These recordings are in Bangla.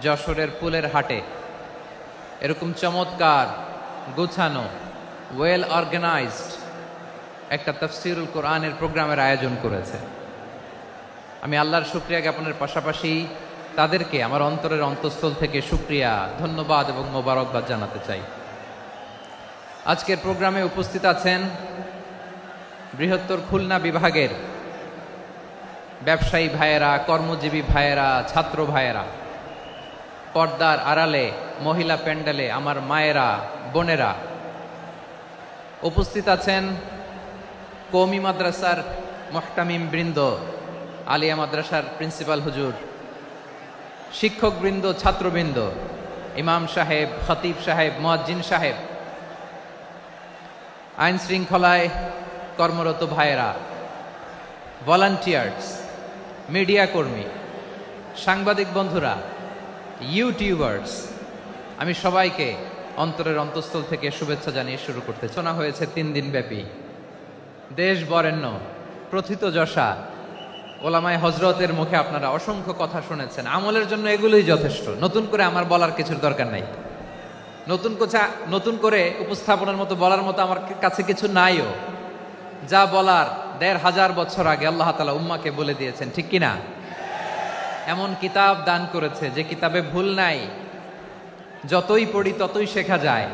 যশোরের ফুলের হাটে এরকম চমৎকার গোছানো ওয়েল অর্গানাইজড একটা তাফসীরুল কোরআনের প্রোগ্রামের আয়োজন করেছে। আমি আল্লাহর শুকরিয়া জ্ঞাপনের পাশাপাশি তাদেরকে আমার অন্তরের অন্তঃস্থল থেকে শুকরিয়া, ধন্যবাদ এবং মোবারকবাদ জানাতে চাই। আজকের প্রোগ্রামে উপস্থিত আছেন বৃহত্তর খুলনা বিভাগের ব্যবসায়ী ভাইয়েরা, কর্মজীবী ভাইয়েরা, ছাত্র ভাইয়েরা, পর্দার আড়ালে, মহিলা প্যান্ডেলে আমার মায়েরা, বোনেরা। উপস্থিত আছেন কওমি মাদ্রাসার মুহতামিম বৃন্দ, আলিয়া মাদ্রাসার প্রিন্সিপাল হুজুর, শিক্ষকবৃন্দ, ছাত্রবৃন্দ, ইমাম সাহেব, খতিব সাহেব, মুয়াজ্জিন সাহেব, আইন শৃঙ্খলায় কর্মরত ভাইয়েরা, ভলান্টিয়ার্স, মিডিয়া কর্মী, সাংবাদিক বন্ধুরা, ইউটিউবার্স, আমি সবাইকে অন্তরের অন্তঃস্থল থেকে শুভেচ্ছা জানিয়ে শুরু করতে শোনা হয়েছে 3 দিন ব্যাপী দেশ বরেণ্য প্রথিতযশা ওলামায়ে হযরতের মুখে আপনারা অসংখ্য কথা শুনেছেন। আমলের জন্য এগুলোই যথেষ্ট, নতুন করে আমার বলার কিছুর দরকার নাই। নতুন করে উপস্থাপনের মতো বলার মতো আমার কাছে কিছু নাইও। যা বলার 1500 বছর আগে আল্লাহ তাআলা উম্মাকে বলে দিয়েছেন, ঠিক কিনা? এমন কিতাব দান করেছে যে কিতাবে ভুল নাই, যতই পড়ি ততই শেখা যায়।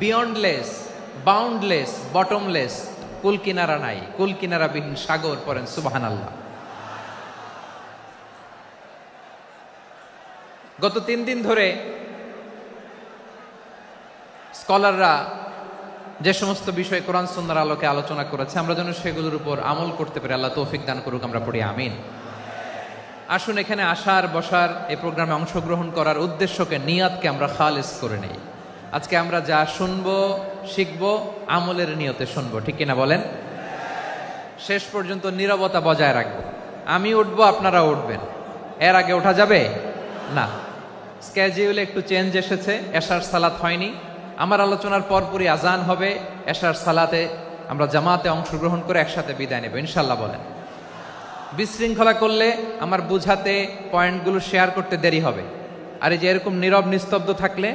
বিয়ন্ডলেস, বাউন্ডলেস, বটমলেস, কুল কিনারা নাই, কুল কিনারা বিহীন সাগর, পড়েন সুবহানাল্লাহ। গত 3 দিন ধরে স্কলাররা যে সমস্ত বিষয় কোরআন সুন্নাহর আলোকে আলোচনা করেছে, আমরা যেন সেগুলোর উপর আমল করতে পারি। আল্লাহ তৌফিক দান করুক, আমরা পড়ি আমিন। আসুন এখানে আসার, বসার, এই প্রোগ্রামে অংশগ্রহণ করার উদ্দেশ্যকে, নিয়াতকে আমরা খালিস করে নেই। আজকে আমরা যা শুনবো, শিখবো, আমলের নিয়তে শুনবো, ঠিক কিনা বলেন? শেষ পর্যন্ত নীরবতা বজায় রাখবো। আমি উঠবো, আপনারা উঠবেন। এর আগে ওঠা যাবে না। স্কেডিউলে একটু চেঞ্জ এসেছে, এশার সালাত হয়নি। আমার আলোচনার পরপরই আজান হবে। এশার সালাতে আমরা জামাতে অংশগ্রহণ করে একসাথে বিদায় নেব ইনশাল্লাহ। বলেন, বিশৃঙ্খলা করলে আমার বুঝাতে, পয়েন্টগুলো শেয়ার করতে দেরি হবে। আর এই যে এরকম নীরব নিস্তব্ধ থাকলে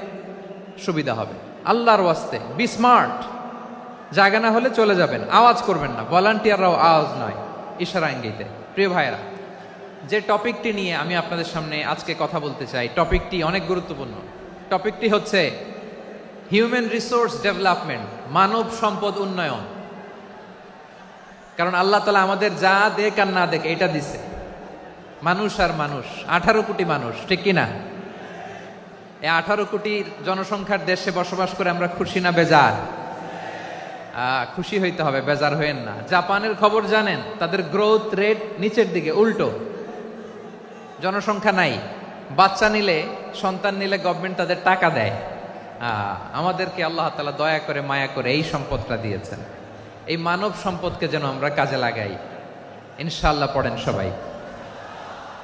সুবিধা হবে। আল্লাহর ওয়াস্তে বি স্মার্ট। জায়গা না হলে চলে যাবেন, আওয়াজ করবেন না। ভলান্টিয়াররাও আওয়াজ নয়, ইশারা ইঙ্গিতে। প্রিয় ভাইয়েরা, যে টপিকটি নিয়ে আমি আপনাদের সামনে আজকে কথা বলতে চাই, টপিকটি অনেক গুরুত্বপূর্ণ। টপিকটি হচ্ছে হিউম্যান রিসোর্স ডেভেলপমেন্ট, মানব সম্পদ উন্নয়ন। কারণ আল্লাহ তাআলা আমাদের যা দেখ আর না দেখ এটা দিছে। মানুষ আর মানুষ, 18 কোটি মানুষ, ঠিক কিনা? এই 18 কোটির জনসংখ্যার দেশে বসবাস করে আমরা খুশি না বেজার? খুশি হইতে হবে, বেজার হইেন না। জাপানের খবর জানেন? তাদের গ্রোথ রেট নিচের দিকে, উল্টো। জনসংখ্যা নাই, বাচ্চা নিলে, সন্তান নিলে গভর্নমেন্ট তাদের টাকা দেয়। আমাদেরকে আল্লাহ তাআলা দয়া করে, মায়া করে এই সম্পদটা দিয়েছেন। এই মানব সম্পদকে যেন আমরা কাজে লাগাই ইনশাআল্লাহ। পড়েন সবাই।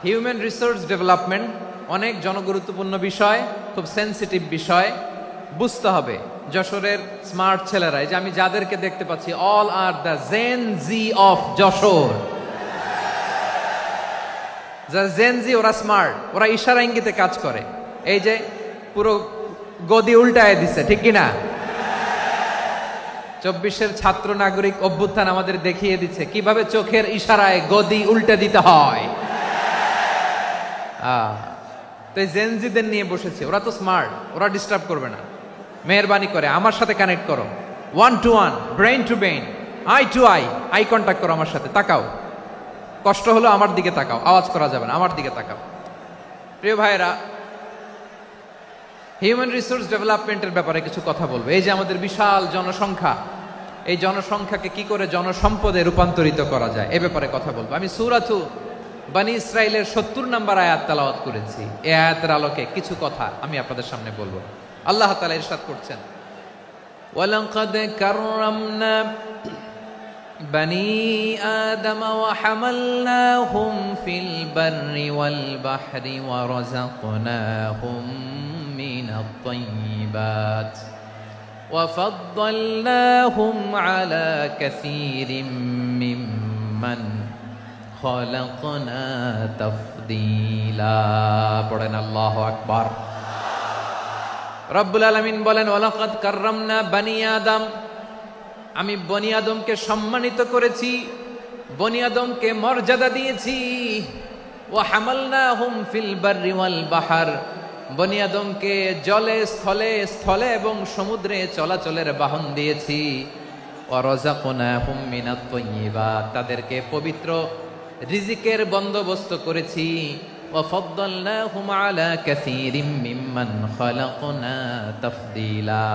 হিউম্যান রিসোর্স ডেভেলপমেন্ট অনেক জনগুরুত্বপূর্ণ বিষয়, খুব সেন্সিটিভ বিষয়। বুঝতে হবে যশোরের স্মার্ট ছেলেরা, এই যে আমি যাদেরকে দেখতে পাচ্ছি, all are the Gen Z of Jessore. Gen Z, ওরা স্মার্ট, ওরা ইশারা ইঙ্গিতে কাজ করে। এই যে পুরো গদি উল্টায় দিছে, ঠিক কিনা? 24-এর ছাত্র নাগরিক অভ্যুত্থান আমাদের দেখিয়ে দিচ্ছে কিভাবে চোখের ইশারায় গদি উল্টে দিতে হয়। তো এই জেনজিদের নিয়ে বসেছে। ওরা তো স্মার্ট, ওরা ডিস্টার্ব করবে না। মেহরবানি করে আমার সাথে কানেক্ট করো, 1 to 1, brain to brain, eye to eye, eye contact করো আমার সাথে। তাকাও, কষ্ট হলো আমার দিকে তাকাও, আওয়াজ করা যাবে না, আমার দিকে তাকাও। প্রিয় ভাইয়েরা, হিউম্যান রিসোর্স ডেভেলপমেন্টের ব্যাপারে কিছু কথা বলবো। এই যে আমাদের বিশাল জনসংখ্যা, এই জনসংখ্যাকে কি করে জনসম্পদে রূপান্তরিত করা যায় এ ব্যাপারে কথা বলবো। আমি সূরাতু বনী ইসরাইলের 70 নম্বর আয়াত তেলাওয়াত করেছি। এই আয়াতের আলোকে কিছু কথা আমি আপনাদের সামনে বলবো। আল্লাহ তাআলা ইরশাদ করছেন, ওয়ালাকাদ কাররামনা বনী আদম ওয়া হামালনাহুম ফিল বাররি ওয়াল বাহরি ওয়া রাযাকনাহুম মিনাত তাইয়্যিবাত ওয়া ফাদ্দালনাহুম আলা কাসীরিম মিম্মান خلقنا تفضيلا পড়েন আল্লাহু আকবার। রব্বুল আলামিন বলেন ওয়ালাকাদ কাররামনা বানি আদম, আমি বনি আদমকে সম্মানিত করেছি, বনি আদমকে মর্যাদা দিয়েছি। ওয়া হামালনাহুম ফিল বাররি ওয়াল বাহর, বনি আদমকে জলে স্থলে স্থলে এবং সমুদ্রে চলাচলের বাহন দিয়েছি। ওয়া রাযাকনাহুম মিনাত তাইয়্যিবাত, তাদেরকে পবিত্র রিজিকের বন্দোবস্ত করেছি। ওয়া ফাদ্দালনাহুম আলা কাসীরিম মিম্মান খালাকনা তাফদীলা,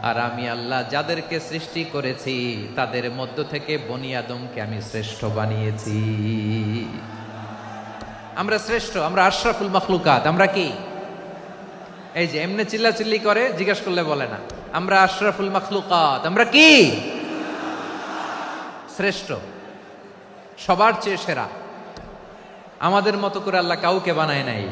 আর আমি আল্লাহ যাদেরকে সৃষ্টি করেছি তাদের মধ্য থেকে বনি আদমকে আমি শ্রেষ্ঠ বানিয়েছি। আমরা শ্রেষ্ঠ, আমরা আশরাফুল মাখলুকাত। আমরা কি এই যে এমনি চিল্লাচিল্লি করে জিজ্ঞেস করলে বলে না, আমরা আশরাফুল মাখলুকাত। আমরা কি শ্রেষ্ঠ, সবার চেয়ে সেরা। আমাদের মতো করে আল্লাহ কাউকে বানায় নাই।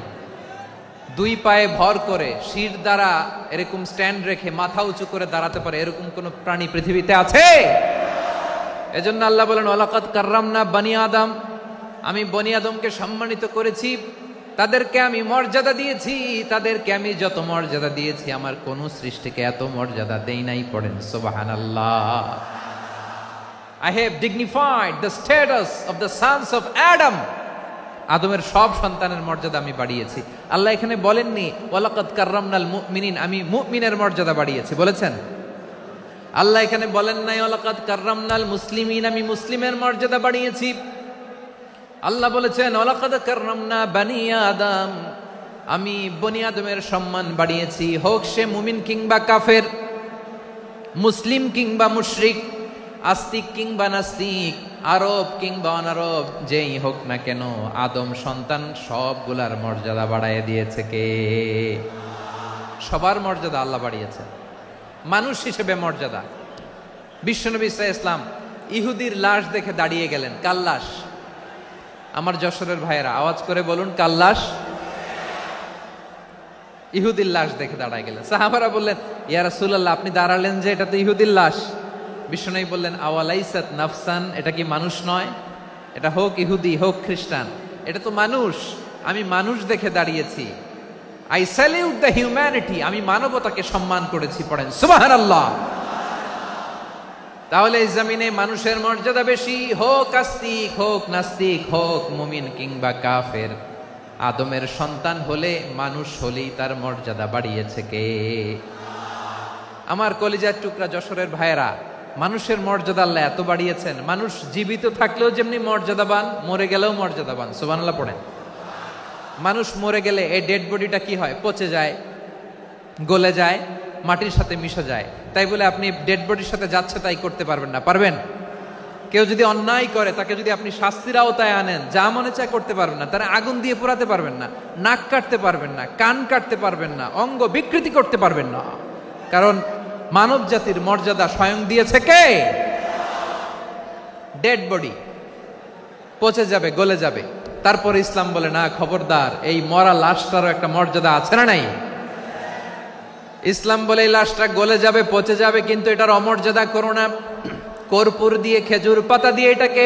দুই পায়ে ভর করে শির দ্বারা এরকম স্ট্যান্ড রেখে মাথা উঁচু করে দাঁড়াতে পারে এরকম কোন প্রাণী পৃথিবীতে আছে? এজন্য আল্লাহ বলেন ওয়ালাকাদ কাররামনা বানি আদম, আমি বনি আদমকে সম্মানিত করেছি, তাদেরকে আমি মর্যাদা দিয়েছি। তাদেরকে আমি যত মর্যাদা দিয়েছি আমার কোন সৃষ্টিকে এত মর্যাদা দেই নাই। পড়েন সুবহানাল্লাহ। I have dignified the status of the sons of Adam, আদমের সব সন্তানের মর্যাদা আমি বাড়িয়েছি। আল্লাহ এখানে বলেননি ওয়ালাকাদ কাররামনাল মুমিনিন, আমি মুমিনের মর্যাদা বাড়িয়েছি, বলেছেন? আল্লাহ এখানে বলেন নাই ওয়ালাকাদ কাররামনাল মুসলিমিন, আমি মুসলিমের মর্যাদা বাড়িয়েছি। আল্লাহ বলেছেন ওয়ালাকাদ কাররামনা বানি আদম, আমি বনি আদমের সম্মান বাড়িয়েছি। হোক সে মুমিন কিংবা কাফের, মুসলিম কিংবা মুশরিক, আস্তিক কিংবা নাস্তিক, আরব কিংবা অনারব, যেই হোক না কেন আদম সন্তান সবগুলার মর্যাদা বাড়ায় দিয়েছে কে? সবার মর্যাদা আল্লাহ বাড়িয়েছে। মানুষ হিসেবে মর্যাদা। বিশ্বনবী সাল্লাল্লাহু আলাইহি ওয়াসাল্লাম ইহুদির লাশ দেখে দাঁড়িয়ে গেলেন। কার লাশ? আমার যশোরের ভাইয়েরা আওয়াজ করে বলুন, কার লাশ? ইহুদির লাশ দেখে দাঁড়ায় গেলেন। সাহাবারা বললেন ইয়া রাসূলুল্লাহ, আপনি দাঁড়ালেন যে, এটা তো ইহুদির লাশ। বিশ্বনবী বললেন আওয়ালাইসাত নাফসান, এটা কি মানুষ নয়? এটা হোক ইহুদি হোক খ্রিস্টান, এটা তো মানুষ। আমি মানুষ দেখে দাঁড়িয়েছি। আই স্যালিউট দ্য হিউম্যানিটি, আমি মানবতাকে সম্মান করেছি। পড়েন সুবহানাল্লাহ। তাহলে এই জমিনে মানুষের মর্যাদা বেশি, হোক আস্তিক হোক নাস্তিক, হোক মুমিন কিংবা কাফের। আদমের সন্তান হলে, মানুষ হলেই তার মর্যাদা বাড়িয়েছে কে? আমার কলিজার টুকরা যশোরের ভাইয়েরা, মানুষের মর্যাদা আল্লাহ এত বাড়িয়েছেন, মানুষ জীবিত থাকলেও যেমনি মর্যাদাবান, মরে গেলেও মর্যাদাবান। সুবহানাল্লাহ পড়েন। মানুষ মরে গেলে এই ডেড বডিটা কি হয়? পচে যায়, গলে যায়, মাটির সাথে মিশে যায়। তাই বলে আপনি ডেড বডির সাথে যাচ্ছে তাই করতে পারবেন না? পারবেন? কেউ যদি অন্যায় করে তাকে যদি আপনি শাস্তির আওতায় আনেন, যা মনে চায় করতে পারবেন না। তারা আগুন দিয়ে পোড়াতে পারবেন না, নাক কাটতে পারবেন না, কান কাটতে পারবেন না, অঙ্গ বিকৃতি করতে পারবেন না। কারণ মানব জাতির মর্যাদা স্বয়ং দিয়েছে কে? ডেড বডি পচে যাবে, গলে যাবে। তারপরে ইসলাম বলে না, খবরদার, এই মরা লাশটারও একটা মর্যাদা আছে না নাই? ইসলাম বলে এই লাশটা গলে যাবে, পচে যাবে, কিন্তু এটার অমর্যাদা করো না। কর্পূর দিয়ে, খেজুর পাতা দিয়ে এটাকে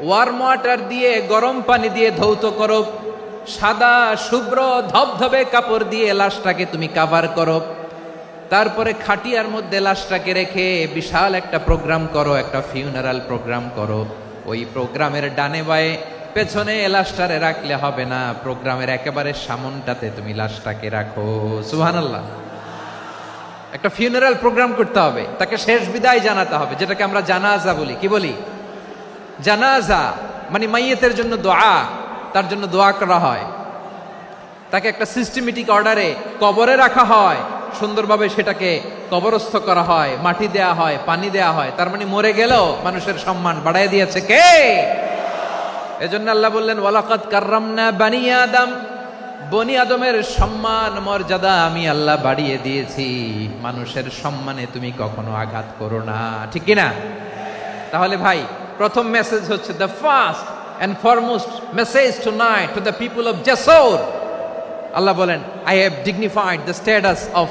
ওয়ার্ম ওয়াটার দিয়ে, গরম পানি দিয়ে ধৌত করো। সাদা শুভ্র ধবধবে কাপড় দিয়ে লাশটাকে তুমি কাভার করো। তারপরে খাটিয়ার মধ্যে লাশটাকে রেখে বিশাল একটা প্রোগ্রাম করো, একটা ফিউনারাল প্রোগ্রাম করো। ওই প্রোগ্রামের ডানে বায়ে পেছনে লাশটারে রাখলে হবে না, প্রোগ্রামের একেবারে সামনটাতে তুমি লাশটাকে রাখো। সুবহানাল্লাহ। একটা ফিউনারাল প্রোগ্রাম করতে হবে, তাকে শেষ বিদায় জানাতে হবে, যেটাকে আমরা জানাজা বলি। কি বলি? জানাজা মানে মাইয়েতের জন্য দোয়া, তার জন্য দোয়া করা হয়। তাকে একটা সিস্টেমেটিক অর্ডারে কবরে রাখা হয়, সুন্দরভাবে সেটাকে কবরস্থ করা হয়, মাটি দেয়া হয়, পানি দেয়া হয়। তার মানে মরে গেলেও মানুষের সম্মান বাড়ায় দিয়েছে কে? এজন্য আল্লাহ বললেন ওয়ালাকাদ কাররামনা বানি আদম, বনি আদমের সম্মান মর্যাদা আমি আল্লাহ বাড়িয়ে দিয়েছি। মানুষের সম্মানে তুমি কখনো আঘাত করো না, ঠিক কিনা? তাহলে ভাই, প্রথম মেসেজ হচ্ছে, the first and foremost message tonight to the people of Jessore. Allah বলেন I have dignified the status of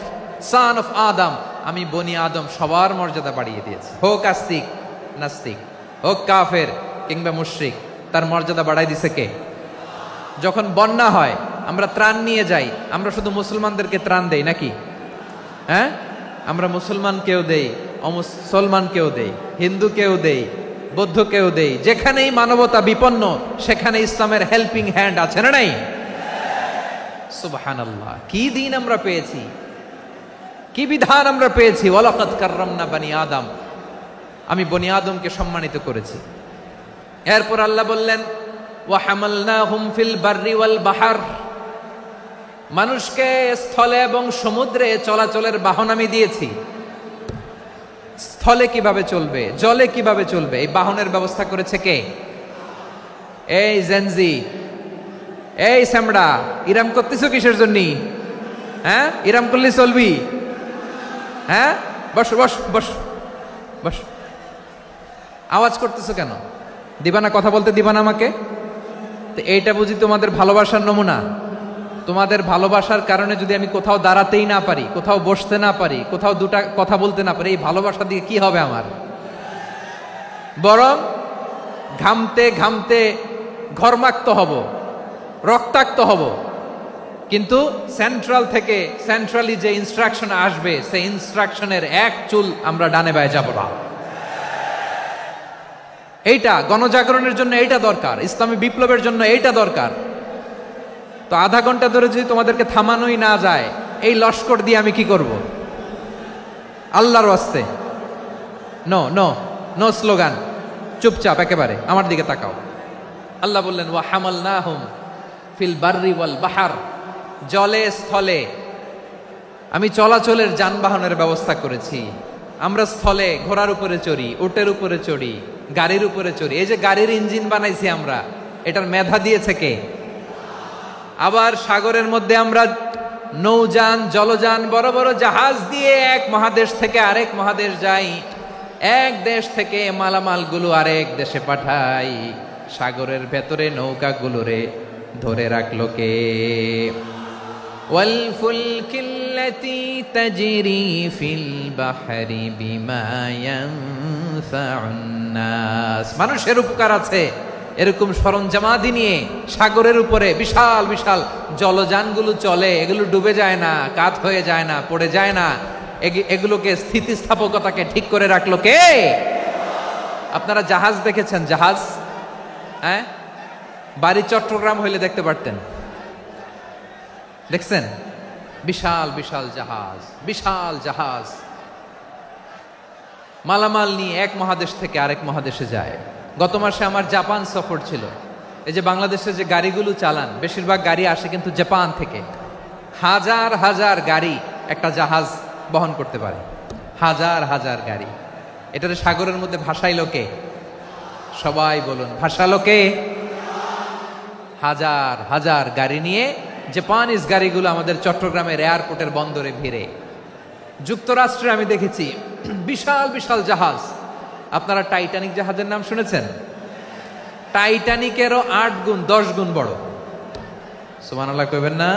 son of Adam, আমি বনি আদম সবার মর্যাদা বাড়িয়ে দিয়েছি। হোক আস্তিক নাস্তিক, হোক কাফের কিংবা মুশরিক, তার মর্যাদা বাড়াই দিছে কে? যখন বন্যা হয় আমরা ত্রাণ নিয়ে যাই, আমরা শুধু মুসলমানদেরকে ত্রাণ দেই নাকি? হ্যাঁ, আমরা মুসলমানকেও দেই, অমুসলমানকেও দেই, হিন্দুকেও দেই, বৌদ্ধকেও দেই। যেখানেই মানবতা বিপন্ন সেখানে ইসলামের হেল্পিং হ্যান্ড আছে না নাই? সুবহানাল্লাহ, কি দিন আমরা পেয়েছি, কি বিধান আমরা পেয়েছি। ওয়ালাকাদ কাররামনা বানি আদম, আমি বনি আদমকে সম্মানিত করেছি। এরপর আল্লাহ বললেন ওয়া হামালনাহুম ফিল বাররি ওয়াল বাহর, মানুষকে স্থলে এবং সমুদ্রে চলাচলের বাহন আমি দিয়েছি। স্থলে কিভাবে চলবে, জলে কিভাবে চলবে, এই বাহনের ব্যবস্থা করেছে কে? এই জেনজি, এই স্যামড়া, ইরাম করতেছো কিসের জন্য? হ্যাঁ, ইরাম করলে চলবি? হ্যাঁ, বস বস বস বস, আওয়াজ করতেছো কেন? দিবা না, কথা বলতে দিবা না আমাকে? তো এইটা বুঝি তোমাদের ভালোবাসার নমুনা? তোমাদের ভালোবাসার কারণে যদি আমি কোথাও দাঁড়াতেই না পারি, কোথাও বসতে না পারি, কোথাও দুটা কথা বলতে না পারি, এই ভালোবাসা দিয়ে কি হবে আমার? বরং ঘামতে ঘামতে ঘর্মাক্ত হব, রক্তাক্ত হব। কিন্তু সেন্ট্রাল থেকে, সেন্ট্রালি যে ইনস্ট্রাকশন আসবে, সেই ইনস্ট্রাকশনের এক চুল আমরা ডানে বায়ে যাব না। এইটা গণজাগরণের জন্য এইটা দরকার, ইসলামী বিপ্লবের জন্য এইটা দরকার। তো আধা ঘন্টা ধরে যদি তোমাদেরকে থামানোই না যায়, এই লস্কর দিয়ে আমি কি করব? আল্লাহর ওয়াস্তে নো নো নো স্লোগান, চুপচাপ একেবারে আমার দিকে তাকাও। আল্লাহ বললেন ওয়া হামালনাহুম ফিল বাররি ওয়াল বাহর, জলে স্থলে আমি চলাচলের যানবাহনের ব্যবস্থা করেছি। আমরা স্থলে ঘোড়ার উপরে চড়ি, উটের উপরে চড়ি, গাড়ির উপরে চড়ি। এই যে গাড়ির ইঞ্জিন বানাইছি আমরা, এটার মেধা দিয়েছে কে? আবার সাগরের মধ্যে আমরা নৌযান, জলযান, বড় বড় জাহাজ দিয়ে এক মহাদেশ থেকে আরেক মহাদেশ যাই, এক দেশ থেকে মালামালগুলো আরেক দেশে পাঠাই। সাগরের ভেতরে নৌকাগুলোরে ধরে রাখলো কে? ওয়াল ফুলকিল্লাতী তাজরি ফিল বাহরি বিমা ইয়ানফাউন নাস, মানুষের উপকার আছে এরকম সরঞ্জামাদি নিয়ে সাগরের উপরে বিশাল বিশাল জলযানগুলো চলে। এগুলো ডুবে যায় না, কাত হয়ে যায় না, পড়ে যায় না। এগুলোকে স্থিতিস্থাপকতাকে ঠিক করে রাখলো কে? আপনারা জাহাজ দেখেছেন? জাহাজ, হ্যাঁ, বাড়ি চট্টগ্রাম হইলে দেখতে পারতেন। দেখছেন? বিশাল বিশাল জাহাজ, বিশাল জাহাজ মালামাল নিয়ে এক মহাদেশ থেকে আরেক মহাদেশে যায়। গত মাসে আমার জাপান সফর ছিল। এই যে বাংলাদেশে যে গাড়িগুলো চালান, বেশিরভাগ গাড়ি আসে কিন্তু জাপান থেকে। হাজার হাজার গাড়ি একটা জাহাজ বহন করতে পারে, হাজার হাজার গাড়ি। এটাতে সাগরের মধ্যে ভাসাইলো কে? সবাই বলুন, ভাসালো কে? হাজার হাজার গাড়ি নিয়ে জাপানিজ গাড়িগুলো আমাদের চট্টগ্রামের এয়ারপোর্টের বন্দরে ভিড়ে। যুক্তরাষ্ট্রে আমি দেখেছি বিশাল বিশাল জাহাজ। আপনারা টাইটানিক জাহাজের নাম শুনেছেন? টাইটানিকেরও 8 গুণ 10 গুণ বড়। সুবহানাল্লাহ কইবেন না?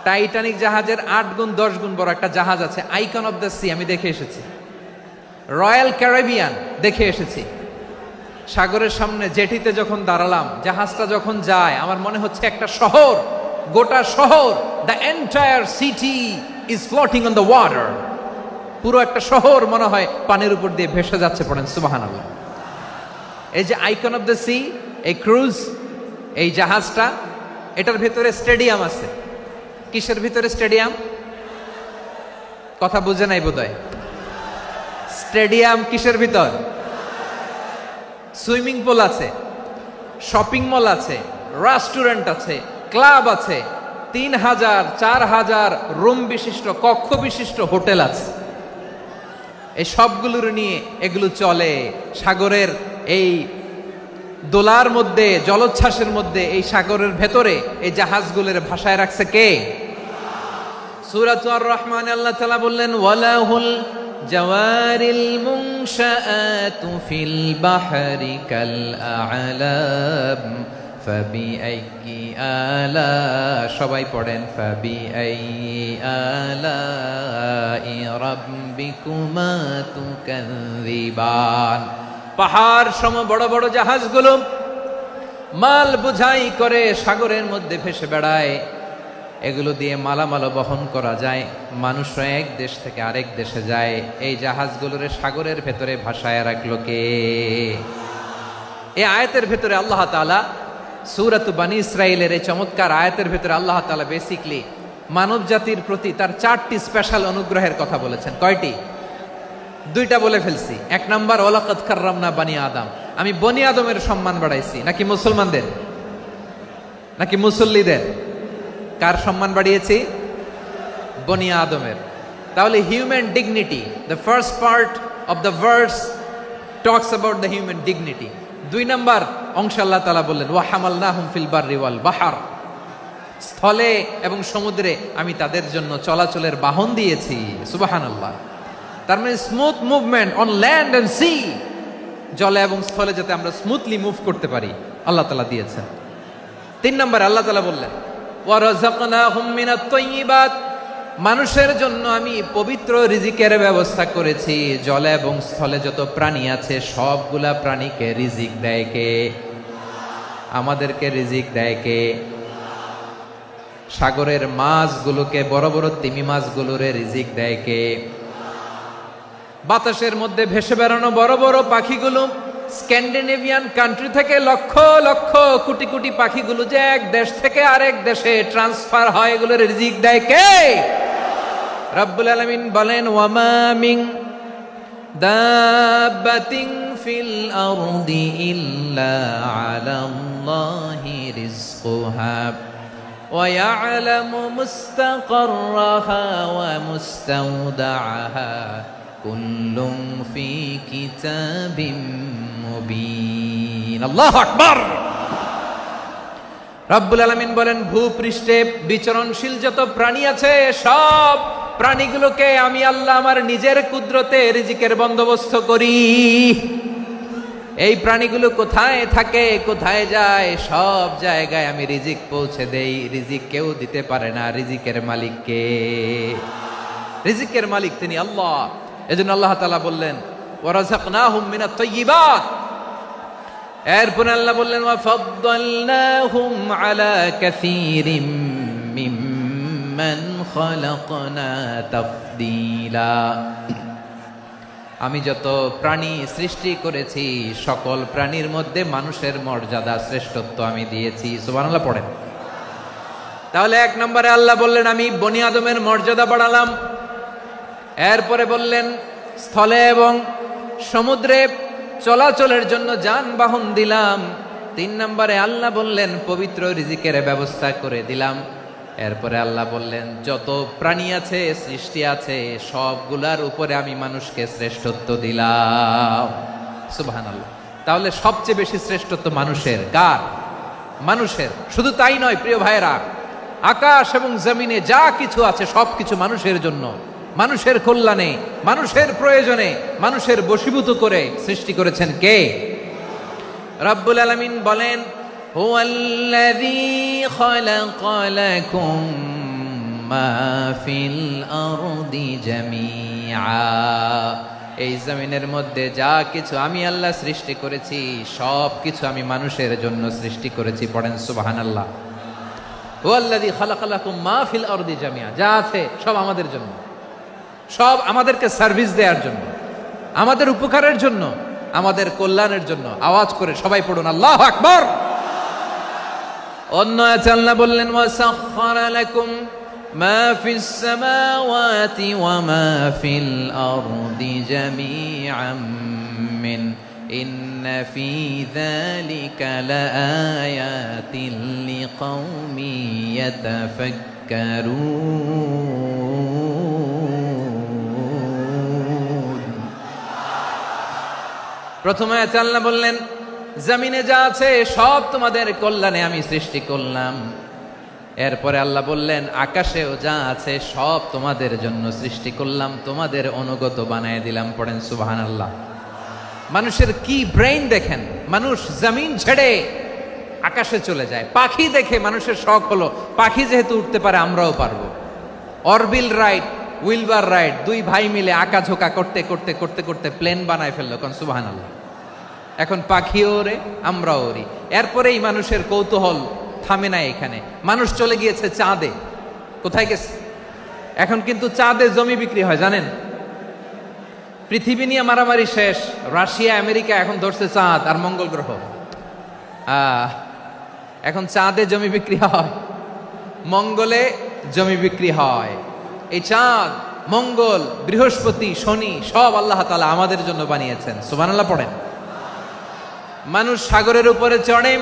টাইটানিক জাহাজের 8 গুণ 10 গুণ বড় একটা জাহাজ আছে, আইকন অফ দ্য সি, আমি দেখে এসেছি। রয়্যাল ক্যারিবিয়ান দেখে এসেছি। সাগরের সামনে জেটিতে যখন দাঁড়ালাম, জাহাজটা যখন যায়, আমার মনে হচ্ছে একটা শহর, গোটা শহর, the entire city is floating on the water. পুরো একটা শহর মনে হয় পানির উপর দিয়ে ভেসে যাচ্ছে। পড়েন সুবহানাল্লাহ। এই যে আইকন অফ দ্য সি, এই ক্রুজ, এই জাহাজটা, এটার ভিতরে স্টেডিয়াম আছে। কিসের ভিতরে স্টেডিয়াম? কথা বুঝে নাই বোধহয়। স্টেডিয়াম কিসের ভিতর? সুইমিং পুল আছে, শপিং মল আছে, রেস্টুরেন্ট আছে, ক্লাব আছে, 3000 4000 রুম বিশিষ্ট, কক্ষ বিশিষ্ট হোটেল আছে। এই সবগুলোর নিয়ে এগুলো চলে সাগরের এই দোলার মধ্যে, জলোচ্ছ্বাসের মধ্যে। এই সাগরের ভেতরে এই জাহাজগুলোর ভাষায় রাখছে কে? সূরা আর রহমানে আল্লাহ তাআলা বললেন ওয়ালাহুল জাওয়ারিল মুনশাআতু ফিল বাহরি কাল আ'লাম ফাবিআইয়ি আলা, সবাই পড়েন ফাবিআইয়ি আলাই রাব্বিকুমা তুকাযযিবান। পাহাড় সম বড় বড় জাহাজগুলো মাল বোঝাই করে সাগরের মধ্যে ভেসে বেড়ায়। এগুলো দিয়ে মালামাল বহন করা যায়, মানুষরা এক দেশ থেকে আরেক দেশে যায়। এই জাহাজগুলোর সাগরের ভেতরে ভাসায় রাখলো কে? এই আয়াতের ভেতরে আল্লাহ তাআলা সূরাত বানী ইসরাঈলের এই চমৎকার আয়াতের ভেতরে আল্লাহ তাআলা বেসিক্যালি মানব জাতির প্রতি তার 4টি স্পেশাল অনুগ্রহের কথা বলেছেন। কয়টি? 2টা বলে ফেলছি। 1 নাম্বার, ওয়ালাকাদ কাররামনা বানি আদম, আমি বনি আদমের সম্মান বাড়াইছি। নাকি মুসলমানদের? নাকি মুসল্লিদের? কার সম্মান বাড়িয়েছি? বনি আদমের। তাহলে human dignity, the first part of the verse talks about the human dignity. 2 number অংশে আল্লাহ তাআলা বললেন ওয়া হামালনাহুম ফিল বাররি ওয়াল বাহর, স্থলে এবং সমুদ্রে আমি তাদের জন্য চলাচলের বাহন দিয়েছি। সুবহানাল্লাহ। তার মানে smooth movement on land and sea, জলে এবং স্থলে যাতে আমরা স্মুথলি মুভ করতে পারি আল্লাহ তাআলা দিয়েছেন। 3 নম্বরে আল্লাহ তাআলা বললেন ওয়া রাযাকনাহুম মিনাত তাইয়্যিবাত, মানুষের জন্য আমি পবিত্র রিজিকের ব্যবস্থা করেছি। জলে এবং স্থলে যত প্রাণী আছে সবগুলা প্রাণীকে রিজিক দেয় কে? আমাদেরকে রিজিক দেয় কে? সাগরের মাছগুলোকে, বড় বড় তিমি মাছগুলোরে রিজিক দেয় কে? বাতাসের মধ্যে ভেসে বেড়ানো বড় বড় পাখিগুলো, স্ক্যান্ডিনেভিয়ান কান্ট্রি থেকে লক্ষ লক্ষ কোটি কোটি পাখিগুলো যে এক দেশ থেকে আরেক দেশে ট্রান্সফার হয়, এগুলোর রিজিক দেয় কে? রব্বুল আলামিন বলেন ওয়ামা মিন দাব্বাতিন ফিল আরদি ইল্লা আলাল্লাহি রিজকুহা ওয়া ইয়ালামু মুস্তাকাররাহা ওয়া মুস্তাওদাআহা কুল্লুম ফি কিতাবিম মুবিন। আল্লাহু আকবার। রব্বুল আলামিন বলেন ভূপৃষ্ঠে বিচরণশীল যত প্রাণী আছে সব প্রাণীগুলোকে আমি আল্লাহ আমার নিজের কুদরতে রিজিকের বন্দোবস্ত করি। এই প্রাণীগুলো কোথায় থাকে, কোথায় যায়, সব জায়গায় আমি রিজিক পৌঁছে দেই। রিজিক কেউ দিতে পারে না, রিজিকের মালিক কে? রিজিকের মালিক তিনি আল্লাহ। এজন্য আল্লাহ তাআলা বললেন ওয়া রাযাকনাহুম মিনাত তাইয়্যিবাত। এরপর আল্লাহ বললেন ওয়া ফাদ্দালনাহুম আলা কাসীরিম মিম্মান খালাকনা তাফদীলা। আমি যত প্রাণী সৃষ্টি করেছি সকল প্রাণীর মধ্যে মানুষের মর্যাদা শ্রেষ্ঠত্ব আমি দিয়েছি। সুবহানাল্লাহ পড়েন। তাহলে 1 নম্বরে আল্লাহ বললেন আমি বনি আদমের মর্যাদা বাড়ালাম। এরপরে বললেন স্থলে এবং সমুদ্রে চলাচলের জন্য যানবাহন দিলাম। 3 নম্বরে আল্লাহ বললেন পবিত্র রিজিকের ব্যবস্থা করে দিলাম। এরপরে আল্লাহ বললেন যত প্রাণী আছে, সৃষ্টি আছে, সবগুলার উপরে আমি মানুষকে শ্রেষ্ঠত্ব দিলাম। সুবহানাল্লাহ। তাহলে সবচেয়ে বেশি শ্রেষ্ঠত্ব মানুষের। কার? মানুষের। শুধু তাই নয় প্রিয় ভাইরা, আকাশ এবং জমিনে যা কিছু আছে সবকিছু মানুষের জন্য, মানুষের কল্যাণে, মানুষের প্রয়োজনে, মানুষের বশীভূত করে সৃষ্টি করেছেন কে? রব্বুল আলামিন বলেন হুয়াল্লাযী খালাকা লাকুম মা ফিল আরদি জামিআ। এই জমিনের মধ্যে যা কিছু আমি আল্লাহ সৃষ্টি করেছি সব কিছু আমি মানুষের জন্য সৃষ্টি করেছি। পড়েন সুবহানাল্লাহ। হুয়াল্লাযী খালাকা লাকুম মা ফিল আরদি জামিআ, যা আছে সব আমাদের জন্য, সব আমাদেরকে সার্ভিস দেওয়ার জন্য, আমাদের উপকারের জন্য, আমাদের কল্যাণের জন্য। আওয়াজ করে সবাই পড়ুন আল্লাহু আকবার। অন্য আয়াতে আল্লাহ বললেন ওয়াসাখখারা লাকুম মা ফিস সামাওয়াতি ওয়া মা ফিল আরদি জামিআন মিন ইন্না ফি যালিকা লাআয়াতিন লিকাউমি ইয়াতাফাক্কারুন। প্রথমে আয়াতে আল্লাহ বললেন জমিনে যা আছে সব তোমাদের কল্যাণে আমি সৃষ্টি করলাম। এরপরে আল্লাহ বললেন আকাশেও যা আছে সব তোমাদের জন্য সৃষ্টি করলাম, তোমাদের অনুগত বানায় দিলাম। পড়েন সুবহানাল্লাহ। মানুষের কি ব্রেইন দেখেন, মানুষ জমিন ছেড়ে আকাশে চলে যায়। পাখি দেখে মানুষের শখ হলো পাখি যেহেতু উঠতে পারে আমরাও পারবো। অরবিল রাইট, উইলবার রাইট, 2 ভাই মিলে আঁকাঝোঁকা করতে করতে করতে করতে প্লেন বানায় ফেললো। কোন সুবহানাল্লাহ। এখন পাখিও ওরে, আমরাও ওরি। এরপরেই মানুষের কৌতূহল থামে না এখানে। মানুষ চলে গিয়েছে চাঁদে। কোথায় গেছে? এখন কিন্তু চাঁদে জমি বিক্রি হয় জানেন। পৃথিবী নিয়ে মারামারি শেষ, রাশিয়া আমেরিকা এখন ধরছে চাঁদ আর মঙ্গল গ্রহ। এখন চাঁদে জমি বিক্রি হয়, মঙ্গলে জমি বিক্রি হয়। এই চাঁদ, মঙ্গল, বৃহস্পতি, শনি সব আল্লাহ তাআলা আমাদের জন্য বানিয়েছেন। সুবহানাল্লাহ পড়েন। মানুষ সাগরের উপরে চড়ে,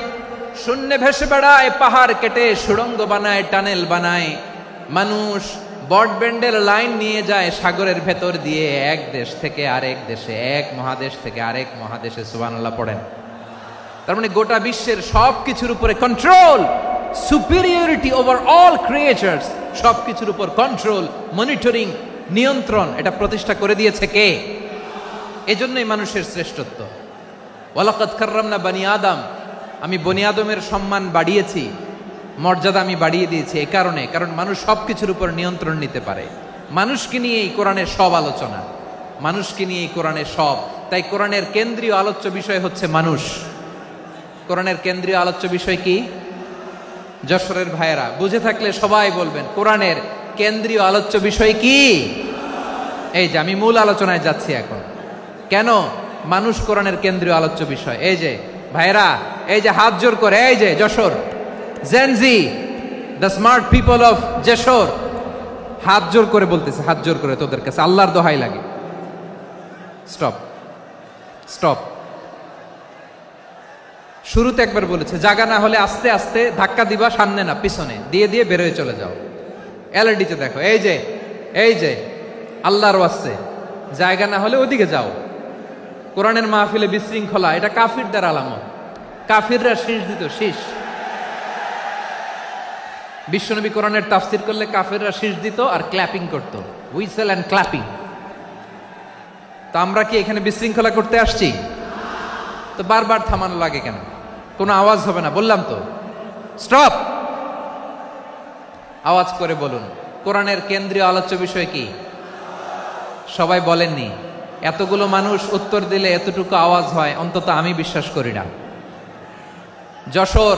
শূন্যে ভেসে বেড়ায়, পাহাড় কেটে সুড়ঙ্গ বানায়, টানেল বানায়। মানুষ ব্রডব্যান্ডের লাইন নিয়ে যায় সাগরের ভেতর দিয়ে, এক দেশ থেকে আরেক দেশে, এক মহাদেশ থেকে আরেক মহাদেশে। সুবহানাল্লাহ পড়েন। তার মানে গোটা বিশ্বের সব কিছুর উপরে control, superiority over all creatures, সব কিছুর উপর কন্ট্রোল, মনিটরিং, নিয়ন্ত্রণ, এটা প্রতিষ্ঠা করে দিয়েছে কে? এজন্যই মানুষের শ্রেষ্ঠত্ব। ওয়ালাকাদ কাররামনা বানি আদম, আমি বনি আদমের সম্মান বাড়িয়েছি, মর্যাদা আমি বাড়িয়ে দিয়েছি এই কারণে, কারণ মানুষ সবকিছুর উপর নিয়ন্ত্রণ নিতে পারে। মানুষকে নিয়ে এই কোরআনের সব আলোচনা, মানুষকে নিয়ে এই কোরআনের সব। তাই কোরআনের কেন্দ্রীয় আলোচ্য বিষয় হচ্ছে মানুষ। কোরআনের কেন্দ্রীয় আলোচ্য বিষয় কি? যশোরের ভাইয়েরা বুঝে থাকলে সবাই বলবেন, কোরআনের কেন্দ্রীয় আলোচ্য বিষয় কি? এই যে আমি মূল আলোচনায় যাচ্ছি এখন। কেন মানুষ কোরআনের কেন্দ্রীয় আলোচ্য বিষয়? এই যে ভাইয়েরা, এই যে হাত জোর করে, এই যে Jessore Gen Z, the smart people of Jessore, হাত জোর করে বলতেছে, হাত জোর করে তোদের কাছে আল্লাহর দোহাই লাগে, স্টপ স্টপ। শুরুতে একবার বলেছে জায়গা না হলে আস্তে আস্তে ধাক্কা দিবা, সামনে না পিছনে, দিয়ে দিয়ে বেরোয় চলে যাও। এলইডিতে দেখো, এই যে এই যে আল্লাহর ওয়াস্তে জায়গা না হলে ওদিকে যাও। কোরআনের মাহফিলে বিশৃঙ্খলা, এটা কাফিরদের আলামত। কাফিররা শীষ দিত, শীষ। বিশ্বনবী কোরআনের তাফসির করলে কাফিররা শীষ দিত আর ক্ল্যাপিং করত, হুইসেল এন্ড ক্ল্যাপিং। তো আমরা কি এখানে বিশৃঙ্খলা করতে আসছি? তো বারবার থামানো লাগে কেন? কোনো আওয়াজ হবে না, বললাম তো, স্টপ। আওয়াজ করে বলুন, কোরআনের কেন্দ্রীয় আলোচ্য বিষয় কি? সবাই বলেননি। এতগুলো মানুষ উত্তর দিলে এতটুকু আওয়াজ হয়, অন্তত আমি বিশ্বাস করি না। যশোর,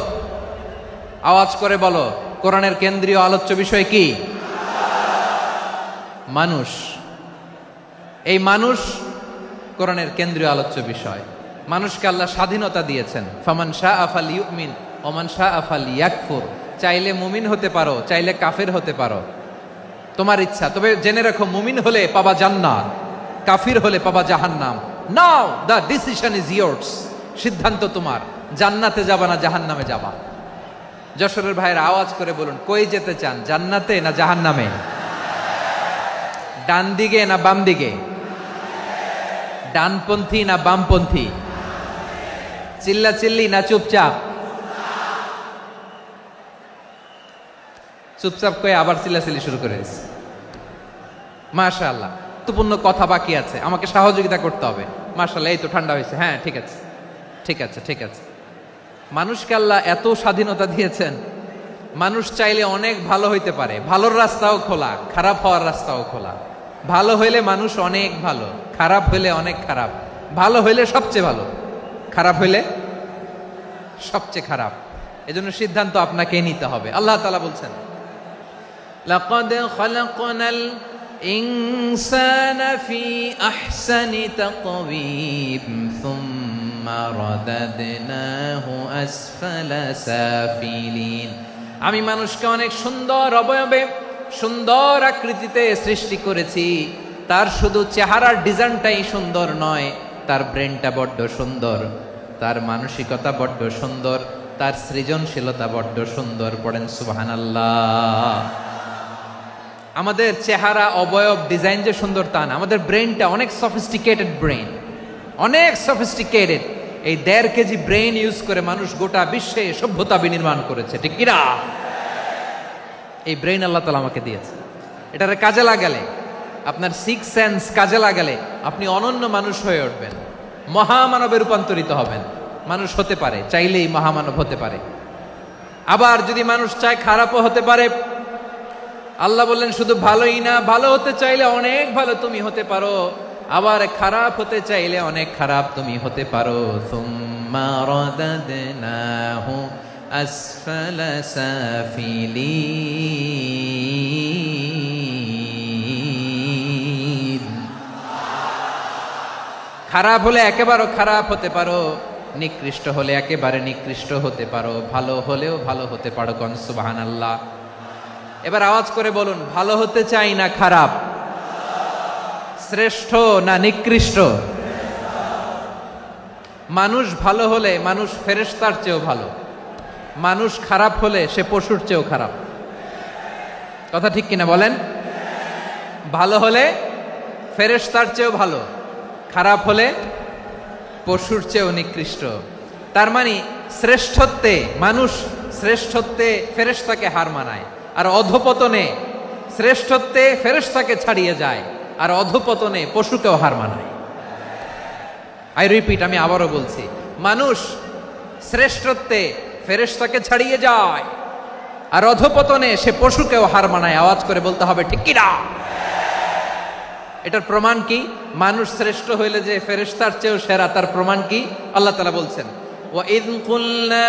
আওয়াজ করে বলো, কোরআনের কেন্দ্রীয় আলোচ্য বিষয় কি? মানুষ। এই মানুষ কোরআনের কেন্দ্রীয় আলোচ্য বিষয়। মানুষকে আল্লাহ স্বাধীনতা দিয়েছেন। ফামান শাআ ফালইউমিন ওয়া মান শাআ ফালইয়াকফুর। চাইলে মুমিন হতে পারো, চাইলে কাফের হতে পারো, তোমার ইচ্ছা। তবে জেনে রাখো, মুমিন হলে পাবা জান্নাত, কাফির হলে পাবা জাহান্নাম। নাও দ্য ডিসিশন ইজ ইয়ার্স। সিদ্ধান্ত তোমার, জান্নাতে যাবা না জাহান্নামে যাবা। যশোরের ভাইয়ের আওয়াজ করে বলুন, কই যেতে চান, জান্নাতে না জাহান্নামে? ডান দিকে না বাম দিকে? ডানপন্থী না বামপন্থী? চিল্লা চিল্লি না চুপচাপ? চুপচাপ কয়ে আবার চিল্লাচিল্লি শুরু করেছে। মাশাআল্লাহ, গুরুত্বপূর্ণ কথা বাকি আছে, আমাকে সহযোগিতা করতে হবে। মাশাআল্লাহ, এই তো ঠান্ডা হয়েছে। হ্যাঁ, ঠিক আছে ঠিক আছে ঠিক আছে। মানুষকে আল্লাহ এত স্বাধীনতা দিয়েছেন, মানুষ চাইলে অনেক ভালো হইতে পারে। ভালোর রাস্তাও খোলা, খারাপ হওয়ার রাস্তাও খোলা। ভালো হইলে মানুষ অনেক ভালো, খারাপ হইলে অনেক খারাপ। ভালো হইলে সবচেয়ে ভালো, খারাপ হইলে সবচেয়ে খারাপ। এজন্য সিদ্ধান্ত আপনাকেই নিতে হবে। আল্লাহ তাআলা বলছেন, লাকাদ খালাকনাল ইনসানা ফি আহসানি তাকওয়িম সুম্মা রাদাদনাহু আসফালা সাফিলিন। আমি মানুষকে অনেক সুন্দর অবয়বে, সুন্দর আকৃতিতে সৃষ্টি করেছি। তার শুধু চেহারার ডিজাইনটাই সুন্দর নয়, তার ব্রেনটা বড্ড সুন্দর, তার মানসিকতা বড্ড সুন্দর, তার সৃজনশীলতা বড্ড সুন্দর। পড়েন সুবহানাল্লাহ। আমাদের চেহারা, অবয়ব, ডিজাইন যে সুন্দর তা না, আমাদের ব্রেনটা অনেক সফিস্টিকেটেড ব্রেন, অনেক সফিস্টিকেটেড। এই 1.5 কেজি ব্রেন ইউজ করে মানুষ গোটা বিশ্বে সভ্যতা বিনির্মাণ করেছে, ঠিক কিনা? এই ব্রেন আল্লাহ তাআলা আমাকে দিয়েছে। এটারে কাজে লাগালে, আপনার 6 সেন্স কাজে লাগালে আপনি অনন্য মানুষ হয়ে উঠবেন, মহামানবে রূপান্তরিত হবেন। মানুষ হতে পারে, চাইলেই মহামানব হতে পারে। আবার যদি মানুষ চায়, খারাপও হতে পারে। আল্লাহ বললেন শুধু ভালোই না, ভালো হতে চাইলে অনেক ভালো তুমি হতে পারো। আবার খারাপ হতে চাইলে অনেক খারাপ তুমি হতে পারো। সুম্মা রাদাদনাহু আসফালা সাফিলিন। খারাপ হলে একেবারে খারাপ হতে পারো, নিকৃষ্ট হলে একেবারে নিকৃষ্ট হতে পারো, ভালো হলেও ভালো হতে পারো। কোন সুবহানাল্লাহ। এবার আওয়াজ করে বলুন, ভালো হতে চাই না খারাপ? শ্রেষ্ঠ না নিকৃষ্ট? মানুষ ভালো হলে মানুষ ফেরেশতার চেয়েও ভালো, মানুষ খারাপ হলে সে পশুর চেয়েও খারাপ। কথা ঠিক কিনা বলেন? ভালো হলে ফেরেশতার চেয়েও ভালো, খারাপ হলে পশুর চেয়েও নিকৃষ্ট। তার মানে শ্রেষ্ঠত্বে মানুষ, শ্রেষ্ঠত্বে ফেরেশতাকে হার মানায়, আর অধপতনে শ্রেষ্ঠত্বে ফেরেশতাকে ছাড়িয়ে যায়, আর অধপতনে পশুকেও হার মানায়। আই রিপিট, আমি আবারও বলছি, মানুষ শ্রেষ্ঠত্বে ফেরেশতাকে ছাড়িয়ে যায়, আর অধপতনে সে পশুকেও হার মানায়। আওয়াজ করে বলতে হবে ঠিক কি না? এটার প্রমাণ কি? মানুষ শ্রেষ্ঠ হইলে যে ফেরেশতার চেয়েও সেরা, তার প্রমাণ কি? আল্লাহ তাআলা বলছেন, ওয়া ইয কুলনা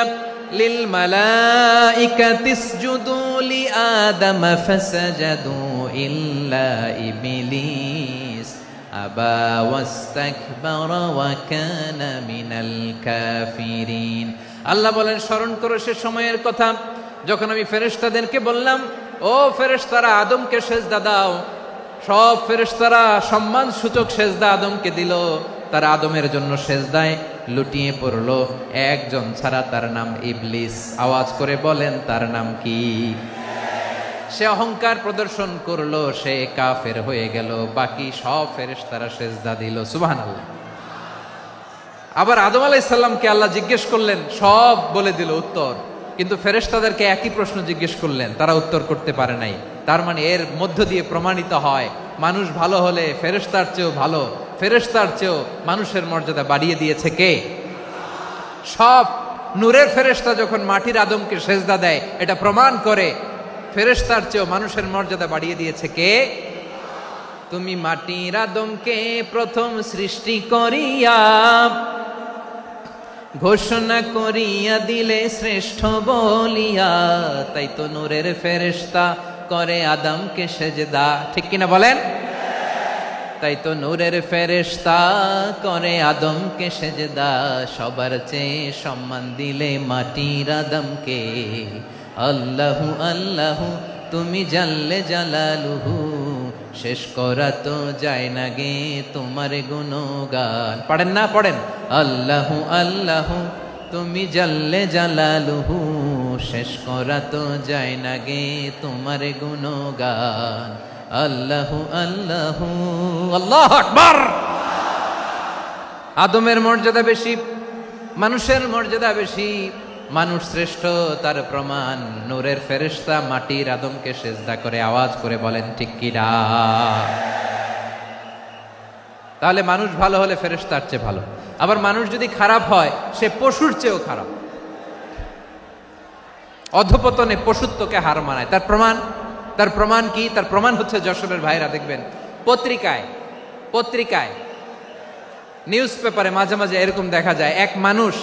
লিল মালাইকাতি ইসজুদু লি আদম ফাসাজাদু ইল্লা ইবলিস আবা ওয়াস্তাকবারা ওয়া কানা মিনাল কাফিরিন। আল্লাহ বলেন, স্মরণ করো সে সময়ের কথা যখন আমি ফেরেশতাদেরকে বললাম, ও ফেরেশতারা আদমকে সেজদা দাও। সব ফেরেশতারা সম্মান সূচক সেজদা আদমকে দিল, তারা আদমের জন্য সেজদায় লুটিয়ে পড়লো, একজন ছাড়া, তার নাম ইবলিস। আওয়াজ করে বলেন, তার নাম কি? সে অহংকার প্রদর্শন করলো, সে কাফের হয়ে গেল, বাকি সব ফেরেশতারা সেজদা দিল। সুবহানাল্লাহ। আবার আদম আলাইহিস সালামকে আল্লাহ জিজ্ঞেস করলেন, সব বলে দিল উত্তর, কিন্তু ফেরেশতাদেরকে একই প্রশ্ন জিজ্ঞেস করলেন, তারা উত্তর করতে পারে নাই। তার মানে এর মধ্য দিয়ে প্রমাণিত হয়, মানুষ ভালো হলে ফেরেশতার চেয়েও ভালো, ফেরেশতার চেয়েও মানুষের মর্যাদা বাড়িয়ে দিয়েছে কে? সব নূরের ফেরেশতা যখন মাটির আদমকে সেজদা দেয়, এটা প্রমাণ করে ফেরেশতার চেয়েও মানুষের মর্যাদা বাড়িয়ে দিয়েছে কে? তুমি মাটির আদমকে প্রথম সৃষ্টি করিয়া ঘোষণা করিয়া দিলে শ্রেষ্ঠ বলিয়া, তাই তো নূরের ফেরেশতা করে আদমকে সেজদা। ঠিক কিনা বলেন? তাই তো নূরের ফেরেশতা করে আদমকে সেজদা, সবার চেয়ে সম্মান দিলে মাটির আদমকে। আল্লাহু আল্লাহু তুমি জাল্লে জালালুহু, শেষ করা তো যায় না গে তোমার গুণগান। পড়েন না? পড়েন। আল্লাহু আল্লাহু তুমি জাল্লে জালালুহু, শেষ করা তো যায় না গে তোমার গুণগান। আল্লাহু আল্লাহু আল্লাহু আকবার। আদমের মর্যাদা বেশি, মানুষের মর্যাদা বেশি, মানুষ শ্রেষ্ঠ, তার প্রমাণ নূরের ফেরেশতা মাটির আদমকে সেজদা করে। আওয়াজ করে বলেন ঠিক কি না? তাহলে মানুষ ভালো হলে ফেরেশতার চেয়ে ভালো, আবার মানুষ যদি খারাপ হয় সে পশুর চেয়েও খারাপ, অধপতনে পশুত্বকে হার মানায়। তার প্রমাণ, তার প্রমাণ কি? তার প্রমাণ হচ্ছে যশোরের ভাইরা দেখবেন পত্রিকায় নিউজ পেপারে মাঝে মাঝে এরকম দেখা যায়, এক মানুষ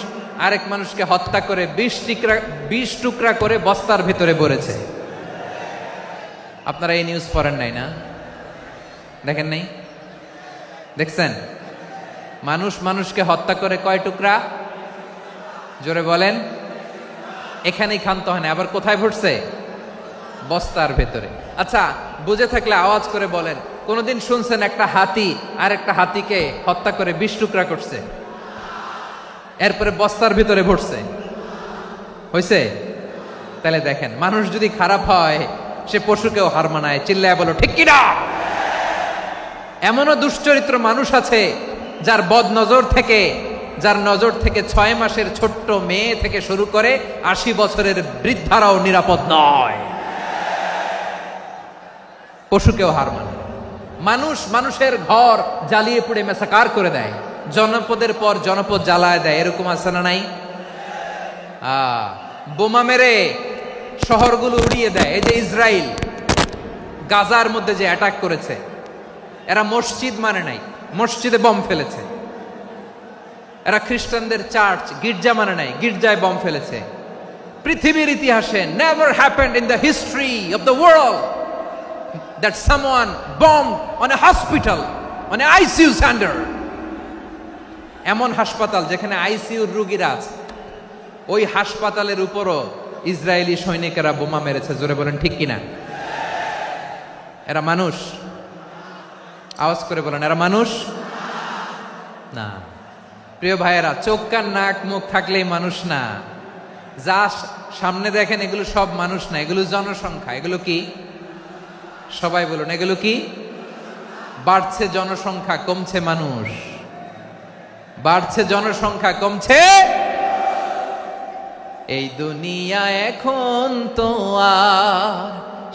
আরেক মানুষকে হত্যা করে 20 টুকরা করে বস্তার ভিতরে ভরেছে। আপনারা এই নিউজ পড়েন নাই না? দেখেন নাই? দেখছেন? মানুষ মানুষকে হত্যা করে কয় টুকরা? জোরে বলেন। এখানেই ক্ষান্ত হয় না, আবার কোথায় ভরছে? বস্তার ভেতরে। আচ্ছা, বুঝে থাকলে আওয়াজ করে বলেন, কোনদিন শুনছেন একটা হাতি আর একটা হাতিকে হত্যা করে 20 টুকরা করছে, এরপরে বস্তার ভিতরে ভরছে? হয়েছে? তাহলে দেখেন, মানুষ যদি খারাপ হয় সে পশুকেও হার মানায়। চিল্লায় বলো ঠিক কিনা? এমনও দুশ্চরিত্র মানুষ আছে যার যার নজর থেকে 6 মাসের ছোট্ট মেয়ে থেকে শুরু করে 80 বছরের বৃদ্ধারাও নিরাপদ নয়। পশুকেও হার মানে। মানুষ মানুষের ঘর জ্বালিয়ে পুড়ে মেসাকার করে দেয়, জনপদের পর জনপদ জ্বালায় দেয়, এরকম আছে না নাই? বোমা মেরে শহরগুলো উড়িয়ে দেয়। এই যে ইসরায়েল গাজার মধ্যে যে অ্যাটাক করেছে, এরা মসজিদ মানে নাই, মসজিদে বম ফেলেছে। এরা খ্রিস্টানদের চার্চ গির্জা মানে নাই, গির্জায় বম ফেলেছে। পৃথিবীর ইতিহাসে never happened in the history of the world that someone bombed on a hospital, on a ICU center. এমন হাসপাতাল যেখানে আইসিইউর রোগীরা আছে, ওই হাসপাতালের উপরও ইসরায়েলি সৈনিকেরা বোমা মেরেছে। জোরে বলেন ঠিক কিনা? এরা মানুষ? আওয়াজ করে বলেন, এরা মানুষ না। প্রিয় ভাইয়েরা, চোখ কান নাক মুখ থাকলেই মানুষ না। যা সামনে দেখেন এগুলো সব মানুষ না, এগুলো জনসংখ্যা। এগুলো কি? সবাই বলুন, এগুলো কি? বাড়ছে জনসংখ্যা, কমছে মানুষ। বাড়ছে জনসংখ্যা, কমছে। এই দুনিয়া এখন তো আর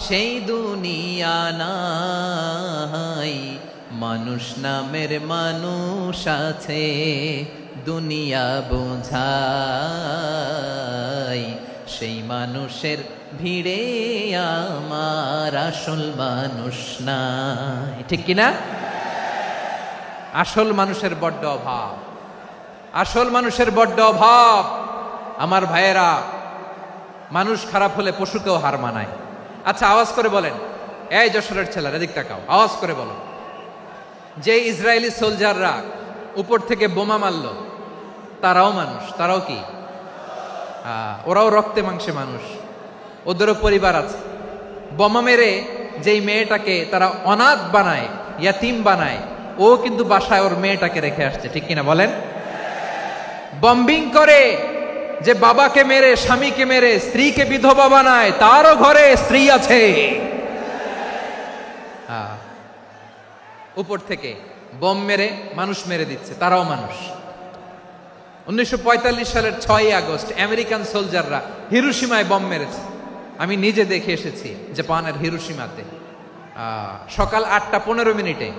সেই দুনিয়া নাই, মানুষ নামের মানুষ আছে দুনিয়া বোঝাই, সেই মানুষের ভিড়ে আমার আসল মানুষ নাই। ঠিক কিনা? আসল মানুষের বড্ড অভাব, আসল মানুষের বড্ড অভাব। আমার ভাইয়েরা, মানুষ খারাপ হলে পশুকেও হার মানায়। আচ্ছা, আওয়াজ করে বলেন, এই যশোরের ছেলেরা এদিক তাকাও, আওয়াজ করে বলো, যে ইসরায়েলি সোলজাররা উপর থেকে বোমা মারল, তারাও মানুষ? তারাও কি? ওরাও রক্তে মাংসে মানুষ, ওদেরও পরিবার আছে। বোমা মেরে যেই মেয়েটাকে তারা অনাথ বানায়, ইয়াতিম বানায়, ও কিন্তু বাসায় ওর মেয়েটাকে রেখে আসছে। ঠিক কিনা বলেন? বম্বিং করে যে বাবাকে মেরে, স্বামীকে মেরে স্ত্রীকে বিধবা বানায়, তারও ঘরে স্ত্রী আছে। উপর থেকে বম মেরে মানুষ মেরে দিচ্ছে, তারাও মানুষ। 1945 সালের 6 আগস্ট আমেরিকান সোলজাররা হিরোশিমায় বম মেরেছে। আমি নিজে দেখে এসেছি জাপানের হিরোশিমাতে। সকাল 8:15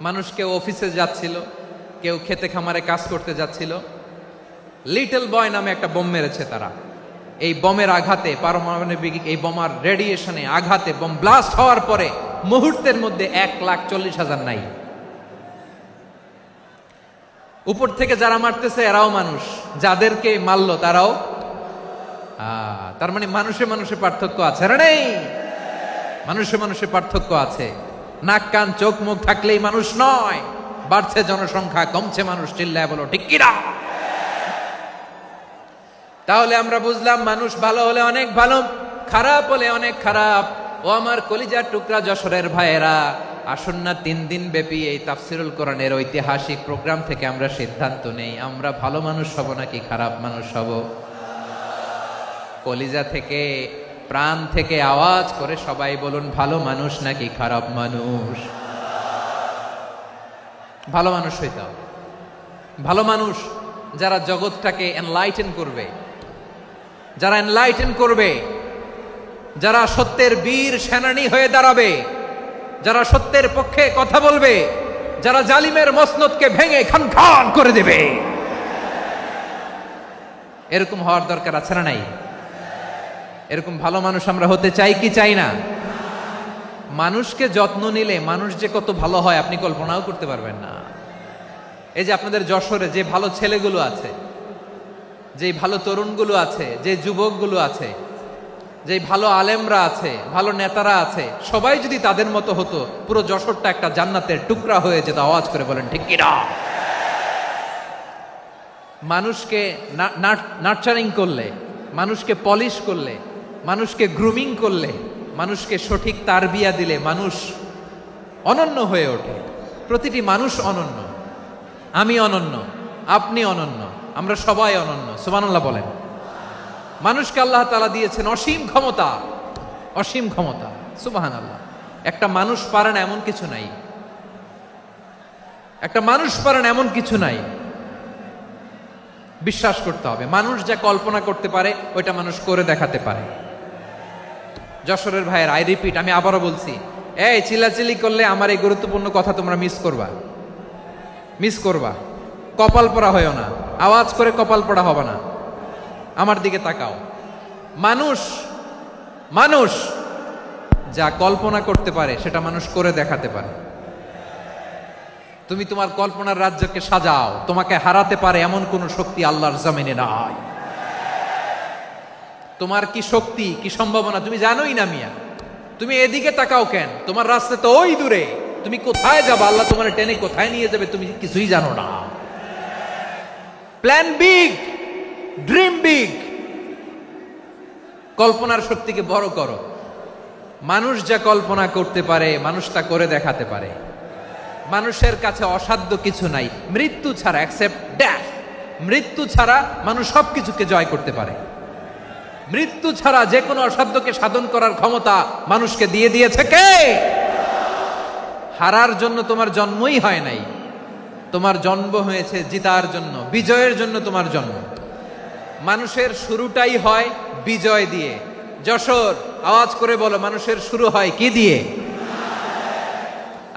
মানুষ কেউ অফিসে যাচ্ছিল, কেউ খেতে খামারে কাজ করতে যাচ্ছিল। লিটল বয় নামে একটা বোম মেরেছে তারা। এই বোমের আঘাতে, পারমাণবিক এই বোমার রেডিয়েশনে আঘাতে, বোম ব্লাস্ট হওয়ার পরে মুহূর্তের মধ্যে 1,40,000 নাই। উপর থেকে যারা মারতেছে এরাও মানুষ, যাদেরকে মারলো তারাও। তার মানে মানুষে মানুষে পার্থক্য আছে না? নেই? মানুষে মানুষে পার্থক্য আছে। নাক কান চোখ মুখ থাকলেই মানুষ নয়। বাড়ছে জনসংখ্যা, কমছে মানুষ। চিল্লায় বলো ঠিক কিনা? তাহলে আমরা বুঝলাম, মানুষ ভালো হলে অনেক ভালো, খারাপ হলে অনেক খারাপ। ও আমার কলিজার টুকরা যশোরের ভাইয়েরা, আসুন না 3 দিন ব্যাপী এই তাফসিরুল কোরআনের ঐতিহাসিক প্রোগ্রাম থেকে আমরা সিদ্ধান্ত নেই, আমরা ভালো মানুষ হব নাকি খারাপ মানুষ হব। কলিজা থেকে, প্রাণ থেকে আওয়াজ করে সবাই বলুন, ভালো মানুষ নাকি খারাপ মানুষ? ভালো মানুষ হইতে হবে। ভালো মানুষ যারা জগৎটাকে এনলাইটেন করবে, যারা এনলাইটেন করবে, যারা সত্যের বীর সেনানী হয়ে দাঁড়াবে, যারা সত্যের পক্ষে কথা বলবে, যারা জালিমের মসনদকে ভেঙে খান খান করে দেবে। এরকম হওয়ার দরকার আছে না নাই? এরকম ভালো মানুষ আমরা হতে চাই কি চাই না? মানুষকে যত্ন নিলে মানুষ যে কত ভালো হয় আপনি কল্পনাও করতে পারবেন না। এই যে আপনাদের যশোরে যে ভালো ছেলেগুলো আছে, যে ভালো তরুণগুলো আছে, যে যুবকগুলো আছে, যে ভালো আলেমরা আছে, ভালো নেতারা আছে, সবাই যদি তাদের মতো হতো, পুরো যশোরটা একটা জান্নাতের টুকরা হয়ে যেত। আওয়াজ করে বলেন ঠিক কিনা? মানুষকে নার্চারিং করলে, মানুষকে পলিশ করলে, মানুষকে গ্রুমিং করলে, মানুষকে সঠিক তারবিয়া দিলে মানুষ অনন্য হয়ে ওঠে। প্রতিটি মানুষ অনন্য। আমি অনন্য, আপনি অনন্য, আমরা সবাই অনন্য। সুবহানাল্লাহ বলেন। মানুষকে আল্লাহ তাআলা দিয়েছেন অসীম ক্ষমতা, অসীম ক্ষমতা। সুবহানাল্লাহ। একটা মানুষ পারে না এমন কিছু নাই, একটা মানুষ পারে না এমন কিছু নাই। বিশ্বাস করতে হবে, মানুষ যা কল্পনা করতে পারে ওইটা মানুষ করে দেখাতে পারে। যশোরের ভাইয়ের, আই রিপিট, আমি আবারও বলছি, এই চিল্লাচিল্লি করলে আমার এই গুরুত্বপূর্ণ কথা তোমরা মিস করবা, মিস করবা। কপাল পড়া হয়েও না, আওয়াজ করে কপাল পড়া হবে না। আমার দিকে তাকাও। মানুষ, মানুষ যা কল্পনা করতে পারে সেটা মানুষ করে দেখাতে পারে। তুমি তোমার কল্পনার রাজ্যকে সাজাও, তোমাকে হারাতে পারে এমন কোন শক্তি আল্লাহর জমিনে নাই। তোমার কি শক্তি, কি সম্ভাবনা তুমি জানোই না মিয়া। তুমি এদিকে তাকাও কেন? তোমার রাস্তা তো ওই দূরে। তুমি কোথায় যাবে, আল্লাহ তোমার টেনে কোথায় নিয়ে যাবে তুমি কিছুই জানো না। প্ল্যান বিগ, ড্রিম বিগ, কল্পনার শক্তিকে বড় করো। মানুষ যা কল্পনা করতে পারে মানুষ তা করে দেখাতে পারে। মানুষের কাছে অসাধ্য কিছু নাই মৃত্যু ছাড়া, এক্সেপ্ট ডেথ। মৃত্যু ছাড়া মানুষ সবকিছুকে জয় করতে পারে। মৃত্যু ছাড়া যে কোনো অসাধ্যকে সাধন করার ক্ষমতা মানুষকে দিয়ে দিয়েছে কে? হারার জন্য তোমার জন্মই হয় নাই, তোমার জন্ম হয়েছে জিতার জন্য, বিজয়ের জন্য তোমার জন্ম। মানুষের শুরুটাই হয় বিজয় দিয়ে। যশোর, আওয়াজ করে বলো, মানুষের শুরু হয় কি দিয়ে?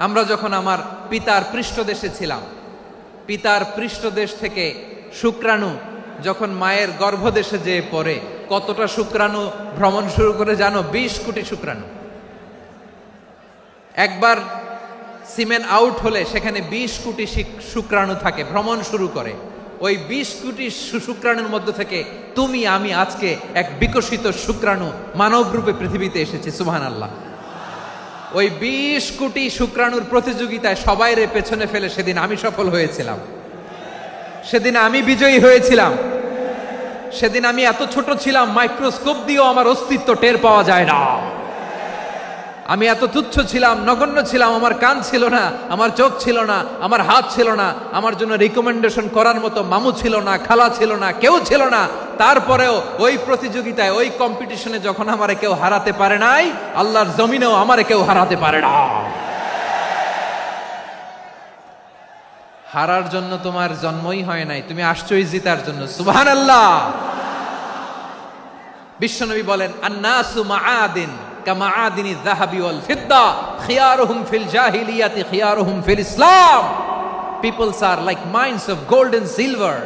আমরা যখন আমার পিতার পৃষ্ঠদেশে ছিলাম, পিতার পৃষ্ঠদেশ থেকে শুক্রাণু যখন মায়ের গর্ভদেশে যেয়ে পড়ে, কতটা শুক্রাণু ভ্রমণ শুরু করে জানো? 20 কোটি শুক্রাণু। একবার সিমেন আউট হলে সেখানে 20 কোটি শুক্রাণু থাকে, ভ্রমণ শুরু করে। ওই 20 কোটি শুক্রাণুর মধ্যে থেকে তুমি আমি আজকে এক বিকশিত শুক্রাণু মানব রূপে পৃথিবীতে এসেছি। সুবহানাল্লাহ। ওই 20 কোটি শুক্রাণুর প্রতিযোগিতায় সবাই রে পেছনে ফেলে সেদিন আমি সফল হয়েছিলাম, সেদিন আমি বিজয়ী হয়েছিলাম। সেদিন আমি এত ছোট ছিলাম মাইক্রোস্কোপ দিয়েও আমার অস্তিত্ব টের পাওয়া যায় না। আমি এত তুচ্ছ ছিলাম, নগণ্য ছিলাম। আমার কান ছিল না, আমার চোখ ছিল না, আমার হাত ছিল না, আমার জন্য রিকমেন্ডেশন করার মতো মামু ছিল না, খালা ছিল না, কেউ ছিল না। তারপরেও ওই প্রতিযোগিতায়, ওই কম্পিটিশনে যখন আমারে কেউ হারাতে পারে নাই, আল্লাহর জমিনেও আমারে কেউ হারাতে পারে না। হারার জন্য তোমার জন্মই হয় নাই, তুমি আসছোই জিতার জন্য। সুবহানাল্লাহ। বিশ্বনবী বলেন, আন্নাসু মাআদিন কামাআদিনি যাহাবি ওয়াল ফিদ্দা খিয়ারুহুম ফিল জাহিলিয়াতি খিয়ারুহুম ফিল ইসলাম। Peoples are like mines of gold and silver.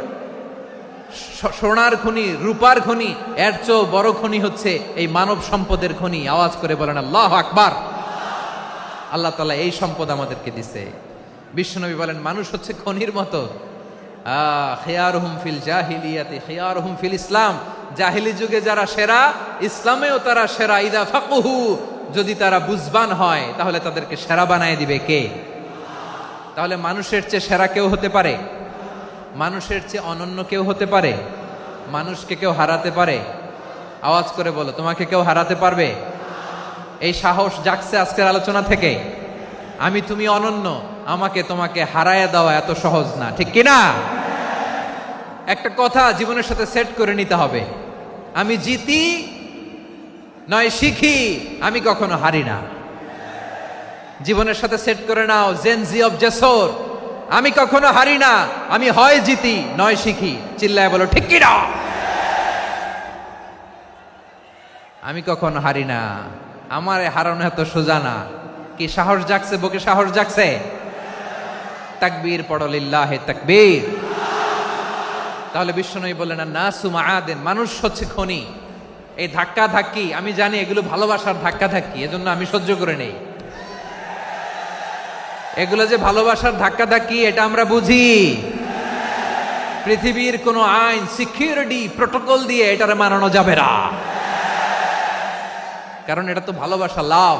সোনার খনি, রূপার খনি, এর চেয়েও বড় খনি হচ্ছে এই মানব সম্পদের খনি। আওয়াজ করে বলেন আল্লাহু আকবার। আল্লাহ তাআলা এই সম্পদ আমাদেরকে দিয়েছে। বিশ্বনবী বলেন, মানুষ হচ্ছে খনির মতো। খিয়ারুহুম ফিল জাহিলিয়াতি খিয়ারুহুম ফিল ইসলাম। জাহিলি যুগে যারা সেরা, ইসলামেও তারা সেরা। ইদা ফাকুহু, যদি তারা বুঝবান হয় তাহলে তাদেরকে সেরা বানায় দিবে কে? তাহলে মানুষের চেয়ে সেরা কেউ হতে পারে? মানুষের চেয়ে অনন্য কেউ হতে পারে? মানুষকে কেউ হারাতে পারে? আওয়াজ করে বলো, তোমাকে কেউ হারাতে পারবে? এই সাহস জাগছে আজকের আলোচনা থেকে। আমি তুমি অনন্য, আমাকে তোমাকে হারায় দেওয়া এত সহজ না, ঠিক কিনা? একটা কথা জীবনের সাথে সেট করে নিতে হবে, আমি জিতি নয় শিখি, আমি কখনো হারি না। জীবনের সাথে সেট করে নাও, জেনজি অফ যশোর, আমি কখনো হারি না, আমি হয় জিতি নয় শিখি। চিল্লায় বলো ঠিক কিনা? আমি কখনো হারি না, আমার হারানো এত সোজা না। কি সাহস জাগছে? বুকে সাহস জাগছে? তাকবীর পড়ো, লিল্লাহে তাকবীর। তাহলে বিশ্বনবী বললেন, নাসু মাআদিন, মানুষ হচ্ছে খনি। এই ধাক্কা ধাক্কি, আমি জানি এগুলো ভালোবাসার ধাক্কা ধাক্কি, এজন্য আমি সহ্য করে নেই। এগুলো যে ভালোবাসার ধাক্কা ধাক্কি এটা আমরা বুঝি। পৃথিবীর কোন আইন, সিকিউরিটি প্রটোকল দিয়ে এটারে মানানো যাবে না, কারণ এটা তো ভালোবাসা, লাভ।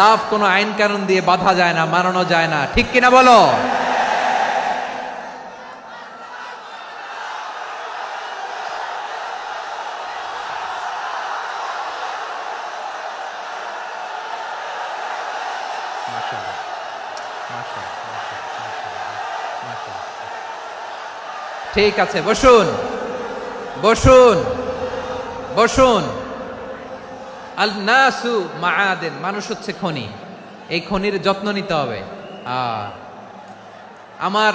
লাভ কোনো আইন কানুন দিয়ে বাধা যায় না, মানানো যায় না, ঠিক কিনা বলো? ঠিক আছে, বসুন বসুন বসুন। আল নাসু মাআদিন, মানুষ হচ্ছে খনি। এই খনির যত্ন নিতে হবে। আমার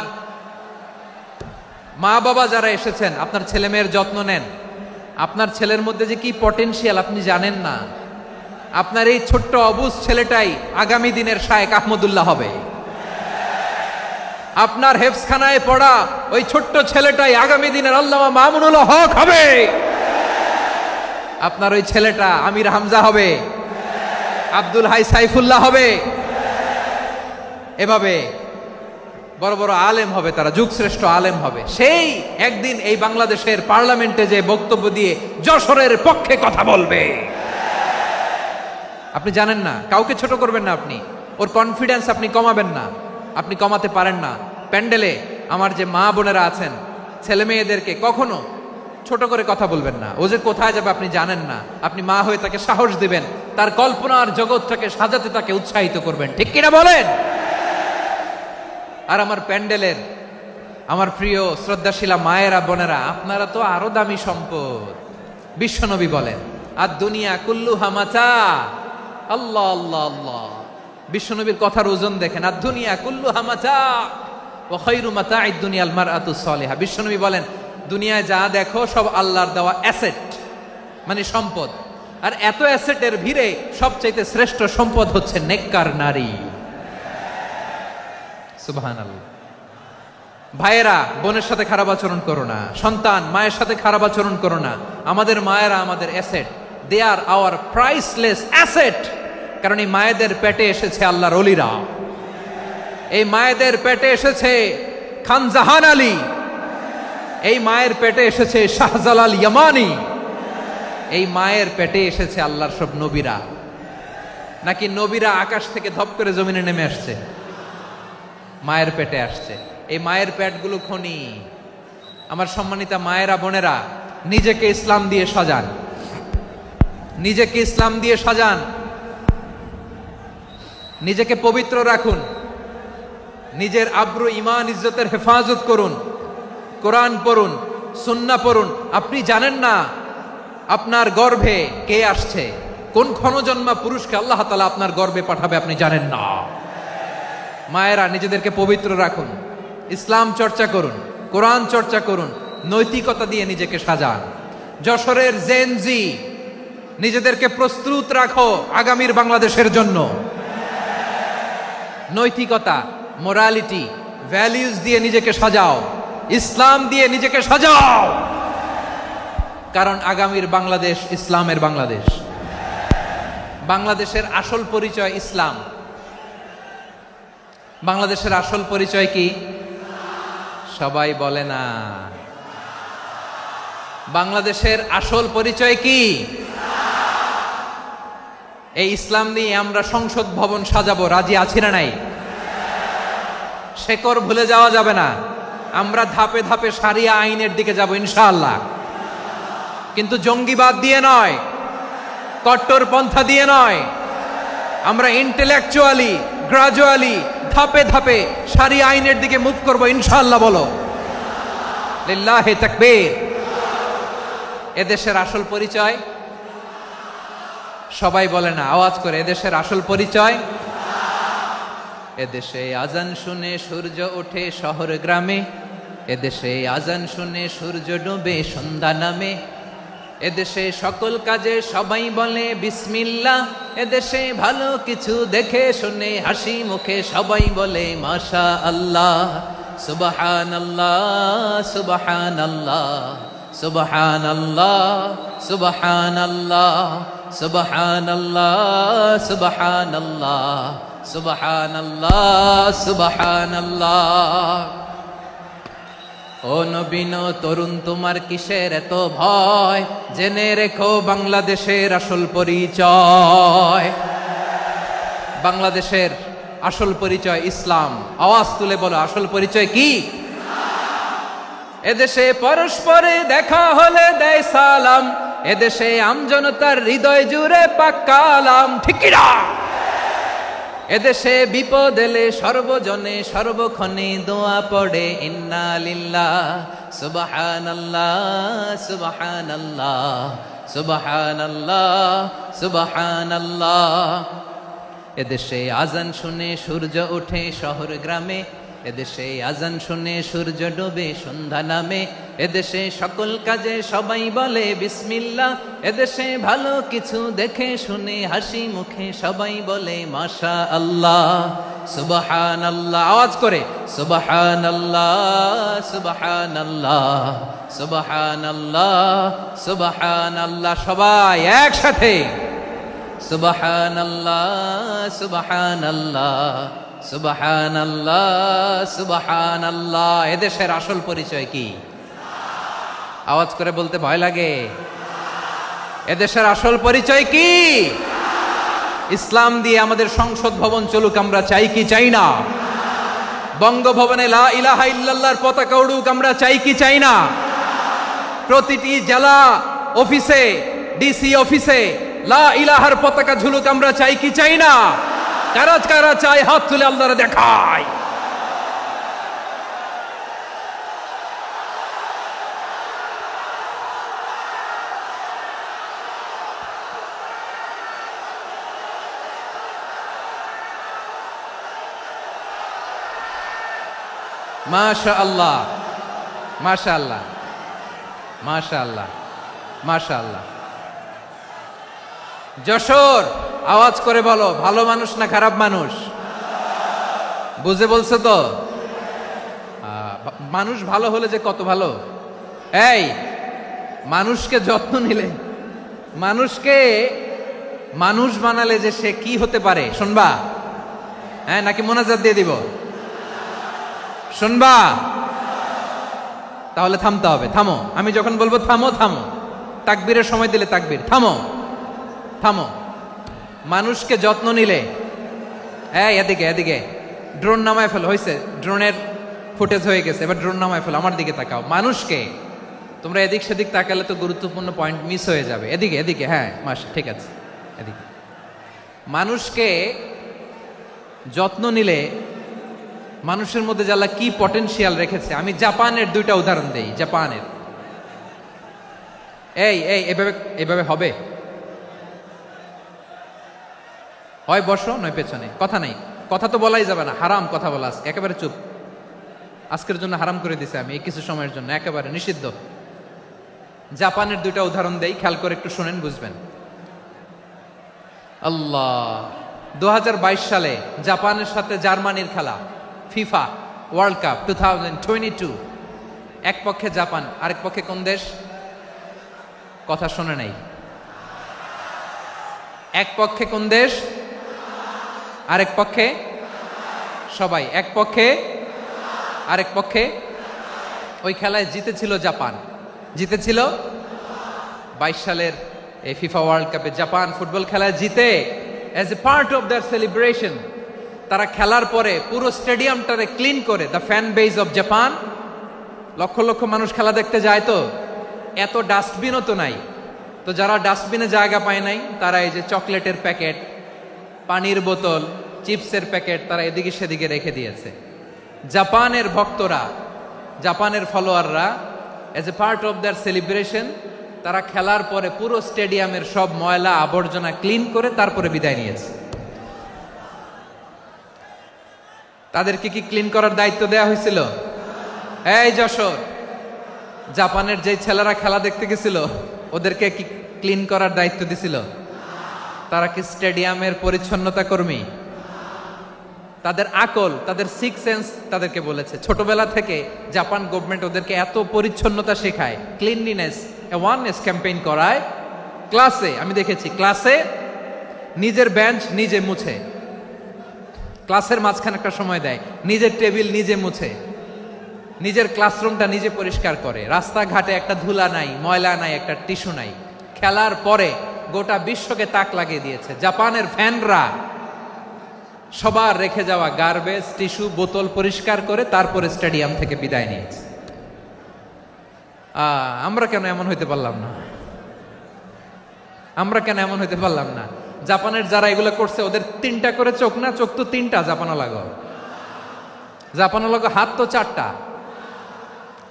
মা বাবা যারা এসেছেন, আপনার ছেলে মেয়ের যত্ন নেন। আপনার ছেলের মধ্যে যে কি পটেনশিয়াল আপনি জানেন না। আপনার এই ছোট্ট অবুজ ছেলেটাই আগামী দিনের শায়েখ আহমদুল্লাহ হবে। আপনার হেফজখানায় পড়া ওই ছোট্ট ছেলেটাই আগামী দিনের আল্লামা মামুনুল হক হবে। আপনার ওই ছেলেটা আমির হামজা হবে, আব্দুল হাই সাইফুল্লাহ হবে। এভাবে বড় বড় আলেম হবে, তারা যুগশ্রেষ্ঠ আলেম হবে। সেই একদিন এই বাংলাদেশের পার্লামেন্টে যে বক্তব্য দিয়ে যশোরের পক্ষে কথা বলবে। আপনি জানেন না, কাউকে ছোট করবেন না, আপনি ওর কনফিডেন্স আপনি কমাবেন না, আপনি কমাতে পারেন না। প্যান্ডেলে আমার যে মা বোনেরা আছেন, ছেলে মেয়েদেরকে কখনো ছোট করে কথা বলবেন না। ও যে কোথায় যাবে আপনি জানেন না, আপনি মা হয়ে তাকে সাহস দিবেন, তার কল্পনার জগৎটাকে সাজাতে তাকে উৎসাহিত করবেন, ঠিক কিনা বলেন? আর আমার প্যান্ডেলের আমার প্রিয় শ্রদ্ধাশীলা মায়েরা বোনেরা, আপনারা তো আরো দামি সম্পদ। বিশ্বনবী বলেন, আর দুনিয়া কুল্লুহা মাতা। আল্লাহ আল্লাহ আল্লাহ, বিশ্বনবীর কথার ওজন দেখেন। আর দুনিয়া কুল্লুহা মাতা ওয়া খায়রু মাতা'আদ দুনিয়াল মারআতু সালিহা। বিশ্বনবী বলেন, দুনিয়ায় যা দেখো সব আল্লাহর দেওয়া অ্যাসেট, মানে সম্পদ। আর এত অ্যাসেটের ভিড়ে সবচাইতে শ্রেষ্ঠ সম্পদ হচ্ছে নেককার নারী। সুবহানাল্লাহ। ভাইয়েরা বোনের সাথে খারাপ আচরণ করো না, সন্তান মায়ের সাথে খারাপ আচরণ করো না। আমাদের মায়েরা আমাদের asset, they are our priceless asset. কারণ এই মায়েদের পেটে এসেছে আল্লাহর ওলিরা, এই মায়েদের পেটে এসেছে খান জাহান আলী, এই মায়ের পেটে এসেছে শাহজালাল ইয়ামানি, এই মায়ের পেটে এসেছে আল্লাহর সব নবীরা। নাকি নবীরা আকাশ থেকে ধপ করে জমিনে নেমে আসছে? মায়ের পেটে আসছে। এই মায়ের পেটগুলো খনি। আমার সম্মানিতা মায়েরা বোনেরা, নিজেকে ইসলাম দিয়ে সাজান, নিজেকে ইসলাম দিয়ে সাজান, নিজেকে পবিত্র রাখুন, নিজের আব্রু ইমান ইজ্জতের হেফাজত করুন, কোরআন পড়ুন, সুন্নাহ পড়ুন। আপনি জানেন না আপনার গর্ভে কে আসছে, কোন ক্ষণজন্মা পুরুষকে আল্লাহ তাআলা আপনার গর্ভে পাঠাবে, আপনি জানেন না। মায়েরা নিজেদেরকে পবিত্র রাখুন, ইসলাম চর্চা করুন, কোরআন চর্চা করুন, নৈতিকতা দিয়ে নিজেকে সাজান। যশোরের জেনজি, নিজেদেরকে প্রস্তুত রাখো আগামীর বাংলাদেশের জন্য। নৈতিকতা, মোরালিটি, ভ্যালিউজ দিয়ে নিজেকে সাজাও, ইসলাম দিয়ে নিজেকে সাজাও। কারণ আগামীর বাংলাদেশ ইসলামের বাংলাদেশ। বাংলাদেশের আসল পরিচয় ইসলাম। বাংলাদেশের আসল পরিচয় কি? সবাই বলে না। বাংলাদেশের আসল পরিচয় কি? এই ইসলাম নিয়ে আমরা সংসদ ভবন সাজাবো, রাজি আছি না নাই? শেকড় ভুলে যাওয়া যাবে না। আমরা ধাপে ধাপে শারিয়া আইনের দিকে যাব ইনশাআল্লাহ, কিন্তু জঙ্গিবাদ দিয়ে নয়, কট্টর পন্থা দিয়ে নয়। আমরা ইন্টেলেকচুয়ালি, গ্রাজুয়ালি, ধাপে ধাপে শারিয়া আইনের দিকে মুভ করব ইনশাআল্লাহ। বলো লিল্লাহি তাকবীর। এদেশের আসল পরিচয় সবাই বলে না, আওয়াজ করে, এদেশের আসল পরিচয়। এদেশে আজান শুনে সূর্য ওঠে শহর গ্রামে, এদেশে আজান শুনে সূর্য ডুবে সন্ধ্যা নামে, এদেশে সকল কাজে সবাই বলে বিসমিল্লাহ, এদেশে ভালো কিছু দেখে শুনে হাসি মুখে সবাই বলে মাশা আল্লাহ। সুবহানাল্লাহ সুবহানাল্লাহ সুবহানাল্লাহ সুবহানাল্লাহ সুবহানাল্লাহ সুবহানাল্লাহ সুবহানাল্লাহ সুবহানাল্লাহ। ও নবীন তরুণ, তোমার কিসের এত ভয়? জেনে রেখো বাংলাদেশের আসল পরিচয়। বাংলাদেশের আসল পরিচয় ইসলাম। আওয়াজ তুলে বলো, আসল পরিচয় কি? এদেশে পরস্পরে দেখা হলে দেয় সালাম, এদেশে আমজনতার হৃদয় জুড়ে পাক্কা আলাম, ঠিক কি না? এদেশে বিপদ এলে সর্বজনে সর্বক্ষণে দোয়া পড়ে ইন্না লিল্লাহ সুবহানাল্লাহ সুবহানাল্লাহ সুবহানাল্লাহ সুবহানাল্লাহ। এদেশে আজান শুনে সূর্য ওঠে শহর গ্রামে, এদেশে আজান শুনে সূর্য ডুবে সন্ধ্যা নামে, এদেশে সকল কাজে সবাই বলে বিসমিল্লাহ, এদেশে ভালো কিছু দেখে শুনে হাসি মুখে সবাই বলে মাশা আল্লাহ। সুবহানাল্লাহ, আওয়াজ করে সুবহানাল্লাহ সুবহানাল্লাহ সুবহানাল্লাহ সুবহানাল্লাহ। সবাই একসাথে সুবহানাল্লাহ সুবহানাল্লাহ সুবহানাল্লাহ সুবহানাল্লাহ। এদেশের আসল পরিচয় কি? আওয়াজ করে বলতে ভয় লাগে। এদেশের আসল পরিচয় কি? ইসলাম দিয়ে আমাদের সংসদ ভবন চলুক, আমরা চাই কি চাই না? বঙ্গভবনে লা ইলাহা ইল্লাল্লাহর পতাকা উড়ুক, আমরা চাই কি চাই না? প্রতিটি জেলা অফিসে, ডিসি অফিসে লা ইলাহার পতাকা ঝুলুক, আমরা চাই কি চাই না? কারা কারা চাই হাত তুলে আল্লাহরে দেখায়। মাশাআল্লাহ মাশাআল্লাহ মাশাআল্লাহ মাশাআল্লাহ। যশোর, আওয়াজ করে বলো, ভালো মানুষ না খারাপ মানুষ? বুঝে বলছো তো? মানুষ ভালো হলে যে কত ভালো। এই মানুষকে যত্ন নিলে, মানুষকে মানুষ বানালে যে সে কি হতে পারে শুনবা? হ্যাঁ, নাকি মোনাজাত দিয়ে দিব? শুনবা? তাহলে থামতে হবে। থামো, আমি যখন বলবো থামো থামো। তাকবীরের সময় দিলে তাকবীর। থামো থামো। মানুষকে যত্ন নিলে, এই এদিকে এদিকে, ড্রোন নামায় ফেলো। হয়েছে, ড্রোনের ফুটেজ হয়ে গেছে, এবার ড্রোন নামায় ফেলো। আমার দিকে তাকাও। মানুষকে, তোমরা এদিক সেদিক তাকালে তো গুরুত্বপূর্ণ পয়েন্ট মিস হয়ে যাবে। এদিকে এদিকে, হ্যাঁ মাস ঠিক আছে, এদিকে। মানুষকে যত্ন নিলে মানুষের মধ্যে যারা কি পটেনশিয়াল রেখেছে। আমি জাপানের দুইটা উদাহরণ দেই। জাপানের, এই এই এভাবে এভাবে হবে, হয় বসো নয় পেছনে, কথা নাই। কথা তো বলাই যাবে না, হারাম কথা বলা। আজকে একেবারে চুপ। আজকের জন্য হারাম করে দিছে আমি, এই কিছু সময়ের জন্য একেবারে নিষিদ্ধ। জাপানের দুইটা উদাহরণ দেই, খেয়াল করে একটু শুনেন, বুঝবেন। আল্লাহ, 2022 সালে জাপানের সাথে জার্মানির খেলা, ফিফা ওয়ার্ল্ড কাপ 2022। এক পক্ষে জাপান, আরেক পক্ষে কোন দেশ? কথা শোনে নাই। এক পক্ষে কোন দেশ? আরেক পক্ষে সবাই। এক পক্ষে আরেক পক্ষে। ওই খেলায় জিতেছিল জাপান, জিতেছিল 22 সালের এই ফিফা ওয়ার্ল্ড কাপে। জাপান ফুটবল খেলায় জিতে, as a part of their celebration তারা খেলার পরে পুরো স্টেডিয়ামটারে ক্লিন করে। The fan base of Japan, লক্ষ লক্ষ মানুষ খেলা দেখতে যায়, তো এত ডাস্টবিনও তো নাই। তো যারা ডাস্টবিনে জায়গা পায় নাই, তারা এই যে চকলেটের প্যাকেট, পানির বোতল, চিপসের প্যাকেট তারা এদিকে সেদিকে রেখে দিয়েছে। জাপানের ভক্তরা, জাপানের ফলোয়াররা, as a part of their celebration তারা খেলার পরে পুরো স্টেডিয়ামের সব ময়লা আবর্জনা ক্লিন করে তারপরে বিদায় নিয়েছে। তাদেরকে কি ক্লিন করার দায়িত্ব দেয়া হয়েছিল? এই যশোর, জাপানের যে ছেলেরা খেলা দেখতে গেছিল ওদেরকে কি ক্লিন করার দায়িত্ব দিছিল? তারা কি স্টেডিয়ামের পরিচ্ছন্নতা কর্মী? তাদের আকল, তাদের সিক্স সেন্স তাদেরকে বলেছে। ছোটবেলা থেকে জাপান গভর্নমেন্ট ওদেরকে এত পরিচ্ছন্নতা শেখায়, ক্লিনলিনেস অ্যাওয়ারনেস ক্যাম্পেইন করায়। ক্লাসে আমি দেখেছি, ক্লাসে নিজের বেঞ্চ নিজে মুছে, ক্লাসের মাঝখানে একটা সময় দেয়, নিজের টেবিল নিজে মুছে, নিজের ক্লাসরুমটা নিজে পরিষ্কার করে। রাস্তাঘাটে একটা ধুলা নাই, ময়লা নাই, একটা টিস্যু নাই। খেলার পরে গোটা বিশ্বকে তাক লাগিয়ে দিয়েছে। জাপানের ফ্যানরা সবার রেখে যাওয়া গার্বেজ, টিস্যু, বোতল পরিষ্কার করে তারপরে স্টেডিয়াম থেকে বিদায় নিয়েছে। আমরা কেন এমন হইতে পারলাম না? আমরা কেন এমন হইতে পারলাম না? জাপানের যারা এগুলো করছে ওদের 3টা করে চোখ না? চোখ তো 3টা জাপানো লাগো। জাপানো লাগো হাত তো 4টা,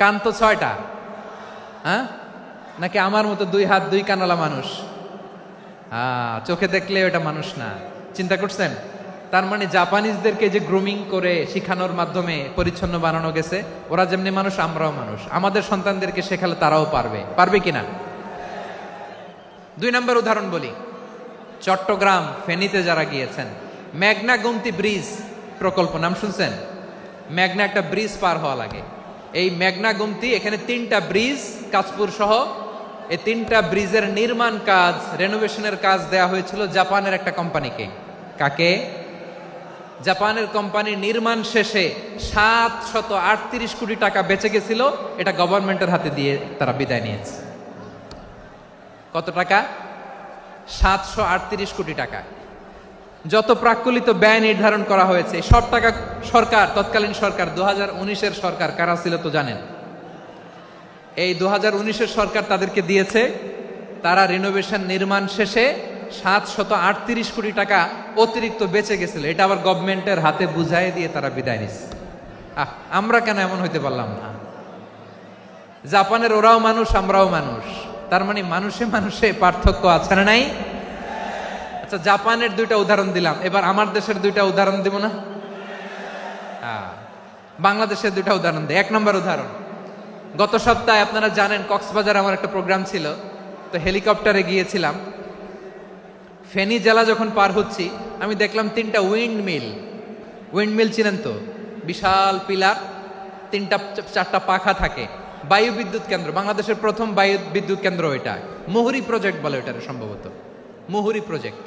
কান তো 6টা। হ্যাঁ, নাকি আমার মতো 2 হাত 2 কানওয়ালা মানুষ? চোখে দেখলে ওটা মানুষ না। চিন্তা করছেন? তার মানে জাপানিজদেরকে যে গ্রুমিং করে শিখানোর মাধ্যমে পরিচ্ছন্ন বানানো গেছে, ওরা যেমনি মানুষ আমরাও মানুষ। আমাদের সন্তানদেরকে শেখালে তারাও পারবে। পারবে কিনা? 2 নম্বর উদাহরণ বলি। চট্টগ্রাম ফেনীতে যারা গিয়েছেন, মেঘনা গোমতী ব্রিজ প্রকল্প নাম শুনছেন? মেঘনা একটা ব্রিজ পার হওয়া লাগে। এই মেঘনা গোমতী, এখানে 3টা ব্রিজ কাঁচপুর সহ, এই 3টা ব্রিজের নির্মাণ কাজ, রেনোভেশনের কাজ দেয়া হয়েছিল জাপানের একটা কোম্পানিকে। কাকে? জাপানের কোম্পানি নির্মাণ শেষে 738 কোটি টাকা বেঁচে গেছিল, এটা গভর্নমেন্টের হাতে দিয়ে তারা বিদায় নিয়েছে। কত টাকা? 738 কোটি টাকা। যত প্রাক্কলিত ব্যয় নির্ধারণ করা হয়েছে সব টাকা সরকার, তৎকালীন সরকার 2019-এর সরকার কারা ছিল তো জানেন? এই 2019-এর সরকার তাদেরকে দিয়েছে। তারা রিনোভেশন নির্মাণ শেষে 738 কোটি টাকা অতিরিক্ত বেঁচে গেছিল, এটা আবার গভর্নমেন্টের হাতে বুঝাই দিয়ে তারা বিদায় নিচ্ছে। আমরা কেন এমন হইতে পারলাম না? জাপানের ওরাও মানুষ, আমরাও মানুষ, তার মানে মানুষে মানুষে পার্থক্য আছে না নাই? আচ্ছা, জাপানের দুইটা উদাহরণ দিলাম, এবার আমার দেশের দুইটা উদাহরণ দিব না? বাংলাদেশের দুইটা উদাহরণ দিই। 1 নম্বর উদাহরণ, গত সপ্তাহে আপনারা জানেন কক্সবাজার আমার একটা প্রোগ্রাম ছিল, তো হেলিকপ্টারে গিয়েছিলাম। ফেনী জেলা যখন পার হচ্ছি আমি দেখলাম 3টা উইন্ডমিল চিনেন তো? বিশাল পিলার, 3টা-4টা পাখা থাকে। বায়ু বিদ্যুৎ কেন্দ্র, বাংলাদেশের প্রথম বায়ু বিদ্যুৎ কেন্দ্র এটা। মুহুরী প্রজেক্ট বলে এটার, সম্ভবত মুহুরী প্রজেক্ট।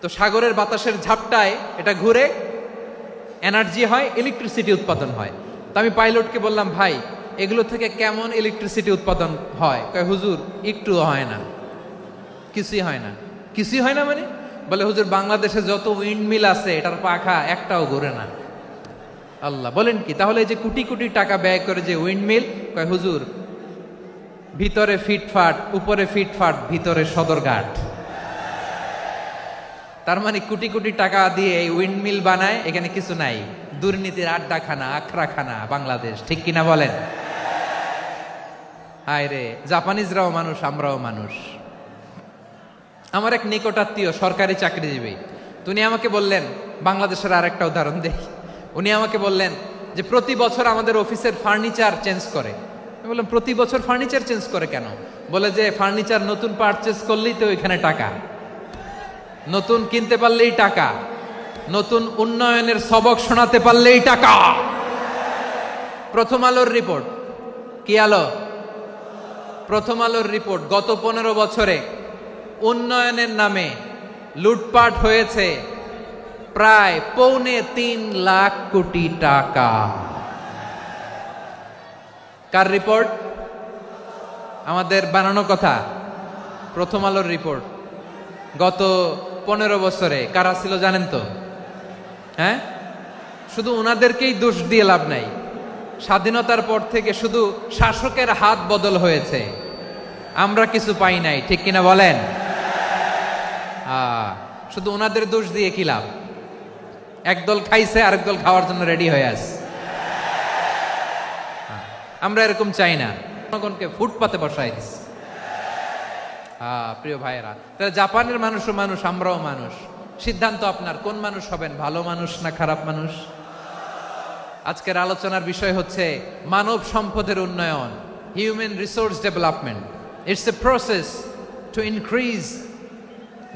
তো সাগরের বাতাসের ঝাপটায় এটা ঘুরে এনার্জি হয়, ইলেকট্রিসিটি উৎপাদন হয়। তো আমি পাইলটকে বললাম, ভাই এগুলো থেকে কেমন ইলেকট্রিসিটি উৎপাদন হয়? কয় হুজুর একটুও হয় না, কিছুই হয় না। কিছুই হয় না মানে? বলে হুজুর বাংলাদেশে যত উইন্ডমিল আছে এটার পাখা একটাও ঘুরে না। আল্লাহ, বলেন কি? তাহলে এই যে কোটি কোটি টাকা ব্যয় করে যে উইন্ডমিল, কয় হুজুর ভিতরে ফিটফাট, উপরে ফিটফাট, ভিতরে সদরঘাট। তার মানে কোটি কোটি টাকা দিয়ে এই উইন্ডমিল বানায়, এখানে কিছু নাই। দুর্নীতির আড্ডাখানা, আখড়াখানা বাংলাদেশ, ঠিক কিনা বলেন? হায় রে, জাপানিজরাও মানুষ, আমরাও মানুষ। আমার এক নিকটাত্মীয় সরকারি চাকরিজীবী, উনি আমাকে বললেন, বাংলাদেশের আরেকটা উদাহরণ দেই। উনি আমাকে বললেন যে প্রতি বছর আমাদের অফিসের ফার্নিচার চেঞ্জ করে। আমি বললাম প্রতি বছর ফার্নিচার চেঞ্জ করে কেন? বলে যে ফার্নিচার নতুন পারচেজ করলেই তো ওইখানে টাকা, নতুন কিনতে পারলেই টাকা, নতুন উন্নয়নের সবক শোনাতে পারলেই টাকা। প্রথম আলোর রিপোর্ট, কি আলো? প্রথম আলোর রিপোর্ট, গত 15 বছরে উন্নয়নের নামে লুটপাট হয়েছে প্রায় 3.25 লাখ কোটি টাকা। কার রিপোর্ট? আমাদের বানানো কথা। প্রথম আলোর রিপোর্ট। গত 15 বছরে কারা ছিল জানেন তো? হ্যাঁ, শুধু ওনাদেরকেই দোষ দিয়ে লাভ নাই। স্বাধীনতার পর থেকে শুধু শাসকের হাত বদল হয়েছে, আমরা কিছু পাই নাই, ঠিক কিনা বলেন? শুধু ওনাদের দোষ দিয়ে কি লাভ? একদল খাইছে, আরেক দল খাওয়ার জন্য রেডি হয়ে আছে। আমরা এরকম চাই না, জনগণকে ফুটপাতে বসাই দিচ্ছে। প্রিয় ভাইয়েরা, তাহলে জাপানের মানুষও মানুষ, আমরাও মানুষ। সিদ্ধান্ত আপনার, কোন মানুষ হবেন, ভালো মানুষ না খারাপ মানুষ? আজকের আলোচনার বিষয় হচ্ছে মানব সম্পদের উন্নয়ন, human resource development. It's a process to increase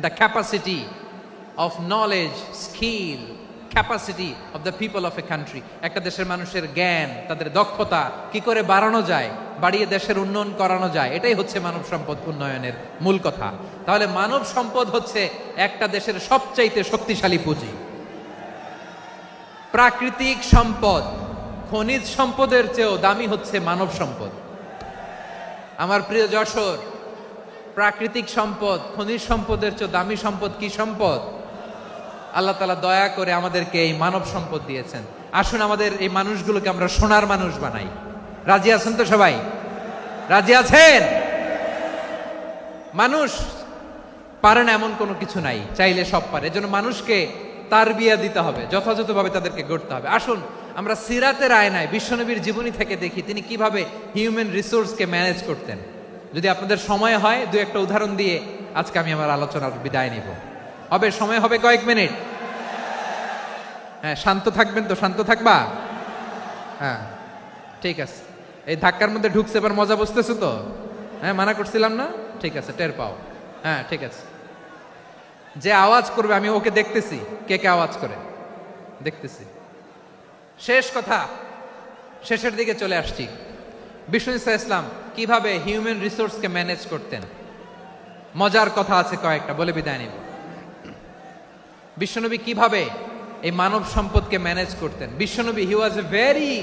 the capacity of knowledge, skill, capacity of the people of a country. একটা দেশের মানুষের জ্ঞান, তাদের দক্ষতা কি করে বাড়ানো যায়, বাড়িয়ে দেশের উন্নয়ন করানো যায়, এটাই হচ্ছে মানব সম্পদ উন্নয়নের মূল কথা। তাহলে মানব সম্পদ হচ্ছে একটা দেশের সবচাইতে শক্তিশালী পুঁজি। প্রাকৃতিক সম্পদ, খনিজ সম্পদের চেয়েও দামি হচ্ছে মানব সম্পদ। আমার প্রিয় যশোর, প্রাকৃতিক সম্পদ, খনিজ সম্পদের চেয়ে দামি সম্পদ কি সম্পদ? আল্লাহ তাআলা দয়া করে আমাদেরকে এই মানব সম্পদ দিয়েছেন। আসুন আমাদের এই মানুষগুলোকে আমরা সোনার মানুষ বানাই। রাজি আছেন তো সবাই? রাজি আছেন? মানুষ পারে না এমন কোনো কিছু নাই, চাইলে সব পারে। এজন্য মানুষকে তারবিয়া দিতে হবে, যথাযথভাবে তাদেরকে গড়তে হবে। আসুন আমরা সিরাতের আয়নায় বিশ্বনবীর জীবনী থেকে দেখি তিনি কিভাবে হিউম্যান রিসোর্সকে ম্যানেজ করতেন। যদি আপনাদের সময় হয়, দু একটা উদাহরণ দিয়ে আজকে আমি আমার আলোচনার বিদায় নিব। হবে সময় হবে কয়েক মিনিট? হ্যাঁ, শান্ত থাকবেন তো? শান্ত থাকবা? হ্যাঁ, ঠিক আছে। এই ধাক্কার মধ্যে ঢুকছে, এবার মজা বুঝতেছো তো? হ্যাঁ, মানা করছিলাম না? ঠিক আছে, টের পাও। হ্যাঁ, ঠিক আছে। যে আওয়াজ করবে আমি ওকে দেখতেছি, কে কে আওয়াজ করে দেখতেছি। শেষ কথা, শেষের দিকে চলে আসছি। বিষ্ণু ইসলাম কিভাবে হিউম্যান রিসোর্সকে ম্যানেজ করতেন, মজার কথা আছে কয়েকটা, বলে বিদায় নিব। বিশ্বনবী কিভাবে এই মানব সম্পদকে ম্যানেজ করতেন। বিশ্বনবী he was a very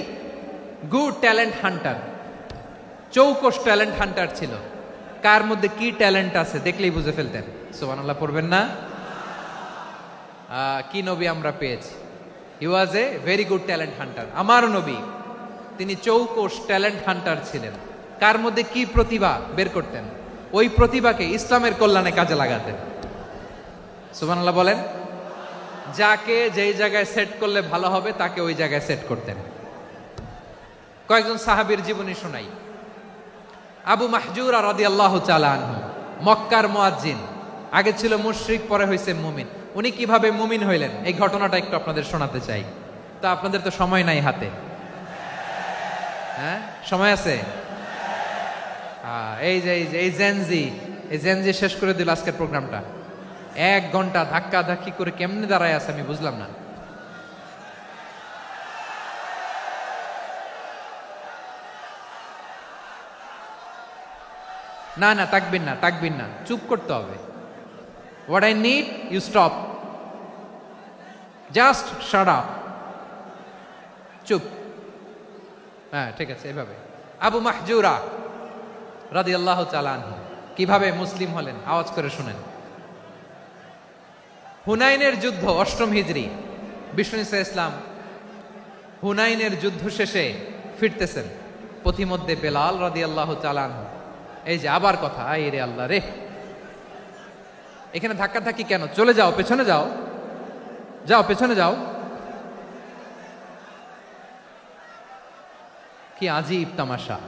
good talent hunter, চৌকস ট্যালেন্ট হান্টার ছিল। কার মধ্যে কি ট্যালেন্ট আছে দেখলেই বুঝে ফেলতেন। সুবহানাল্লাহ পড়বেন না? কি নবী আমরা পেয়েছি! He was a very good talent hunter. আমার নবী তিনি চৌকস ট্যালেন্ট হান্টার ছিলেন। কার মধ্যে কি প্রতিভা বের করতেন, ওই প্রতিভাকে ইসলামের কল্যাণে কাজে লাগাতেন। সুবহানাল্লাহ বলেন। যাকে যেই জায়গায় সেট করলে ভালো হবে তাকে ওই জায়গায় সেট করতেন। কয়েকজন সাহাবীর জীবনী শোনাই। আবু মাহজুরা রাদিয়াল্লাহু তাআলা আনহু, মক্কার মুয়াজ্জিন, আগে ছিল মুশরিক, পরে হইছে মুমিন। উনি কিভাবে মুমিন হইলেন এই ঘটনাটা একটু আপনাদের শোনাতে চাই। তা আপনাদের তো সময় নাই হাতে, হ্যাঁ সময় আছে? এই জেনজি শেষ করে দিল আজকের প্রোগ্রামটা। 1 ঘন্টা ধাক্কা ধাক্কি করে কেমনে দাঁড়ায় আছে আমি বুঝলাম না। না না তাকবির না, তাকবির না, চুপ করতে হবে। What I need you stop, just shut up, চুপ। হ্যাঁ ঠিক আছে, এভাবে। আবু মাহজুরা রাদিয়াল্লাহু তাআলা আনহু কিভাবে মুসলিম হলেন আওয়াজ করে শুনেন। হুনাইনের যুদ্ধ 8ম হিজরি, বিষ্ণু ইসলাম হুনাইনের যুদ্ধ শেষে ফিরতেছেন। পথিমধ্যে বেলাল রাদিয়াল্লাহু তাআলা আনহু, এই যে আবার কথা, আই রে আল্লাহ রে, এখানে ধাক্কা ধাক্কি কেন? চলে যাও, পেছনে যাও, যাও পেছনে যাও। কি আজীব তামাশা!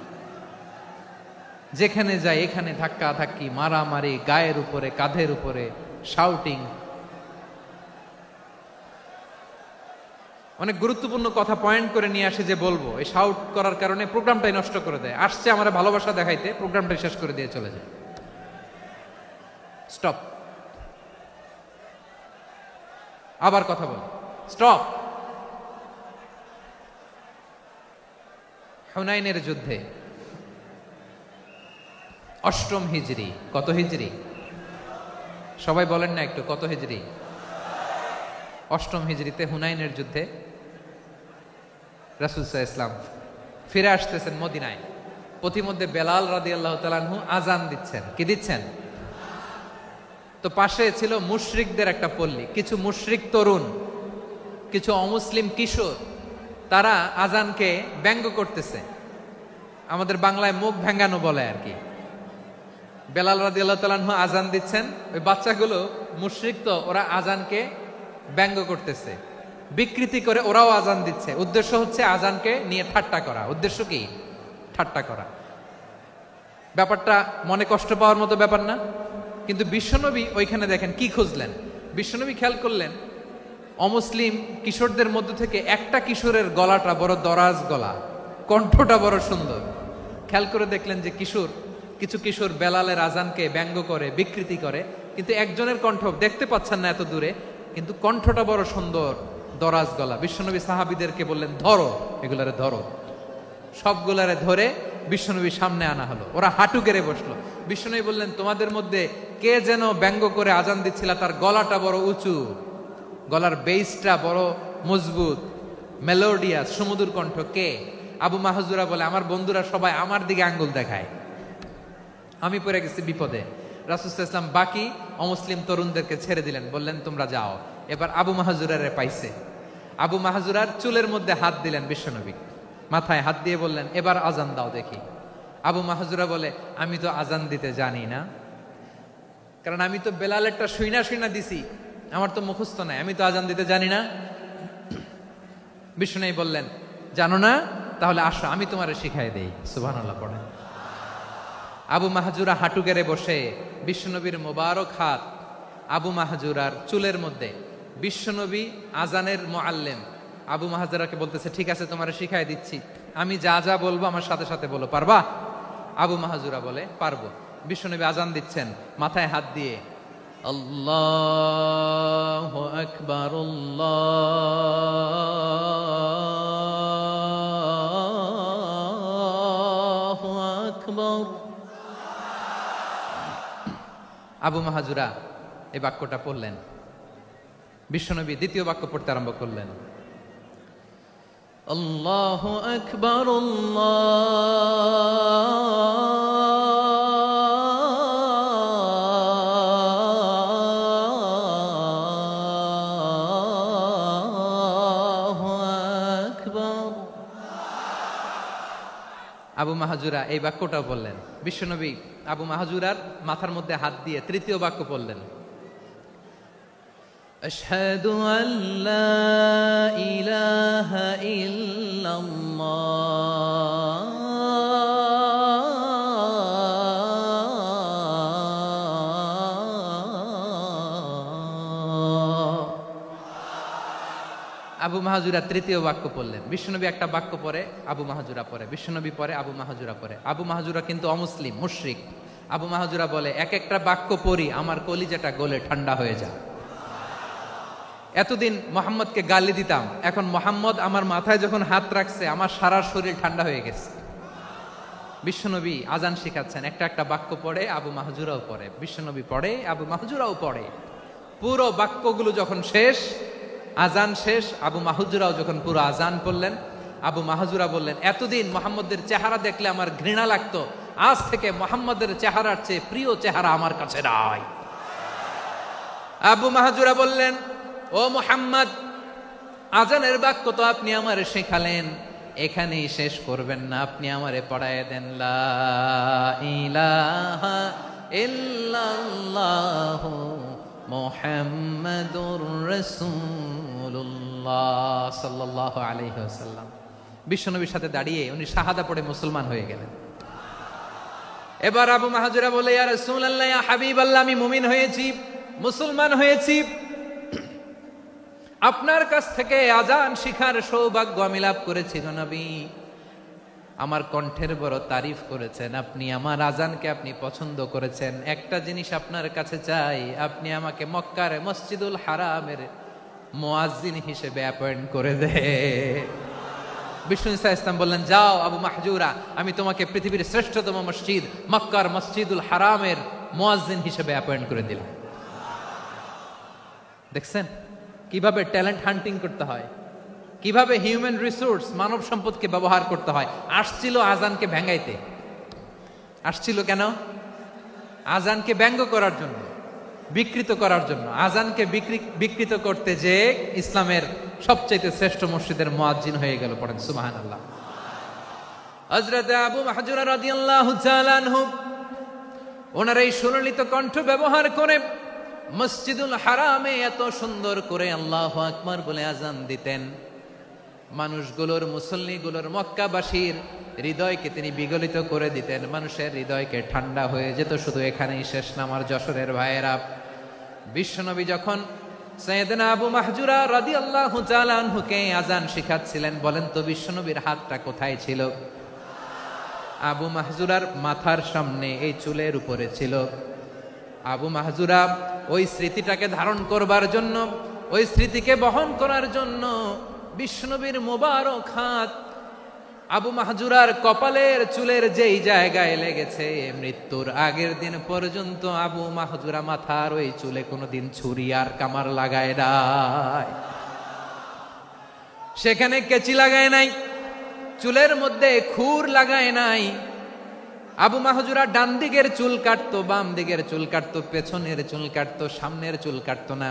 যেখানে যায় এখানে ধাক্কা ধাক্কি, মারামারি, গায়ের উপরে কাঁধের উপরে শাউটিং। অনেক গুরুত্বপূর্ণ কথা পয়েন্ট করে নিয়ে আসে যে বলবো, এই শাউট করার কারণে প্রোগ্রামটাই নষ্ট করে দেয়। আসছে আমার ভালোবাসা দেখাইতে, প্রোগ্রামটাই শেষ করে দিয়ে চলে যায়। স্টপ, আবার কথা বল, স্টপ। হুনাইনের যুদ্ধে 8ম হিজরি, কত হিজরি সবাই বলেন না একটু, কত হিজরি? 8ম হিজরিতে হুনাইনের যুদ্ধে রাসূল সাল্লাল্লাহু আলাইহি ওয়াসাল্লাম ফিরে আসতেছেন মদিনায়। পথিমধ্যে বেলাল রাদিয়াল্লাহু তাআলা আনহু আজান দিচ্ছেন। কি দিচ্ছেন? তো পাশে ছিল মুশরিকদের একটা পল্লী, কিছু মুশরিক তরুণ, কিছু অমুসলিম কিশোর, তারা আজানকে ব্যঙ্গ করতেছে। আমাদের বাংলায় মুখ ভেঙ্গানো বলে আর কি। বেলাল রাদিয়াল্লাহু তাআলা আনহু আজান দিচ্ছেন, ওই বাচ্চাগুলো মুশরিক, তো ওরা আজানকে ব্যঙ্গ করতেছে, বিকৃতি করে ওরাও আজান দিচ্ছে। উদ্দেশ্য হচ্ছে আজানকে নিয়ে ঠাট্টা করা। উদ্দেশ্য কি? ঠাট্টা করা। ব্যাপারটা মনে কষ্ট পাওয়ার মতো ব্যাপার না? কিন্তু বিশ্বনবী ওইখানে দেখেন কি খুঁজলেন। বিশ্বনবী খেয়াল করলেন অমুসলিম কিশোরদের মধ্য থেকে একটা কিশোরের গলাটা বড় দরাজ গলা, কণ্ঠটা বড় সুন্দর। খেয়াল করে দেখলেন যে কিছু কিশোর বেলালের আজানকে ব্যঙ্গ করে, বিকৃতি করে, কিন্তু একজনের কণ্ঠ দেখতে পাচ্ছেন না এত দূরে, কিন্তু কণ্ঠটা বড় সুন্দর, দরাজ গলা। বিশ্বনবী সাহাবীদেরকে বললেন, ধরো এগুলারে, ধরো। সবগুলারে ধরে বিশ্বনবীর সামনে আনা হলো। ওরা হাঁটু গেড়ে বসলো। বিশ্বনবী বললেন, তোমাদের মধ্যে কে যেন ব্যঙ্গ করে আজান দিচ্ছিল, তার গলাটা বড় উঁচু, গলার বেসটা বড় মজবুত, মেলোডিয়াস, সুমধুর কণ্ঠ। কে? আবু মাহজুরা বলে, আমার বন্ধুরা সবাই আমার দিকে আঙ্গুল দেখায়, আমি পড়ে গেছি বিপদে। রাসূল সাল্লাল্লাহু আলাইহি ওয়াসাল্লাম বাকি অমুসলিম তরুণদেরকে ছেড়ে দিলেন, বললেন তোমরা যাও। এবার আবু মাহজুরারে পাইছে। আবু মাহজুরার চুলের মধ্যে হাত দিলেন বিশ্বনবী, মাথায় হাত দিয়ে বললেন, এবার আজান দাও দেখি। আবু মাহজুরা বলে, আমি তো আজান দিতে জানি না, কারণ আমি তো বেলালেরটা শুইনা দিছি, আমার তো মুখস্থ নাই, আমি তো আজান দিতে জানি না। বিশ্বনবী বললেন, জানো না? তাহলে আসো আমি তোমারে শিখাই দেই। সুবহানাল্লাহ পড়েন। আবু মাহজুরা হাঁটু গেড়ে বসে, বিশ্বনবীর মোবারক হাত আবু মাহজুরার চুলের মধ্যে। বিশ্বনবী আজানের মুআল্লিম আবু মাহজুরাকে বলতেছে, ঠিক আছে তোমারে শিখাই দিচ্ছি, আমি যা যা বলবো আমার সাথে সাথে বলো, পারবা? আবু মাহজুরা বলে, পারবো। বিশ্বনবী আজান দিচ্ছেন মাথায় হাত দিয়ে, আল্লাহু আকবার, আল্লাহু আকবার। আবু মাহজুরা এই বাক্যটা পড়লেন, বিশ্বনবী দ্বিতীয় বাক্য পড়তে আরম্ভ করলেন, আল্লাহু আকবার আল্লাহু আকবার। আবু মাহাজুরা এই বাক্যটাও বললেন। বিশ্বনবী আবু মাহাজুরার মাথার মধ্যে হাত দিয়ে তৃতীয় বাক্য বললেন, আশহাদু আল্লা ইলাহা ইল্লাল্লাহ আবু মাহাজুরা তৃতীয় বাক্য পড়লেন। বিশ্বনবী একটা বাক্য পরে আবু মাহাজুরা পরে, বিশ্বনবী পরে আবু মাহাজুরা পরে। আবু মাহাজুরা কিন্তু অমুসলিম, মুশরিক। আবু মাহাজুরা বলে, এক একটা বাক্য পড়ি আমার কলিজাটা গলে ঠান্ডা হয়ে যায়। এতদিন মোহাম্মদকে গালি দিতাম, এখন মোহাম্মদ আমার মাথায় যখন হাত রাখছে আমার সারা শরীর ঠান্ডা হয়ে গেছে। বিশ্বনবী আজান শিখাচ্ছেন, একটা একটা বাক্য পড়ে আবু মাহাজুরাও পড়ে, বিশ্বনবী পড়ে আবু মাহাজুরাও পড়ে। পুরো বাক্যগুলো যখন শেষ, আজান শেষ, আবু মাহাজুরাও যখন পুরো আজান পড়লেন, আবু মাহাজুরা বললেন, এতদিন মোহাম্মদের চেহারা দেখলে আমার ঘৃণা লাগতো, আজ থেকে মোহাম্মদের চেহারার চেয়ে প্রিয় চেহারা আমার কাছে নাই। আবু মাহাজুরা বললেন, ও মুহাম্মদ, আজানের বাক্য তো আপনি আমারে শেখালেন, এখানেই শেষ করবেন না, আপনি আমারে পড়ায় দেন লা ইলাহা ইল্লাল্লাহু মুহাম্মাদুর রাসূলুল্লাহ সাল্লাল্লাহু আলাইহি ওয়াসাল্লাম। বিশ্বনবীর সাথে দাঁড়িয়ে উনি শাহাদা পড়ে মুসলমান হয়ে গেলেন। এবার আবু মাহাজুরা বলে, ইয়া রাসূলুল্লাহ, ইয়া হাবিবাল্লাহ, আমি মুমিন হয়েছি, মুসলমান হয়েছি, আপনার কাছ থেকে আজান শিখার সৌভাগ্য আমি লাভ করেছি। নবী আমার কণ্ঠের বড় তারিফ করেছেন, আপনি আমার আজানকে আপনি পছন্দ করেছেন। একটা জিনিস আপনার কাছে চাই, আপনি আমাকে মক্কার মসজিদুল হারামের মুয়াজ্জিন হিসেবে অ্যাপয়েন্ট করে দে। বিষ্ণু ইসা ইসলাম বললেন, যাও আবু মাহজুরা, আমি তোমাকে পৃথিবীর শ্রেষ্ঠতম মসজিদ মক্কার মসজিদুল হারামের মুয়াজ্জিন হিসেবে অ্যাপয়েন্ট করে দিলাম। দেখছেন কিভাবে ট্যালেন্ট হান্টিং করতে হয়, কিভাবে হিউম্যান রিসোর্স মানব সম্পদকে ব্যবহার করতে হয়। আসছিল আজানকে ভেঙাইতে, আসছিল কেন? আজানকে ব্যঙ্গ করার জন্য, বিকৃত করার জন্য। আজানকে বিকৃত করতে যে ইসলামের সবচেয়ে শ্রেষ্ঠ মসজিদের মুয়াজ্জিন হয়ে গেল। পড়েন সুবহানাল্লাহ। হযরত আবু মাহজুরা রাদিয়াল্লাহু তাআলা আনহু ওনার এই সুললিত কণ্ঠ ব্যবহার করে মসজিদুল হারামে এত সুন্দর করে আল্লাহু আকবার বলে আজান দিতেন, মানুষগুলোর, মুসল্লিগুলোর, মক্কাবাসীর হৃদয়কে তিনি বিগলিত করে দিতেন, মানুষের হৃদয়কে ঠান্ডা হয়ে যেত। শুধু এখানেই শেষ না আমার যশোরের ভাইয়েরা। বিশ্বনবী যখন সাইয়েদনা আবু মাহজুরা রাদিয়াল্লাহু তাআলা আনহুকে আজান শিখাচ্ছিলেন, বলেন তো বিশ্বনবীর হাতটা কোথায় ছিল? আবু মাহজুরার মাথার সামনে, এই চুলের উপরে ছিল। আবু মাহজুরা ওই স্মৃতিটাকে ধারণ করবার জন্য, ওই স্মৃতিকে বহন করার জন্য বিশ্বনবীর মোবারক হাত আবু মাহজুরার কপালের চুলের যেই জায়গায় লেগেছে, মৃত্যুর আগের দিন পর্যন্ত আবু মাহজুরা মাথার ওই চুলে কোনোদিন ছুরি আর কামার লাগায় নাই, সেখানে কেচি লাগায় নাই, চুলের মধ্যে খুর লাগায় নাই। আবু মাহজুরা ডান দিকের চুল কাটতো, বাম দিকের চুল কাটতো, পেছনের চুল কাটতো, সামনের চুল কাটতো না।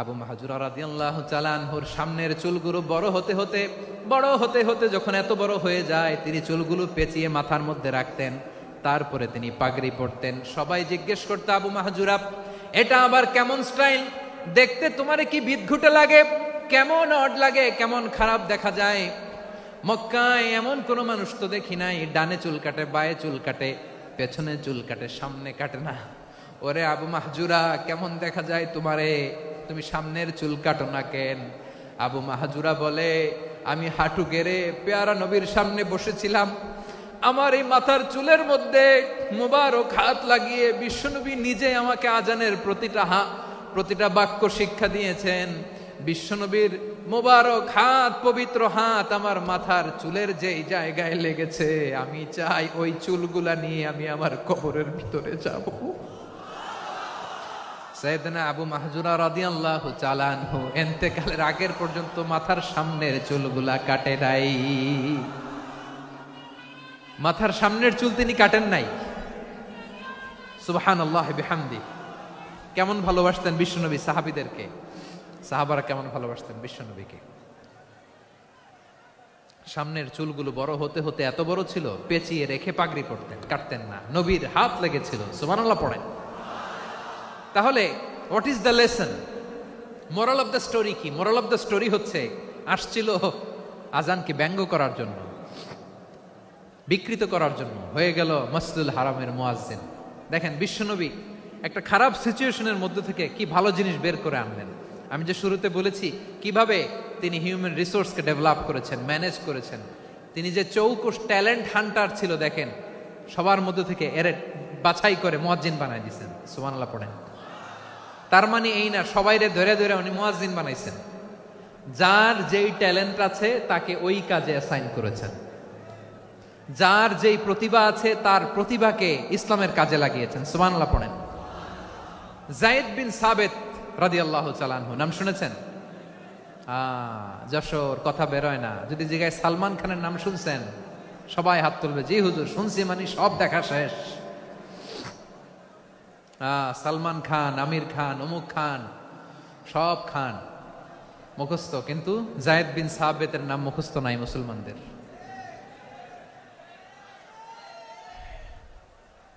আবু মাহজুরা রাদিয়াল্লাহু তাআলা আনহুর সামনের চুলগুলো বড় হতে হতে যখন এত বড় হয়ে যায়, তিনি চুলগুলো পেঁচিয়ে মাথার মধ্যে রাখতেন, তারপরে তিনি পাগড়ি পরতেন। সবাই জিজ্ঞেস করতো, আবু মাহজুরা, এটা আবার কেমন স্টাইল? দেখতে তোমারে কি বিদঘুটে লাগে? কেমন অড লাগে? কেমন খারাপ দেখা যায়? মক্কায় এমন কোন মানুষ তো দেখি নাই, ডানে চুল কাটে, বায়ে চুল কাটে, পেছনে চুল কাটে, সামনে কাটে না। ওরে আবু মাহজুরা, কেমন দেখা যায় তোমারে? তুমি সামনের চুল কাটো না কেন? আবু মাহজুরা বলে, আমি হাঁটু গেড়ে পেয়ারা নবীর সামনে বসেছিলাম, আমার এই মাথার চুলের মধ্যে মুবারক হাত লাগিয়ে বিশ্বনবী নিজে আমাকে আজানের প্রতিটা বাক্য শিক্ষা দিয়েছেন। বিশ্বনবীর মোবারক হাত, পবিত্র হাত আমার মাথার চুলের যেই জায়গায় লেগেছে, আমি চাই ওই চুলগুলা নিয়ে আমি আমার কবরের ভিতরে যাব। সাইয়েদনা আবু মাহজুরা রাদিয়াল্লাহু তাআলা আনহু ইন্তেকালের আগের পর্যন্ত মাথার সামনের চুলগুলা কাটে নাই। মাথার সামনের চুল তিনি কাটেন নাই। সুবহানাল্লাহ বিহামদি। কেমন ভালোবাসতেন বিশ্বনবী সাহাবীদেরকে, সাহাবারা কেমন ভালোবাসতেন বিশ্বনবীকে। সামনের চুলগুলো বড় হতে হতে এত বড় ছিল, পেঁচিয়ে রেখে পাগড়ি পরতেন, কাটতেন না। নবীর হাত লেগেছিল। সুবহানাল্লাহ পড়েন। তাহলে what is the lesson, moral of the story কি? মোরাল অফ দ্য স্টোরি হচ্ছে, আসছিল আজানকে ব্যঙ্গ করার জন্য, বিকৃত করার জন্য, হয়ে গেল মসজিদুল হারামের মুয়াজ্জিন। দেখেন বিশ্বনবী একটা খারাপ সিচুয়েশনের মধ্যে থেকে কি ভালো জিনিস বের করে আনলেন। আমি যে শুরুতে বলেছি কিভাবে তিনি হিউম্যান রিসোর্সকে ডেভেলপ করেছেন, ম্যানেজ করেছেন। তিনি যে চৌকুশ ট্যালেন্ট হান্টার ছিল, দেখেন সবার মধ্যে থেকে এর বাছাই করে মুয়াজ্জিন বানাই দিয়েছেন। সুবহানাল্লাহ পড়েন। তার মানে এই না সবাইরে ধরে ধরে উনি মুয়াজ্জিন বানাইছেন। যার যেই ট্যালেন্ট আছে তাকে ওই কাজে অ্যাসাইন করেছেন। যার যেই প্রতিভা আছে তার প্রতিভাকে ইসলামের কাজে লাগিয়েছেন। সুবহানাল্লাহ পড়েন। যায়েদ বিন সাবিত রাদিয়াল্লাহু তাআলা আনহু নাম শুনেছেন? যশোর কথা বেরোয় না। যদি জিজ্ঞাসা সালমান খানের নাম শুনছেন, সবাই হাত তুলবে, জি হুজুর শুনছি, মানে সব দেখা শেষ। সালমান খান, আমির খান, অমুক খান, সব খান মুখস্থ, কিন্তু যায়েদ বিন সাবিতের নাম মুখস্থ নাই মুসলমানদের।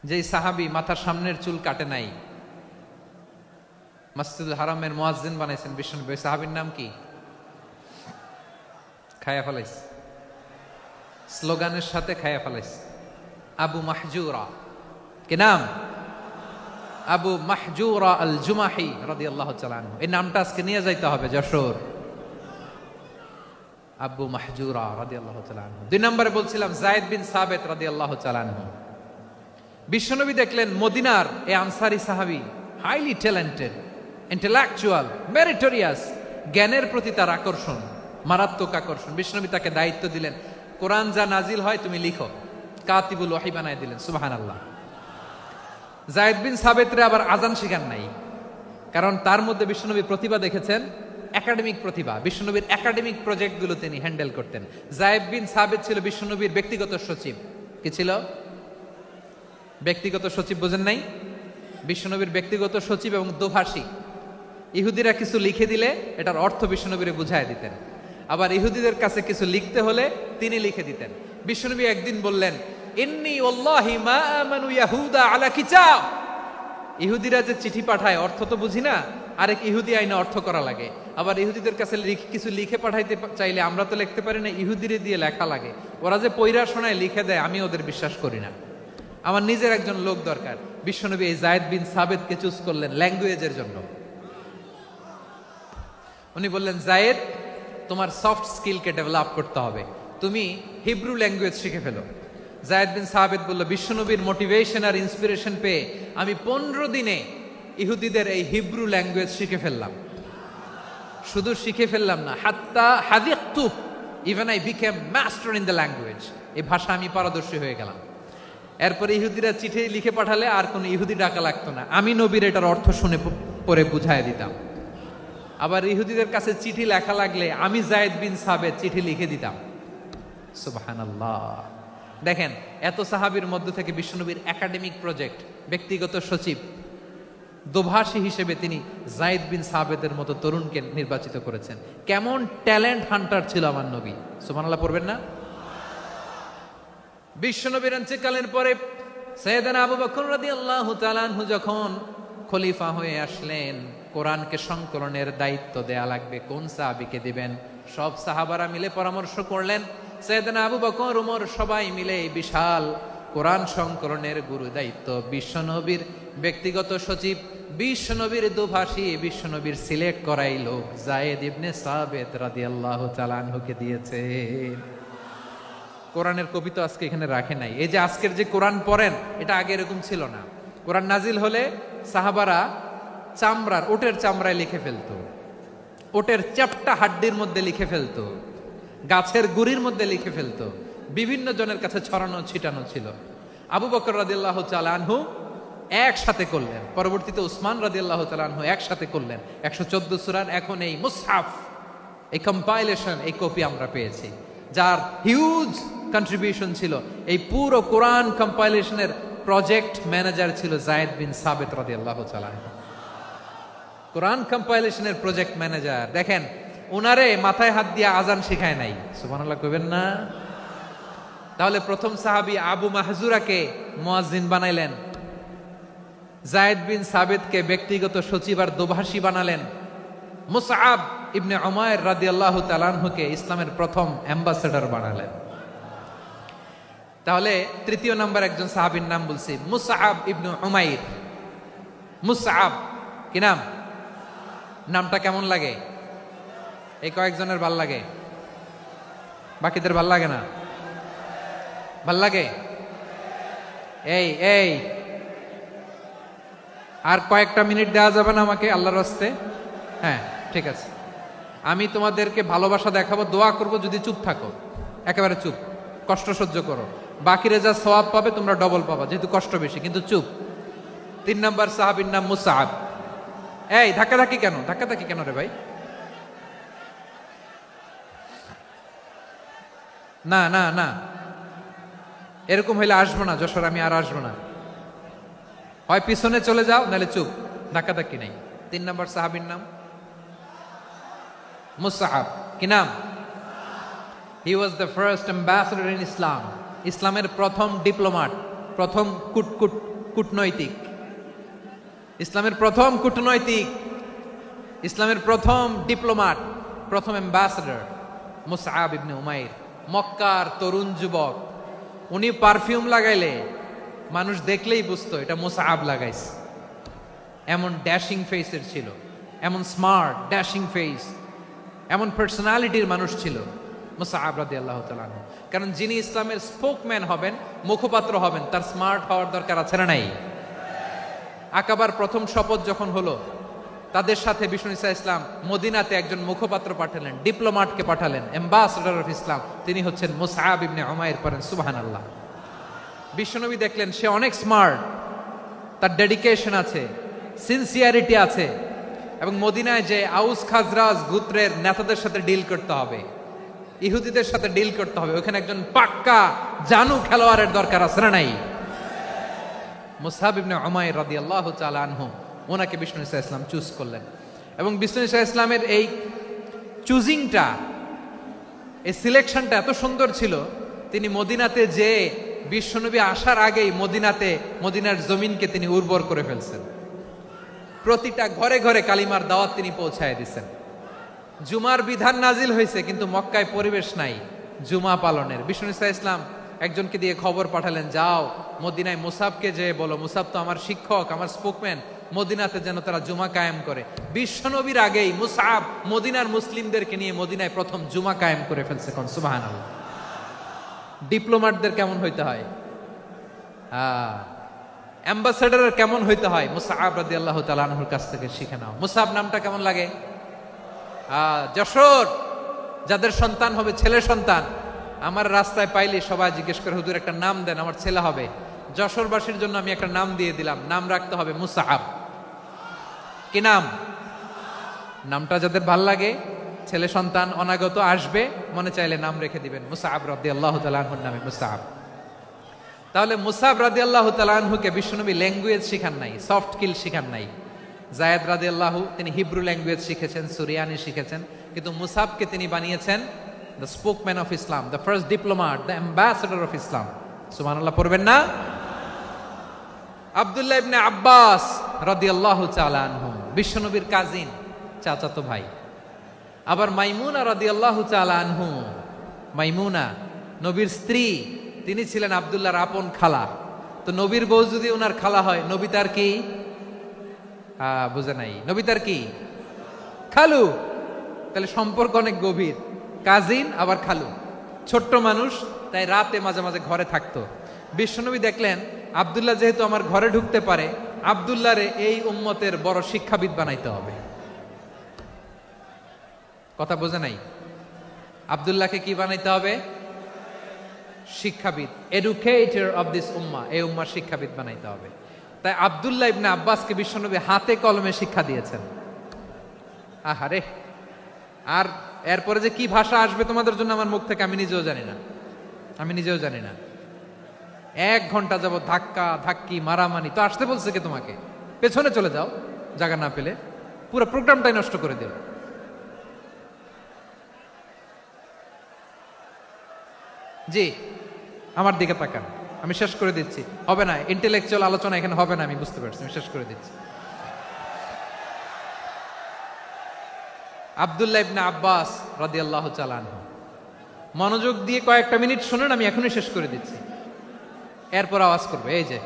যেই সাহাবী মাথার সামনের চুল কাটে নাই, মসজিদুল হারামের মুয়াজ্জিন বানাইছেন বিশ্বনবী, সাহাবীর নাম কি? খায়া ফেলাইছে, স্লোগানের সাথে খায়া ফেলাইছে। আবু মাহজুরা। কি নাম? আবু মাহজুরা আল জুমাহি রাদিয়াল্লাহু তাআলা আনহু। এই নামটা আজকে নিয়ে যাইতে হবে যশোর। আবু মাহজুরা রাদিয়াল্লাহু তাআলা আনহু। 2 নম্বরে বলছিলাম যায়েদ বিন সাবিত রাদিয়াল্লাহু তাআলা আনহু। বিশ্বনবী দেখলেন মদিনার এই আনসারী সাহাবী হাইলি ট্যালেন্টেড, ইন্টেলেকচুয়াল, মেরিটোরিয়াস, জ্ঞানের প্রতি তার আকর্ষণ, মারাত্মক আকর্ষণ। বিশ্বনবী তাকে দায়িত্ব দিলেন, কোরআন যা নাজিল হয় তুমি লিখো। কাতিবুল ওহী বানায় দিলেন। সুবহানাল্লাহ। যায়েদ বিন সাবিতরে আবার আজান শিখান নাই, কারণ তার মধ্যে বিশ্বনবী প্রতিভা দেখেছেন, একাডেমিক প্রতিভা। বিশ্বনবীর একাডেমিক প্রজেক্টগুলো তিনি হ্যান্ডেল করতেন। যায়েদ বিন সাবিত ছিল বিশ্বনবীর ব্যক্তিগত সচিব। কি ছিল? ব্যক্তিগত সচিব। বোঝেন নাই? বিশ্বনবীর ব্যক্তিগত সচিব এবং দোভাষী। ইহুদিরা কিছু লিখে দিলে এটার অর্থ বিশ্বনবীরে বুঝায় দিতেন। আবার ইহুদিদের কাছে কিছু লিখতে হলে তিনি লিখে দিতেন। বিশ্বনবী একদিন বললেন, ইন্নী ওয়াল্লাহি মা আমানু ইয়াহুদা আলা কিতাব। ইহুদিরা যে চিঠি পাঠায় অর্থ তো বুঝি না, আরেক ইহুদি আইনে অর্থ করা লাগে। আবার ইহুদিদের কাছে কিছু লিখে পাঠাইতে চাইলে আমরা তো লিখতে পারি না, ইহুদিরে দিয়ে লেখা লাগে। ওরা যে পয়রা শোনায় লিখে দেয়, আমি ওদের বিশ্বাস করি না। আমার নিজের একজন লোক দরকার। বিশ্বনবী এই যায়েদ বিন সাবিতকে চুজ করলেন ল্যাঙ্গুয়েজের জন্য। উনি বললেন, যায়েদ তোমার সফট স্কিলকে ডেভেলপ করতে হবে, তুমি হিব্রু ল্যাঙ্গুয়েজ শিখে ফেলো। যায়েদ বিন সাবিত বলল, বিশ্বনবীর মোটিভেশন আর ইন্সপিরেশন পেয়ে আমি 15 দিনে ইহুদিদের এই হিব্রু ল্যাঙ্গুয়েজ শিখে ফেললাম। শুধু শিখে ফেললাম না, হাত্তা হাদিকতু, even I became master in the language. এই ভাষা আমি পারদর্শী হয়ে গেলাম। এরপরে ইহুদিরা চিঠি লিখে পাঠালে আর কোনো ইহুদি ডাকা লাগতো না, আমি নবীর এটার অর্থ শুনে পরে বুঝায় দিতাম। আবার ইহুদিদের কাছে চিঠি লেখা লাগলে আমি যায়েদ বিন সাবিত চিঠি লিখে দিতাম। সুবহানাল্লাহ। দেখেন এত সাহাবীর মধ্য থেকে বিশ্বনবীর একাডেমিক প্রজেক্ট, ব্যক্তিগত সচিব, দোভাষী হিসেবে তিনি যায়েদ বিন সাবিতের মতো তরুণকে নির্বাচিত করেছেন। কেমন ট্যালেন্ট হান্টার ছিল আমার নবী। সুবহানাল্লাহ পড়বেন না? বিশ্বনবীর ইন্তেকালের পরে সাইয়েদনা আবু বকর রাদিয়াল্লাহু তাআলা আনহু যখন খলিফা হয়ে আসলেন, কোরআনকে সংকলনের দায়িত্ব দেয়া লাগবে, কোন সাহাবীকে দিবেন? সব সাহাবারা মিলে পরামর্শ করলেন। সাইয়েদনা আবু বকর, ওমর সবাই মিলে বিশাল কোরআন সংকলনের গুরু দায়িত্ব বিশ্বনবীর ব্যক্তিগত সচিব, বিশ্বনবীর দোভাষী, বিশ্বনবীর সিলেক্ট করাই লোক যায়েদ ইবনে সাবিত রাদিয়াল্লাহু তাআলা আনহুকে দিয়েছে। কোরআনের কপি তো আজকে এখানে রাখে নাই। এই যে আজকের যে কোরআন পড়েন, এটা আগে এরকম ছিল না। কোরআন নাজিল হলে সাহাবারা চামড়ার, ওটের চামড়ায় লিখে ফেলতো, ওটের চ্যাপ্টা হাড্ডির মধ্যে লিখে ফেলতো, গাছের গুড়ির মধ্যে লিখে ফেলতো। বিভিন্ন জনের কাছে ছড়ানো ছিটানো ছিল। আবু বকর রাদিয়াল্লাহু তাআলা আনহু একসাথে করলেন। পরবর্তীতে উসমান রাদিয়াল্লাহু তাআলা আনহু একসাথে করলেন 114 সূরার। এখন এই মুসহাফ, এই কম্পাইলেশন, এই কপি আমরা পেয়েছি, যার হিউজ কন্ট্রিবিউশন ছিল। এই পুরো কোরআন কম্পাইলেশনের প্রজেক্ট ম্যানেজার ছিল যায়েদ বিন সাবিত রাদিয়াল্লাহু তাআলা। কোরআন কম্পাইলেশনের প্রজেক্ট ম্যানেজার। দেখেন, উনারে মাথায় হাত দিয়ে আজান শিখায় নাই, সুবহানাল্লাহ কইবেন না? তাহলে প্রথম সাহাবী আবু মাহজুরাকে মুয়াজ্জিন বানাইলেন, যায়েদ বিন সাবিতকে ব্যক্তিগত সচিব আর দোভাষী বানালেন, মুসআব ইবনে উমাইর রাদিয়াল্লাহু তাআলা আনহুকে ইসলামের প্রথম অ্যাম্বাসেডর বানালেন। তাহলে তৃতীয় নাম্বার একজন সাহাবীর নাম বলছি, মুসআব ইবনে উমাইর। মুসআব কি নাম? নামটা কেমন লাগে? এই কয়েকজনের ভাল লাগে, বাকিদের ভাল লাগে না? ভাল লাগে? এই এই আর কয়েকটা মিনিট দেওয়া যাবে না আমাকে আল্লাহর রাস্তে? হ্যাঁ, ঠিক আছে। আমি তোমাদেরকে ভালোবাসা দেখাবো, দোয়া করব যদি চুপ থাকো, একেবারে চুপ, কষ্ট সহ্য করো। বাকিরা যা সওয়াব পাবে তোমরা ডবল পাবা, যেহেতু কষ্ট বেশি, কিন্তু চুপ। 3 নাম্বার সাহাবীর নাম মুসআব। এই ধাক্কাধাক্কি কেন? ধাক্কাধাক্কি কেন রে ভাই? না না না, এরকম হইলে আসবো না যশোর, আমি আর আসবো না। হয় পিছনে চলে যাও, নাহলে চুপ, ধাক্কাধাক্কি নাই। 3 নাম্বার সাহাবীর নাম মুসআব। কি নাম? He was the first ambassador in Islam. ইসলামের প্রথম ডিপ্লোম্যাট, প্রথম কূটনৈতিক, ইসলামের প্রথম কূটনৈতিক, ইসলামের প্রথম ডিপ্লোম্যাট, প্রথম অ্যাম্বাসেডর মুসআব ইবনে উমাইর। মক্কার তরুণ যুবক, উনি পারফিউম লাগাইলে মানুষ দেখলেই বুঝতো এটা মুসআব লাগাইছে। এমন ড্যাশিং ফেসের ছিল, এমন স্মার্ট ড্যাশিং ফেস, এমন পার্সোনালিটির মানুষ ছিল মুসআব রাদিয়াল্লাহু তাআলা। কারণ যিনি ইসলামের স্পোকম্যান হবেন, মুখপাত্র হবেন, তার স্মার্ট হওয়ার দরকার আছে না নাই? আকাবার প্রথম শপথ যখন হলো, তাদের সাথে বিষ্ণু ঈসা ইসলাম মদিনাতে একজন মুখপাত্র পাঠালেন, ডিপ্লোম্যাটকে পাঠালেন, অ্যাম্বাসেডর অফ ইসলাম। তিনি হচ্ছেন মুসআব ইবনে উমাইর। পড়েন সুবহানাল্লাহ। বিশ্বনবী দেখলেন সে অনেক স্মার্ট, তার ডেডিকেশন আছে, সিনসিয়ারিটি আছে, এবং মদিনায় যে আউস খাজরাজ গোত্রের নেতাদের সাথে ডিল করতে হবে, ইহুদিদের সাথে ডিল করতে হবে, ওখানে একজন পাক্কা জানু খেলোয়াড়ের দরকার আছে না নাই? মুসআব ইবনে উমাইর রাদিয়াল্লাহু তাআলা আনহু, ওনাকে বিষ্ণু ঈসা ইসলাম চুজ করলেন। এবং বিষ্ণু ঈসা ইসলামের এই চুজিংটা, এই সিলেকশনটা এত সুন্দর ছিল, তিনি মদিনাতে যে বিশ্বনবী আসার আগেই মদিনার জমিনকে তিনি উর্বর করে ফেলছেন। প্রতিটা ঘরে ঘরে কালিমার দাওয়াত তিনি পৌঁছায় দিচ্ছেন। জুমার বিধান নাজিল হয়েছে, কিন্তু মক্কায় পরিবেশ নাই জুমা পালনের। বিষ্ণু ঈসা ইসলাম একজনকে দিয়ে খবর পাঠালেন, যাও মদিনায় মুসাবকে যে বলো, মুসাব তো আমার শিক্ষক, আমার স্পোকম্যান, মদিনাতে যেন তারা জুমা কায়েম করে। বিশ্বনবীর আগেই মুসাব মদিনার মুসলিমদেরকে নিয়ে মদিনায় প্রথম জুমা কায়েম করে ফেলছে। কোন সুবহানাল্লাহ। ডিপ্লোম্যাটদের কেমন হইতে হয়, অ্যাম্বাসেডারের কেমন হইতে হয়, মুসআব রাদিয়াল্লাহু তাআলা আনহুর কাছ থেকে শিখে নাও। মুসআব নামটা কেমন লাগে? যশোর যাদের সন্তান হবে, ছেলে সন্তান, আমার রাস্তায় পাইলে সবাই জিজ্ঞেস করে, হুজুর একটা নাম দেন, আমার ছেলে হবে। যশোরবাসীর জন্য আমি একটা নাম দিয়ে দিলাম, নাম রাখতে হবে মুসআব। কি নাম? নামটা যাদের ভাল লাগে, ছেলে সন্তান অনাগত আসবে, মনে চাইলে নাম রেখে দিবেন মুসআব রাদিয়াল্লাহু তাআলা আনহুর নামে মুসআব। তাহলে মুসআব রাদিয়াল্লাহু তাআলা আনহুকে বিশ্বনবী ল্যাঙ্গুয়েজ শিখান নাই, সফট স্কিল শিখান নাই। যায়েদ রাদিয়াল্লাহু তিনি হিব্রু ল্যাঙ্গুয়েজ শিখেছেন, সুরিয়ানি শিখেছেন, কিন্তু মুসআবকে তিনি বানিয়েছেন the spokesman of Islam, the first diplomat, the ambassador of Islam. সুবহানাল্লাহ পড়বেন না? আব্দুল্লাহ ইবনে আব্বাস রাদিয়াল্লাহু তাআলা আনহু বিশ্বনবীর কাজিন, চাচাতো ভাই। আবার মাইমুনা রাদিয়াল্লাহু তাআলা আনহু, মাইমুনা নবীর স্ত্রী, তিনি ছিলেন আব্দুল্লাহর আপন খালা। তো নবীর বউ যদি ওনার খালা হয়, নবী তার কি? বুঝে নাই, নবী তার কি? খালু। তাহলে সম্পর্ক অনেক গভীর, কাজিন আবার খালু। ছোট্ট মানুষ, তাই রাতে মাঝে মাঝে ঘরে থাকতো। বিশ্বনবী দেখলেন আব্দুল্লাহ যেহেতু আমার ঘরে ঢুকতে পারে, আব্দুল্লাহরে এই উম্মতের বড় শিক্ষাবিদ বানাইতে হবে। কথা বোঝে নাই? আব্দুল্লাহকে কি বানাইতে হবে? শিক্ষাবিদ, এডুকেটর অফ দিস উম্মাহ, এই উম্মার শিক্ষাবিদ বানাইতে হবে। তাই আব্দুল্লাহ ইবনে আব্বাসকে বিশ্বনবী হাতে কলমে শিক্ষা দিয়েছেন। আহারে, আর এরপরে যে কি ভাষা আসবে তোমাদের জন্য আমার মুখ থেকে আমি নিজেও জানি না। 1 ঘন্টা যাবত ধাক্কা ধাক্কি মারামারি, তো আসতে বলছে কে তোমাকে? পেছনে চলে যাও জায়গা না পেলে, পুরো প্রোগ্রামটাই নষ্ট করে দিও। জি, আমার দিকে তাকান, আমি শেষ করে দিচ্ছি। হবে না, ইন্টেলেকচুয়াল আলোচনা এখানে হবে না, আমি বুঝতে পারছি, আমি শেষ করে দিচ্ছি। আব্দুল্লাহ ইবনে আব্বাস রাদিয়াল্লাহু তাআলা আনহু, মনোযোগ দিয়ে কয়েকটা মিনিট শুনুন, আমি এখনই শেষ করে দিচ্ছি, এরপর আওয়াজ করবে। এই যে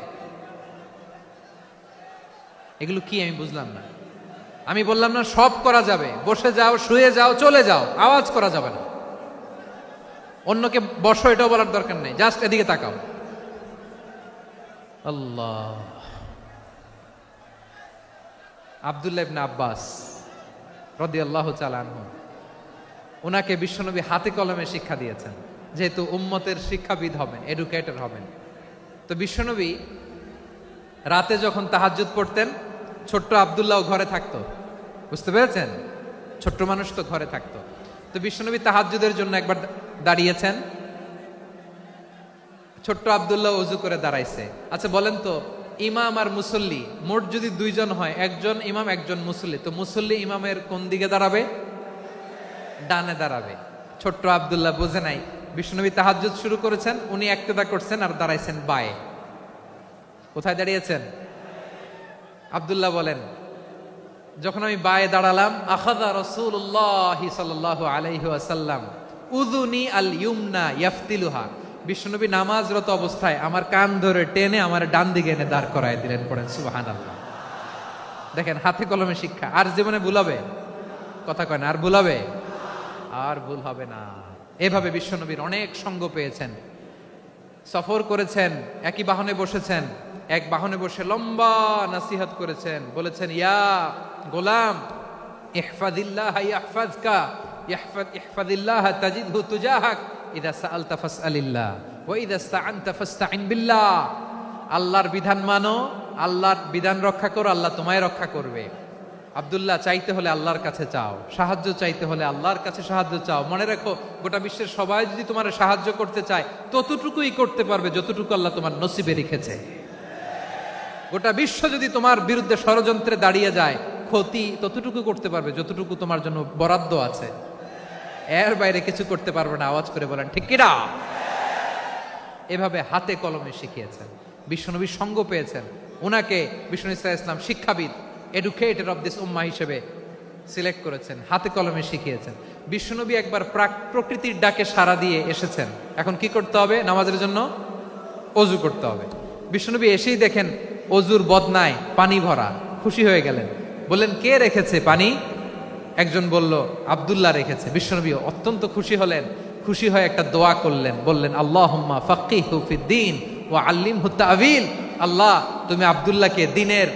এগুলো কি আমি বুঝলাম না। আমি বললাম না সব করা যাবে, বসে যাও, শুয়ে যাও, চলে যাও, আওয়াজ করা যাবে না। অন্যকে বসো এটাও বলার দরকার নেই, জাস্ট এদিকে তাকাও। আল্লাহ। আব্দুল্লাহ ইবনে আব্বাস রাদিয়াল্লাহু তাআলা আনহু, ওনাকে বিশ্বনবী হাতে কলমে শিক্ষা দিয়েছেন, যেহেতু উম্মতের শিক্ষাবিদ হবেন, এডুকেটর হবেন। তো বিশ্বনবী রাতে যখন তাহাজ্জুদ পড়তেন, ছোট্ট আব্দুল্লাহ ঘরে থাকতো, বুঝতে পেরেছেন? ছোট্ট মানুষ তো ঘরে থাকতো। তো বিশ্বনবী তাহাজ্জুদের জন্য একবার দাঁড়িয়েছেন, ছোট্ট আব্দুল্লাহ ওযু করে দাঁড়াইছে। আচ্ছা বলেন তো, ইমাম আর মুসল্লি মোট যদি 2 জন হয়, একজন ইমাম একজন মুসল্লি, তো মুসল্লি ইমামের কোন দিকে দাঁড়াবে? ডানে দাঁড়াবে। ছোট্ট আব্দুল্লাহ বুঝে নাই, বিশ্বনবী তাহাজ্জুদ শুরু করেছেন, উনি ইক্তেদা করছেন আর দাঁড়াইছেন বায়ে। কোথায় দাঁড়িয়েছেন? আব্দুল্লাহ বলেন, যখন আমি বায়ে দাঁড়ালাম, আখাযা রাসূলুল্লাহ সাল্লাল্লাহু আলাইহি ওয়াসাল্লাম উযুনি আল ইউমনা ইয়াফতিলুহা, বিশ্বনবী নামাজরত অবস্থায় আমার কান ধরে টেনে আমার ডান দিকে এনে দাঁড় করায় দিলেন। পড়েন সুবহানাল্লাহ। দেখেন, হাতে কলমে শিক্ষা। আর জীবনে ভুল হবে? কথা কয় না, আর ভুল হবে? আর ভুল হবে না। এভাবে বিশ্বনবীর অনেক সঙ্গ পেয়েছেন, সফর করেছেন, একই বাহনে বসেছেন, এক বাহনে বসে লম্বা নসিহত করেছেন, বলেছেন, ইয়া গোলাম ইহফাজিল্লাহ ইয়াহফাজকা, ইহফাজিল্লাহ তাজিদহু তুজাহাক, ইযা সাআলতা ফাসআলিল্লাহ ওয়া ইযা ইসতাআনতা ফাসতাইন বিল্লাহ। আল্লাহর বিধান মানো, আল্লাহর বিধান রক্ষা করো, আল্লাহ তোমায় রক্ষা করবে। আব্দুল্লাহ, চাইতে হলে আল্লাহর কাছে চাও, সাহায্য চাইতে হলে আল্লাহর কাছে সাহায্য চাও। মনে রাখো, গোটা বিশ্বের সবাই যদি তোমার সাহায্য করতে চায়, ততটুকুই করতে পারবে যতটুকু আল্লাহ তোমার নসিবে রেখেছে। গোটা বিশ্ব যদি তোমার বিরুদ্ধে ষড়যন্ত্রে দাঁড়িয়ে যায়, ক্ষতি ততটুকু করতে পারবে যতটুকু তোমার জন্য বরাদ্দ আছে, এর বাইরে কিছু করতে পারবে না। আওয়াজ করে বলেন ঠিক কিনা? এভাবে হাতে কলমে শিখিয়েছেন, বিশ্বনবীর সঙ্গ পেয়েছেন। ওনাকে বিষ্ণু ইসলাম শিক্ষাবিদ, এডুকেটর অফ দিস উম্মাহ হিসেবে সিলেক্ট করেছেন, হাতে কলমে শিখিয়েছেন। বিশ্বনবী একবার প্রকৃতির ডাকে সাড়া দিয়ে এসেছেন, এখন কি করতে হবে? নামাজের জন্য অজু করতে হবে। বিশ্বনবী এসেই দেখেন অজুর বদনায় পানি ভরা, খুশি হয়ে গেলেন, বললেন, কে রেখেছে পানি? একজন বলল, আব্দুল্লাহ রেখেছে। বিশ্বনবী অত্যন্ত খুশি হলেন, খুশি হয়ে একটা দোয়া করলেন, বললেন, আল্লাহুম্মা ফাক্কিহু ফিদ্দীন ওয়া আল্লিমহু তা'ওয়ীল, আল্লাহ তুমি আব্দুল্লাহকে দ্বীনের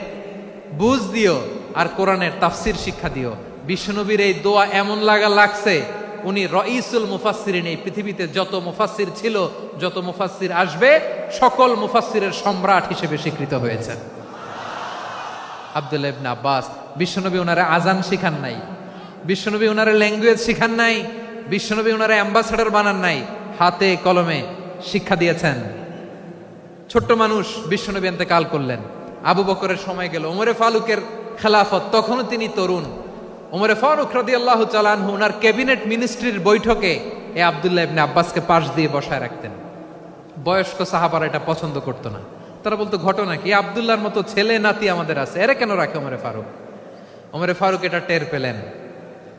বুঝ দিও আর কোরআনের তাফসির শিক্ষা দিও। বিশ্বনবীর এই দোয়া এমন লাগছে, উনি রাইসুল মুফাসসিরিন, এই পৃথিবীতে যত মুফাসসির ছিল, যত মুফাসসির আসবে, সকল মুফাসসিরের সম্রাট হিসেবে স্বীকৃত হয়েছেন আব্দুল্লাহ ইবনে আব্বাস। বিশ্বনবী ওনারে আজান শিখান নাই, বিশ্বনবী ওনারে ল্যাঙ্গুয়েজ শিখান নাই, বিশ্বনবী ওনারে অ্যাম্বাসাডর বানান নাই, হাতে কলমে শিক্ষা দিয়েছেন। ছোট্ট মানুষ, বিশ্বনবী ইন্তেকাল করলেন, আবু বকরের সময় গেল, ওমরে ফারুকের খেলাফত, তখনও তিনি তরুণ। ওমরে ফারুক রাদিয়াল্লাহু তাআলা আনহু ওনার ক্যাবিনেট মিনিস্ট্রির বৈঠকে এই আব্দুল্লাহ ইবনে আব্বাসকে পাশ দিয়ে বসায় রাখতেন। বয়স্ক সাহাবারা এটা পছন্দ করতো না, তারা বলতো, ঘটনা কি? আব্দুল্লাহর মতো ছেলে নাতি আমাদের আছে, এরা কেন রাখে ওমরে ফারুক? ওমরে ফারুক এটা টের পেলেন,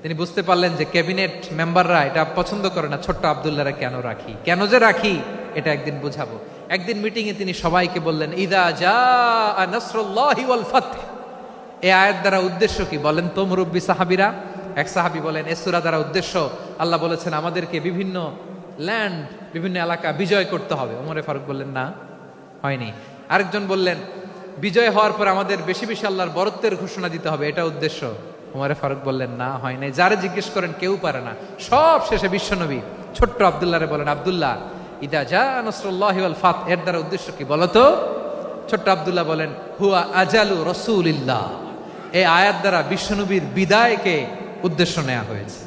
তিনি বুঝতে পারলেন যে ক্যাবিনেট মেম্বাররা এটা পছন্দ করে না, ছোট্ট আব্দুল্লাহরা কেন রাখি, কেন যে রাখি, এটা একদিন বুঝাবো। একদিন মিটিং এ তিনি সবাইকে বললেন, ইদা জাআ নাসরুল্লাহি ওয়াল ফাতহ, এই আয়াত দ্বারা উদ্দেশ্য কি বলেন তো মুরব্বী সাহাবীরা? এক সাহাবী বলেন, এই সূরা দ্বারা উদ্দেশ্য, আল্লাহ বলেছেন আমাদেরকে বিভিন্ন ল্যান্ড, বিভিন্ন এলাকা বিজয় করতে হবে। ওমরে ফারুক বললেন, না, হয়নি। আরেকজন বললেন, বিজয় হওয়ার পর আমাদের বেশি বেশি আল্লাহর বরত্বের ঘোষণা দিতে হবে, এটা উদ্দেশ্য। ওমরে ফারুক বললেন, না, হয় নাই। যারে জিজ্ঞেস করেন কেউ পারে না। সব শেষে বিশ্বনবী ছোট্ট আব্দুল্লাহরে বলেন, আব্দুল্লাহ, ইদা জাআ নাসরুল্লাহি ওয়াল ফাতহ, এর দ্বারা উদ্দেশ্য কি বলতো? ছোট্ট আব্দুল্লাহ বলেন, হুয়া আজালু রাসূলিল্লাহ। এই আয়াত দ্বারা বিশ্বনবীর বিদায়কে উদ্দেশ্য নেওয়া হয়েছে।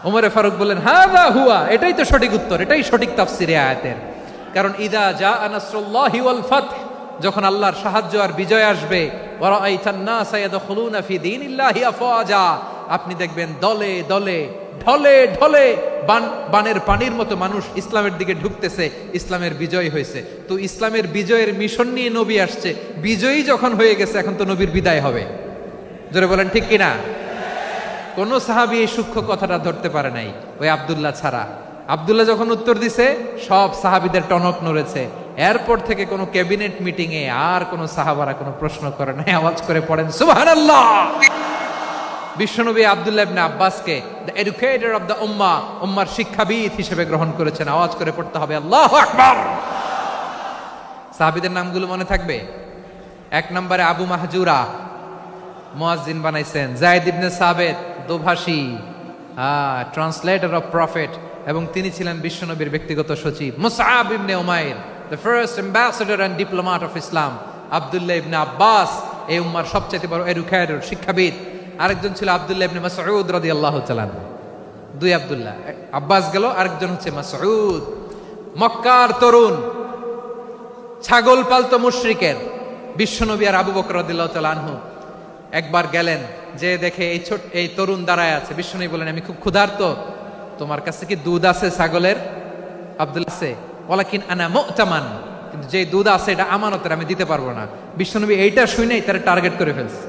ওমরে ফারুক বললেন, হাযা হুয়া, এটাই তো সঠিক উত্তর, এটাই সঠিক তাফসীর এই আয়াতের। কারণ ইদা জাআ নাসরুল্লাহি ওয়াল ফাতহ, যখন আল্লাহর সাহায্য আর বিজয় আসবে, ওয়া রাআইতান নাসা ইয়াদখুলুনা ফি দীনিল্লাহি আফওয়াজা, আপনি দেখবেন দলে দলে ঢলে ঢলে বানের পানির মতো মানুষ ইসলামের দিকে ঢুকতেছে, ইসলামের বিজয় হয়েছে। তো ইসলামের বিজয়ের মিশন নিয়ে নবী আসছে, বিজয়ী যখন হয়ে গেছে এখন তো নবীর বিদায় হবে। জোরে বলেন ঠিক কিনা? কোন সাহাবী এই সূক্ষ্ম কথাটা ধরতে পারে নাই, ওই আব্দুল্লাহ ছাড়া। আব্দুল্লাহ যখন উত্তর দিছে সব সাহাবীদের টনক নড়েছে। এরপর থেকে কোনো ক্যাবিনেট মিটিং এ আর কোনো সাহাবারা কোনো প্রশ্ন করে নাই, আওয়াজ করে পড়েন সুবহানাল্লাহ। বিশ্বনবী আব্দুল্লাহ ইবনে আব্বাসকে দ্য এডুকেটর অফ দ্য উম্মাহ, উম্মার শিক্ষাবিদ হিসেবে গ্রহণ করেছেন। আওয়াজ করে পড়তে হবে আল্লাহু আকবার। সাহাবীদের নামগুলো মনে থাকবে? 1 নম্বরে আবু মাহজুরা, মুয়াজ্জিন বানাইছেন। যায়েদ ইবনে সাবিত, দোভাষী, ট্রান্সলেটর অফ প্রফেট, এবং তিনি ছিলেন বিশ্বনবীর ব্যক্তিগত সচিব। মুসআব ইবনে উমাইর, the first ambassador and diplomat of Islam. আব্দুল্লাহ ইবনে আব্বাস, এই উম্মার সবচেয়ে বড় এডুকেটর, শিক্ষাবিদ। আরেকজন ছিল আব্দুল্লাহ ইবনে মাসউদ রাদিয়াল্লাহু তাআলা। 2 আব্দুল্লাহ, আব্বাস গেল, আরেকজন হচ্ছে মাসউদ। মক্কার তরুণ, ছাগল পালতো মুশরিকের বিশ্বনবী আর আবু বকর রাদিয়াল্লাহু তাআলা আনহু একবার গেলেন, যে দেখে এই তরুণ দাঁড়ায় আছে। বিশ্বনবী বলেন, আমি খুব ক্ষুধার্ত, তোমার কাছে কি দুধ আছে ছাগলের? আব্দুল্লাহ আছে, ওয়ালাকিন আনা মু'তামান, কিন্তু যে দুধ আছে এটা আমানতের, আমি দিতে পারবো না। বিশ্বনবী এইটা শুনেই তার টার্গেট করে ফেলছে।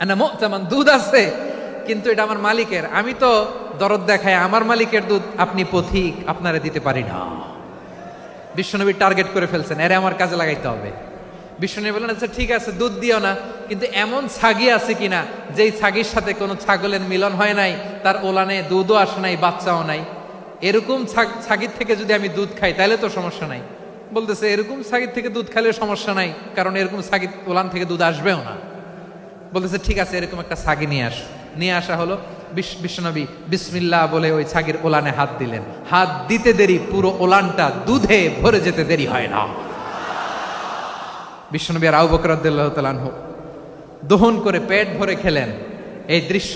আনা মু'তামান, দুধ আছে কিন্তু এটা আমার মালিকের, আমি তো দরদ দেখাই, আমার মালিকের দুধ আপনি পথিক, আপনারে দিতে পারি না। বিশ্বনবী টার্গেট করে ফেলছেন, এরে আমার কাজে লাগাইতে হবে। বিশ্বনবী বলেন, আচ্ছা ঠিক আছে, দুধ দিও না, কিন্তু এমন ছাগি আছে কিনা যেই ছাগির সাথে কোনো ছাগলের মিলন হয় নাই, তার ওলানে দুধও আসে নাই, বাচ্চাও নাই, এরকম ছাগির থেকে যদি আমি দুধ খাই তাহলে তো সমস্যা নাই। বলতেছে, এরকম ছাগির থেকে দুধ খাইলে সমস্যা নাই, কারণ এরকম ছাগির ওলান থেকে দুধ আসবেও না। বলতেছে, ঠিক আছে, এরকম একটা ছাগি নিয়ে আস। নিয়ে আসা হলো। বিশ্বনবী বিসমিল্লাহ বলে ওই ছাগির ওলানে হাত দিলেন। হাত দিতে দেরি, পুরো ওলানটা দুধে ভরে যেতে দেরি হয় না। বিশ্বনবী আর আবু বকর রাদিয়াল্লাহু তাআলা আনহু দহন করে পেট ভরে খেলেন। এই দৃশ্য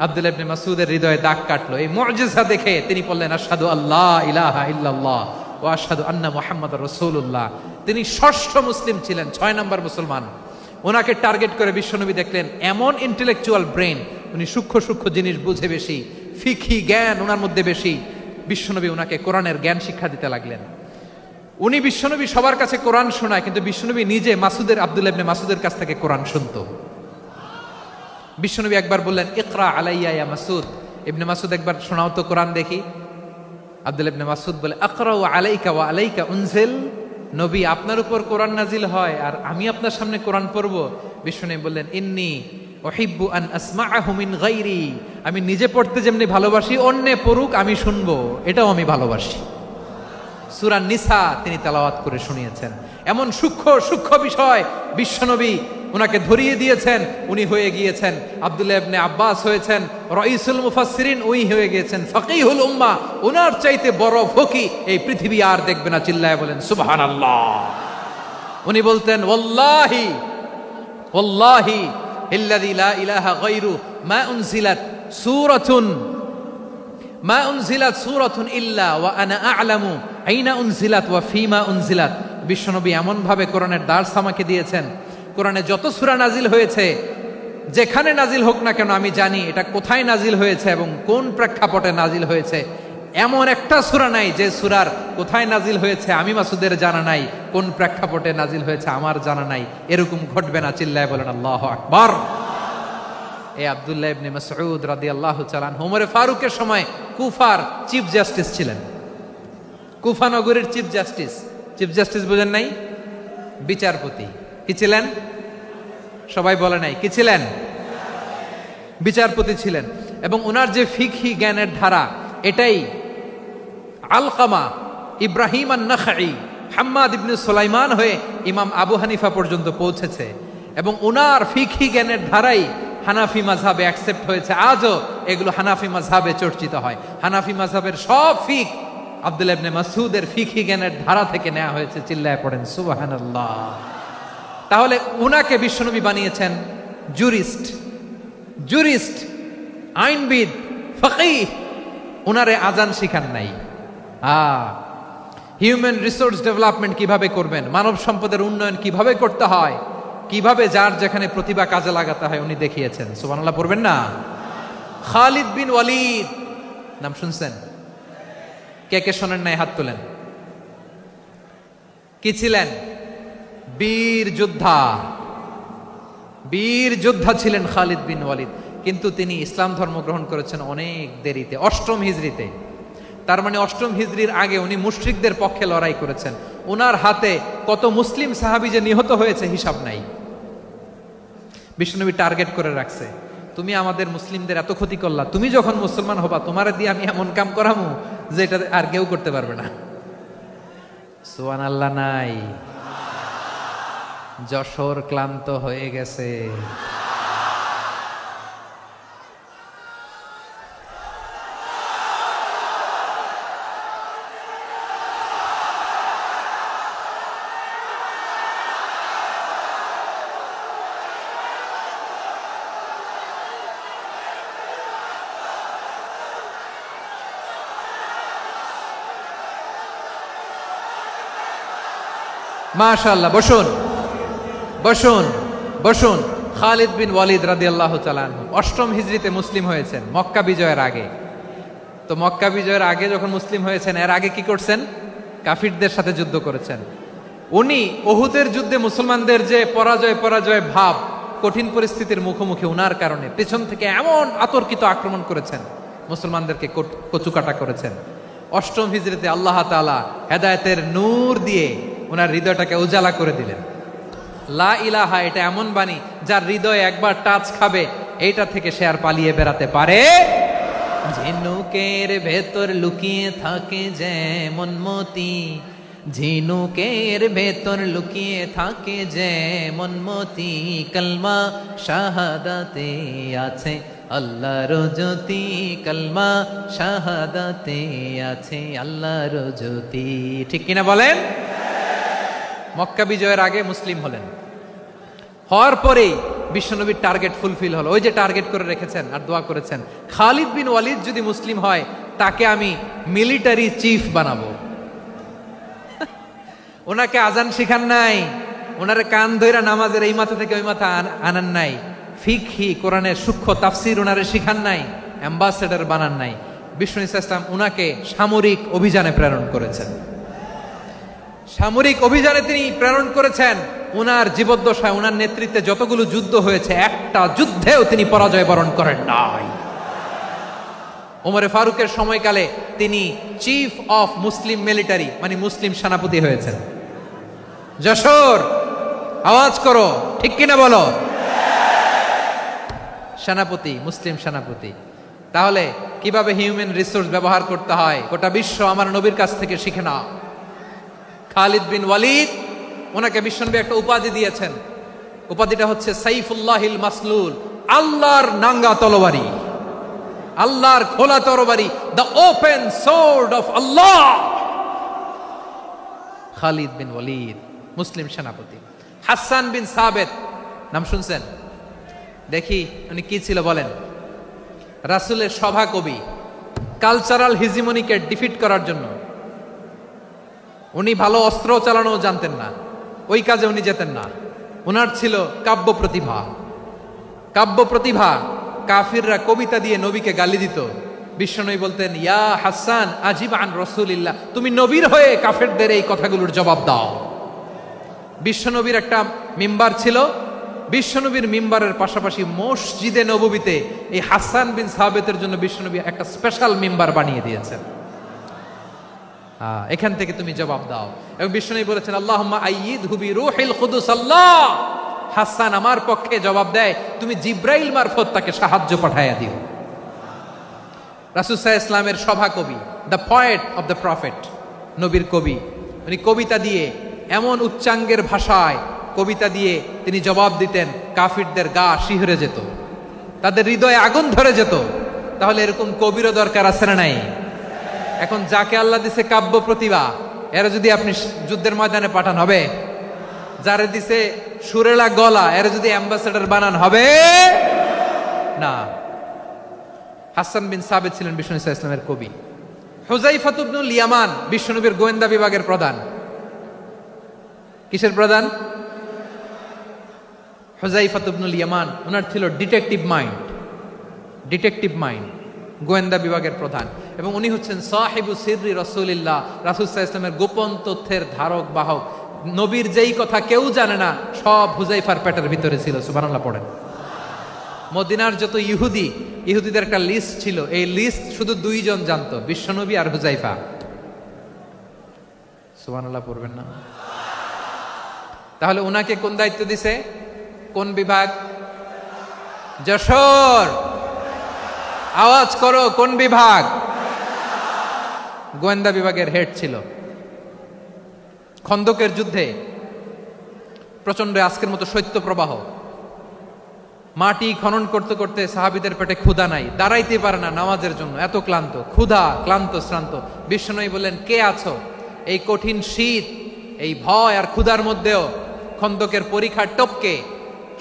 আব্দুল্লাহ ইবনে মাসউদের হৃদয়ে দাগ কাটলো। এই মুজিজা দেখে তিনি বললেন, আশহাদু আল্লা ইলাহা ইল্লাল্লাহ ওয়া আশহাদু আন্না মুহাম্মাদুর রাসূলুল্লাহ। তিনি ষষ্ঠ মুসলিম ছিলেন, 6 নম্বর মুসলমান। ওনাকে টার্গেট করে বিশ্বনবী দেখলেন এমন ইন্টেলেকচুয়াল ব্রেন, উনি সূক্ষ্ম সূক্ষ্ম জিনিস বুঝে বেশি, ফিকহি জ্ঞান ওনার মধ্যে বেশি। বিশ্বনবী ওনাকে কোরআনের জ্ঞান শিক্ষা দিতে লাগলেন। উনি বিশ্বনবী সবার কাছে কোরআন শোনায়, কিন্তু বিশ্বনবী নিজে আব্দুল্লাহ ইবনে মাসউদের কাছ থেকে কোরআন শুনতো। বিশ্বনবী একবার বললেন, ইকরা আলাইয়া ইয়া মাসউদ। ইবনে মাসউদ, একবার শোনাও তো কোরআন দেখি। আব্দুল্লাহ ইবনে মাসউদ বলে, আকরাউ আলাইকা ওয়া আলাইকা উনজিল। নবী, আপনার উপর কোরআন নাজিল হয় আর আমি আপনার সামনে কোরআন পড়ব। বিশ্বনবী বললেন, ইন্নী উহিব্বু আন আসমাআহু মিন গায়রি। আমি নিজে পড়তে যেমনি ভালোবাসি, অন্যে পড়ুক আমি শুনবো, এটাও আমি ভালোবাসি। সূরা নিসা তিনি তেলাওয়াত করে শুনিয়েছেন। এমন সূক্ষ্ম সূক্ষ্ম বিষয় বিশ্বনবী উনাকে ধরিয়ে দিয়েছেন। উনি হয়ে গিয়েছেন, আব্দুল্লাহ ইবনে আব্বাস হয়েছেন রাইসুল মুফাসসিরিন, উনি হয়ে গিয়েছেন ফাকিহুল উম্মাহ। উনার চাইতে বড় ফকি এই পৃথিবী আর দেখবে না। চিল্লায় বলেন সুবহানাল্লাহ। উনি বলতেন, ওয়াল্লাহি ওয়াল্লাহি ইল্লাযী লা ইলাহা গায়রু মা উনজিলাত সূরাতুন ইল্লা ওয়া আনা আ'লামু আইনা উনজিলাত ওয়া ফীমা উনজিলাত। বিশ্বনবী এমন ভাবে কোরআনের দার্স আমাকে দিয়েছেন, কোরআনে যত সূরা নাজিল হয়েছে, যেখানে নাজিল হোক না কেন আমি জানি এটা কোথায় নাজিল হয়েছে এবং কোন প্রেক্ষাপটে নাজিল হয়েছে। এমন একটা সূরা নাই যে সূরার কোথায় নাজিল হয়েছে আমি মাসুদের জানা নাই, কোন প্রেক্ষাপটে নাজিল হয়েছে আমার জানা নাই। এরকম ঘটবে না। চিল্লায় বলেন আল্লাহু আকবার। এই আব্দুল্লাহ ইবনে মাসউদ রাদিয়াল্লাহু তাআলা আনহু ওমর ফারুকের সময় কুফার চিফ জাস্টিস ছিলেন। কুফা নগরীর চিফ জাস্টিস। চিফ জাস্টিস বুঝেন নাই? বিচারপতি। কি ছিলেন? সবাই বলে নাই, কি ছিলেন? বিচারপতি ছিলেন। এবং ওনার যে ফিকহি জ্ঞানের ধারা, এটাই আলকামা, ইব্রাহিম আন-নাখাই, হাম্মাদ ইবনে সুলাইমান হয়ে ইমাম আবু হানিফা পর্যন্ত পৌঁছেছে। এবং ওনার ফিকহি জ্ঞানের ধারাই হানাফি মাযহাবে অ্যাকসেপ্ট হয়েছে। আজও এগুলো হানাফি মাযহাবে চর্চিত হয়। হানাফি মাযহাবের সব ফিক আব্দুল্লাহ ইবনে মাসউদের ফিকহি জ্ঞানের ধারা থেকে নেওয়া হয়েছে। চিল্লায় পড়েন সুবহানাল্লাহ। তাহলে উনাকে বিশ্বনবী বানিয়েছেন জুরিস্ট, আইনবিদ, ফকিহ। উনারে আজান শিখান নাই। হিউম্যান রিসোর্স ডেভেলপমেন্ট কিভাবে করবেন, মানব সম্পদের উন্নয়ন কিভাবে করতে হয়, কিভাবে যার যেখানে প্রতিভা কাজে লাগাতে হয় উনি দেখিয়েছেন। সুবহানাল্লাহ পড়বেন না? খালিদ বিন ওয়ালিদ নাম শুনছেন? কে কে শোনেন নাই হাত তোলেন। কি ছিলেন? বীর যোদ্ধা ছিলেন খালিদ বিন ওয়ালিদ। কিন্তু তিনি ইসলাম ধর্ম গ্রহণ করেছেন অনেক দেরিতে, 8ম হিজরিতে। তার মানে 8ম হিজরির আগে উনি মুশরিকদের পক্ষে লড়াই করেছেন। ওনার হাতে কত মুসলিম সাহাবী যে নিহত হয়েছে হিসাব নাই। বিশ্বনবী টার্গেট করে রাখছে, তুমি আমাদের মুসলিমদের এত ক্ষতি করলা, তুমি যখন মুসলমান হবা তোমার দিয়ে আমি এমন কাম করামু যে এটা আর কেউ করতে পারবে না। সুবহানাল্লাহ নাই? যশোর ক্লান্ত হয়ে গেছে। মাশাআল্লাহ। বসুন। খালিদ বিন ওয়ালিদ রাদিয়াল্লাহু তাআলা আনহু 8ম হিজরিতে মুসলিম হয়েছেন, মক্কা বিজয়ের আগে। তো মক্কা বিজয়ের আগে যখন মুসলিম হয়েছেন, এর আগে কি করছেন? কাফিরদের সাথে যুদ্ধ করেছেন। উনি উহুদের যুদ্ধে মুসলমানদের যে পরাজয় ভাব, কঠিন পরিস্থিতির মুখোমুখি উনার কারণে পেছন থেকে এমন আতর্কিত আক্রমণ করেছেন, মুসলমানদেরকে কচুকাটা করেছেন। 8ম হিজরিতে আল্লাহ তাআলা হেদায়েতের নূর দিয়ে ওনার হৃদয়টাকে উজালা করে দিলেন। লা ইলাহা এটা এমন বাণী যার হৃদয়ে একবার টাচ খাবে, এইটা থেকে সে আর পালিয়ে বেড়াতে পারে। ঝিনুকের ভেতর লুকিয়ে থাকে যেমন মতি, ঝিনুকের ভেতর লুকিয়ে থাকে যেমন মতি, কলমা শাহাদাতে আছে আল্লাহর জ্যোতি, কলমা শাহাদাতে আছে আল্লাহর জ্যোতি। ঠিক কিনা বলেন? মক্কা বিজয়ের আগে মুসলিম হলেন, হওয়ার পরেই বিশ্বনবীর টার্গেট ফুলফিল হলো। ওই যে টার্গেট করে রেখেছেন আর দোয়া করেছেন, খালিদ বিন ওয়ালিদ যদি মুসলিম হয় তাকে আমি মিলিটারি চিফ বানাবো। ওনাকে আজান শিখান নাই, ওনারে কান ধইরা নামাজের এই মাথা থেকে ওই মাথা আনান নাই, ফিকহি কোরআনের সূক্ষ্ম তাফসীর ওনারে শিখান নাই, অ্যাম্বাসেডর বানান নাই। বিষ্ণু ইসলাম উনাকে সামরিক অভিযানে প্রেরণ করেছেন। সামরিক অভিযানে তিনি প্রেরণ করেছেন। উনার জীবদ্দশায় উনার নেতৃত্বে যতগুলো যুদ্ধ হয়েছে, একটা যুদ্ধেও তিনি পরাজয় বরণ করেন নাই। ওমরে ফারুকের সময়কালে তিনি চিফ অফ মুসলিম মিলিটারি, মানে মুসলিম সেনাপতি হয়েছেন। যশোর আওয়াজ করো, ঠিক কিনা বলো? সেনাপতি, মুসলিম সেনাপতি। তাহলে কিভাবে হিউম্যান রিসোর্স ব্যবহার করতে হয় গোটা বিশ্ব আমার নবীর কাছ থেকে শিখে নাও। খালিদ বিন ওয়ালিদ, ওনাকে বিশ্বনবী একটা উপাধি দিয়েছেন। উপাধিটা হচ্ছে সাইফুল্লাহিল মাসলুল, আল্লাহর নাঙ্গা তরবারি, আল্লাহর খোলা তরবারি, দ্য ওপেন সোর্ড অফ আল্লাহ। খালিদ বিন ওয়ালিদ মুসলিম সেনাপতি। হাসান বিন সাবেত নাম শুনছেন? দেখি উনি কি ছিল বলেন। রাসূলের সভা কবি, কালচারাল হিজিমনিকে ডিফিট করার জন্য। উনি ভালো অস্ত্র চালানো জানতেন না, ওই কাজে উনি যেতেন না। ওনার ছিল কাব্য প্রতিভা। কাফিররা কবিতা দিয়ে নবীকে গালি দিত। বিশ্বনবী বলতেন, ইয়া হাসান আজিব আন রাসূলিল্লাহ, তুমি নবীর হয়ে কাফেরদের এই কথাগুলোর জবাব দাও। বিশ্বনবীর একটা মিম্বার ছিল। বিশ্বনবীর মিম্বারের পাশাপাশি মসজিদে নববীতে এই হাসান বিন সাবেতের জন্য বিশ্বনবী একটা স্পেশাল মিম্বার বানিয়ে দিয়েছেন। এখান থেকে তুমি জবাব দাও। এবং বিশ্বনবী বলেছেন, আল্লাহুম্মা আইয়িদহু বিরূহিল কুদুস। আল্লাহ, হাসান আমার পক্ষে জবাব দেয়, তুমি জিব্রাইল মারফত তাকে সাহায্য পাঠাইয়া দিও। রাসূল সাল্লাল্লাহু আলাইহি ওয়াসাল্লামের সভা কবি, the poet of the prophet, নবীর কবি। উনি কবিতা দিয়ে, এমন উচ্চাঙ্গের ভাষায় কবিতা দিয়ে তিনি জবাব দিতেন, কাফিরদের গা শিহরে যেত, তাদের হৃদয়ে আগুন ধরে যেত। তাহলে এরকম কবিরও দরকার আছে না নাই? এখন যাকে আল্লাহ দিছে কাব্য প্রতিভা, এরা যদি আপনি যুদ্ধের ময়দানে পাঠান হবে? যারে দিছে সুরেলা গলা, এরা যদি অ্যাম্বাসেডর বানান হবে না। হাসান বিন সাবিত ছিলেন বিষ্ণু ইসলামের কবি। হুযায়ফা ইবনুল ইয়ামান বিশ্বনবীর গোয়েন্দা বিভাগের প্রধান। কিসের প্রধান? হুযায়ফা ইবনুল ইয়ামান। ওনার ছিল ডিটেকটিভ মাইন্ড, গোয়েন্দা বিভাগের প্রধান, এবং উনি হচ্ছেন সাহিবু সিররি রাসূলিল্লাহ, রাসূল সাল্লাল্লাহু আলাইহি ওয়াসাল্লামের গোপন তথ্যের ধারক বাহক। নবীর যেই কথা কেউ জানে না, সব হুযায়ফার পেটের ভিতরে ছিল। সুবহানাল্লাহ পড়েন। মদিনার যত ইহুদিদের একটা লিস্ট ছিল, এই লিস্ট শুধু দুইজন জানতো, বিশ্বনবী আর হুযায়ফা। সুবহানাল্লাহ পড়বেন না? তাহলে উনাকে কোন দায়িত্ব দিছে? কোন বিভাগ? যশোর, আওয়াজ করো, কোন বিভাগ? গোয়েন্দা বিভাগের হেড ছিল। খন্দকের যুদ্ধে প্রচন্ড আজকের মতো শৈত্য প্রবাহ, মাটি খনন করতে করতে সাহাবীদের পেটে ক্ষুধা নাই, দাঁড়াইতে পারে না নামাজের জন্য, এত ক্লান্ত, ক্ষুধা, ক্লান্ত, শ্রান্ত। বিশ্বনবী বললেন, কে আছো? এই কঠিন শীত, এই ভয় আর ক্ষুধার মধ্যেও খন্দকের পরীক্ষার টপকে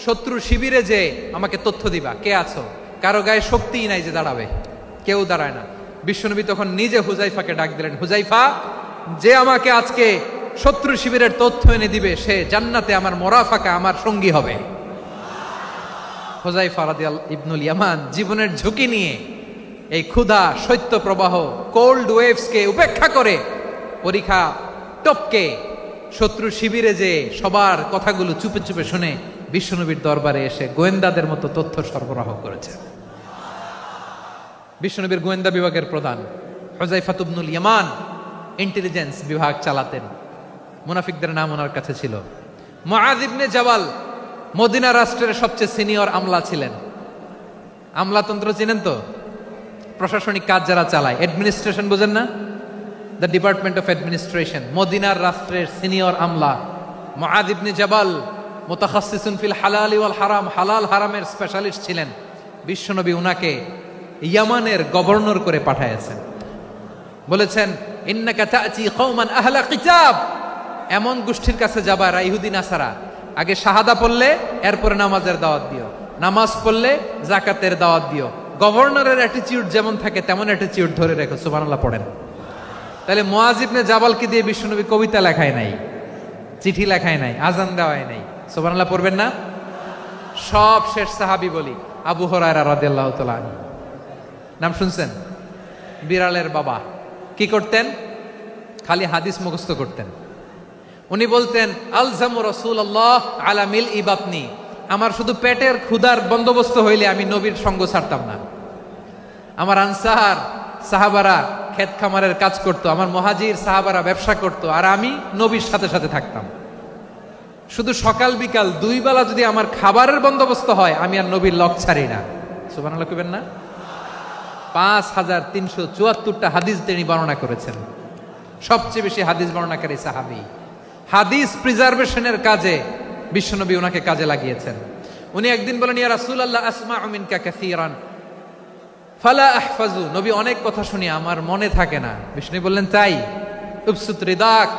শত্রু শিবিরে যে আমাকে তথ্য দিবা, কে আছো? কারো গায়ে শক্তিই নাই যে দাঁড়াবে, কেউ দাঁড়ায় না। বিশ্বনবী তখন নিজে হুযায়ফাকে ডাক দিলেন, হুযায়ফা, যে আমাকে আজকে শত্রু শিবিরের তথ্য এনে দিবে, সে জান্নাতে আমার মোরাফাকা, আমার সঙ্গী হবে। হুযায়ফা রাদিয়াল্লাহু ইবনুল ইয়ামান জীবনের ঝুঁকি নিয়ে এই ক্ষুধা, শৈত্য প্রবাহ, কোল্ড ওয়েভসকে উপেক্ষা করে পরীক্ষা টপকে শত্রু শিবিরে যে সবার কথাগুলো চুপে চুপে শুনে বিশ্বনবীর দরবারে এসে গোয়েন্দাদের মতো তথ্য সরবরাহ করেছে। বিশ্বনবীর গোয়েন্দা বিভাগের প্রধান হুযায়ফা ইবনুল ইয়ামান ইন্টেলিজেন্স বিভাগ চালাতেন। মুনাফিকদের নাম ওনার কাছে ছিল। মুআয ইবনে জাবাল মদিনা রাষ্ট্রের সবচেয়ে সিনিয়র আমলা ছিলেন। আমলাতন্ত্র চিনেন তো? প্রশাসনিক কাজ যারা চালায়, অ্যাডমিনিস্ট্রেশন বুঝেন না? The department of administration. মদিনার রাষ্ট্রের সিনিয়র আমলা মুআয ইবনে জাবাল মুতাখাসসিসুন ফিল হালাল ওয়াল হারাম, হালাল হারামের স্পেশালিস্ট ছিলেন। বিশ্বনবী উনাকে ইয়ামানের গভর্নর করে পাঠাইছেন। বলেছেন, ইন্নাকা তা'তি কওমান আহলা কিতাব, এমন গোষ্ঠীর কাছে যাবা এরা ইহুদি নাসারা, আগে শাহাদা পড়লে এরপরে নামাজের দাওয়াত দিও, নামাজ পড়লে যাকাতের দাওয়াত দিও। গভর্নরের অ্যাটিটিউড যেমন থাকে তেমন অ্যাটিটিউড ধরে রেখো। সুবহানাল্লাহ পড়েন। তাহলে মুআয ইবনে জাবালকে দিয়ে বিশ্বনবী কবিতা লেখায় নাই, চিঠি লেখায় নাই, আজান দেওয়ায় নাই। সুবহানাল্লাহ পড়বেন না? সব শেষ সাহাবী বলি আবু হুরায়রা রাদিয়াল্লাহু তাআলা আনহু, নাম শুনছেন? বিড়ালের বাবা। কি করতেন? খালি হাদিস মুখস্থ করতেন। উনি বলতেন, আলজামু রাসূলুল্লাহ আলা মিল ইবাতনি, আমার শুধু পেটের ক্ষুধার বন্দোবস্ত হইলে আমি নবীর সঙ্গ ছাড়তাম না। আমার আনসার সাহাবারা ক্ষেত খামারের কাজ করতো, আমার মুহাজির সাহাবারা ব্যবসা করতো, আর আমি নবীর সাথে সাথে থাকতাম। শুধু সকাল বিকাল দুই বেলা যদি আমার খাবারের বন্দোবস্ত হয়, আমি আর নবীর লক ছাড়ি না। সুবহানাল্লাহ কইবেন না? 5374টা হাদিস তিনি বর্ণনা করেছেন। সবচেয়ে বেশি হাদিস বর্ণনাকারী সাহাবী। হাদিস প্রিজার্ভেশনের কাজে বিশ্বনবী ওনাকে কাজে লাগিয়েছেন। উনি একদিন বলেন, ইয়া রাসূলুল্লাহ আসমাউ মিনকা কাসীরান ফালা আহফাজু, নবী অনেক কথা শুনি আমার মনে থাকে না। বিষ্ণু বললেন, তাই? উবসুত রিদাক,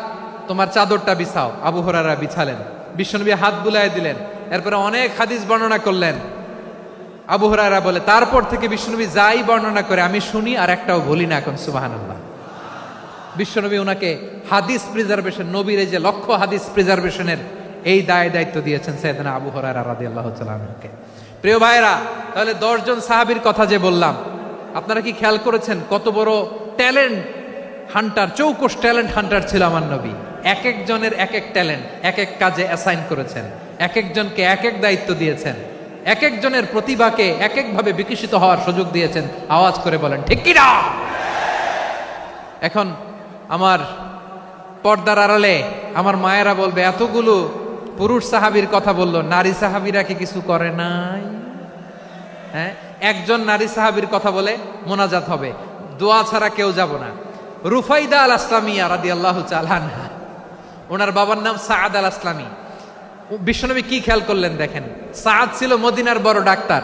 তোমার চাদরটা বিছাও। আবু হুরায়রা বিছালেন, বিশ্বনবী হাত বুলায় দিলেন, এরপরে অনেক হাদিস বর্ণনা করলেন। আবু হুরায়রা বলে, তারপর থেকে বিশ্বনবী যাই বর্ণনা করে আমি শুনি আর একটাও ভুলি না। এখন সুবহানাল্লাহ। বিশ্বনবী ওনাকে হাদিস প্রিজার্ভেশন, নবীর এই যে লক্ষ্য হাদিস প্রিজার্ভেশনের এই দায়িত্ব দিয়েছেন সাইয়েদনা আবু হুরায়রা রাদিয়াল্লাহু তাআলা আনহুকে। প্রিয় ভাইরা, তাহলে 10 জন সাহাবীর কথা যে বললাম, আপনারা কি খেয়াল করেছেন কত বড় ট্যালেন্ট হান্টার, চৌকস ট্যালেন্ট হান্টার ছিল আমার নবী। এক একজনের এক এক ট্যালেন্ট, এক এক কাজে অ্যাসাইন করেছেন, এক একজনকে এক এক দায়িত্ব দিয়েছেন, এক একজনের প্রতিভাকে এক একভাবে বিকশিত হওয়ার সুযোগ দিয়েছেন। আওয়াজ করে বলেন ঠিক কি না? এখন আমার পর্দার আড়ালে আমার মায়েরা বলবে, এতগুলো পুরুষ সাহাবীর কথা বললো, নারী সাহাবীরা কি কিছু করে নাই? হ্যাঁ, একজন নারী সাহাবীর কথা বলে মোনাজাত হবে, দোয়া ছাড়া কেউ যাব না। রুফাইদা আল আসলামিয়া রাদিয়াল্লাহু তাআলা আনহা, ওনার বাবার নাম সাআদ আল আসলামি। বিশ্বনবী কি খেয়াল করলেন দেখেন, সাআদ ছিল মদিনার বড় ডাক্তার।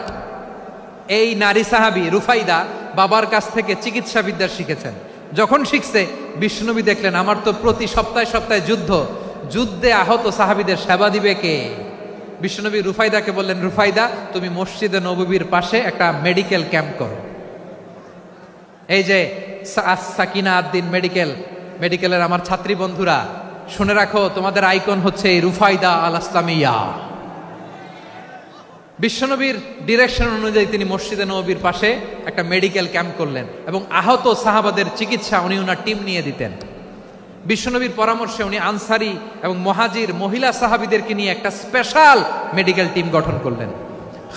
এই নারী সাহাবী রুফাইদা বাবার কাছ থেকে চিকিৎসা বিদ্যা শিখেছেন। যখন শিখছে বিশ্বনবী দেখলেন আমার তো প্রতি সপ্তাহে সপ্তাহে যুদ্ধে আহত সাহাবীদের সেবা দিবে কে? বিশ্বনবী রুফাইদাকে বললেন, রুফাইদা তুমি মসজিদে নববীর পাশে একটা মেডিকেল ক্যাম্প করো। এই যে সাকিনা আদ্দিন মেডিকেলের আমার ছাত্রী বন্ধুরা শুনে রাখো, তোমাদের আইকন হচ্ছে রুফাইদা আল আসলামিয়া। বিশ্বনবীর ডিরেকশন অনুযায়ী তিনি মসজিদে নববীর পাশে একটা মেডিকেল ক্যাম্প করলেন এবং আহত সাহাবাদের চিকিৎসা উনি ওনার টিম নিয়ে দিতেন। বিশ্বনবীর পরামর্শে উনি আনসারি এবং মুহাজির মহিলা সাহাবীদেরকে নিয়ে একটা স্পেশাল মেডিকেল টিম গঠন করলেন।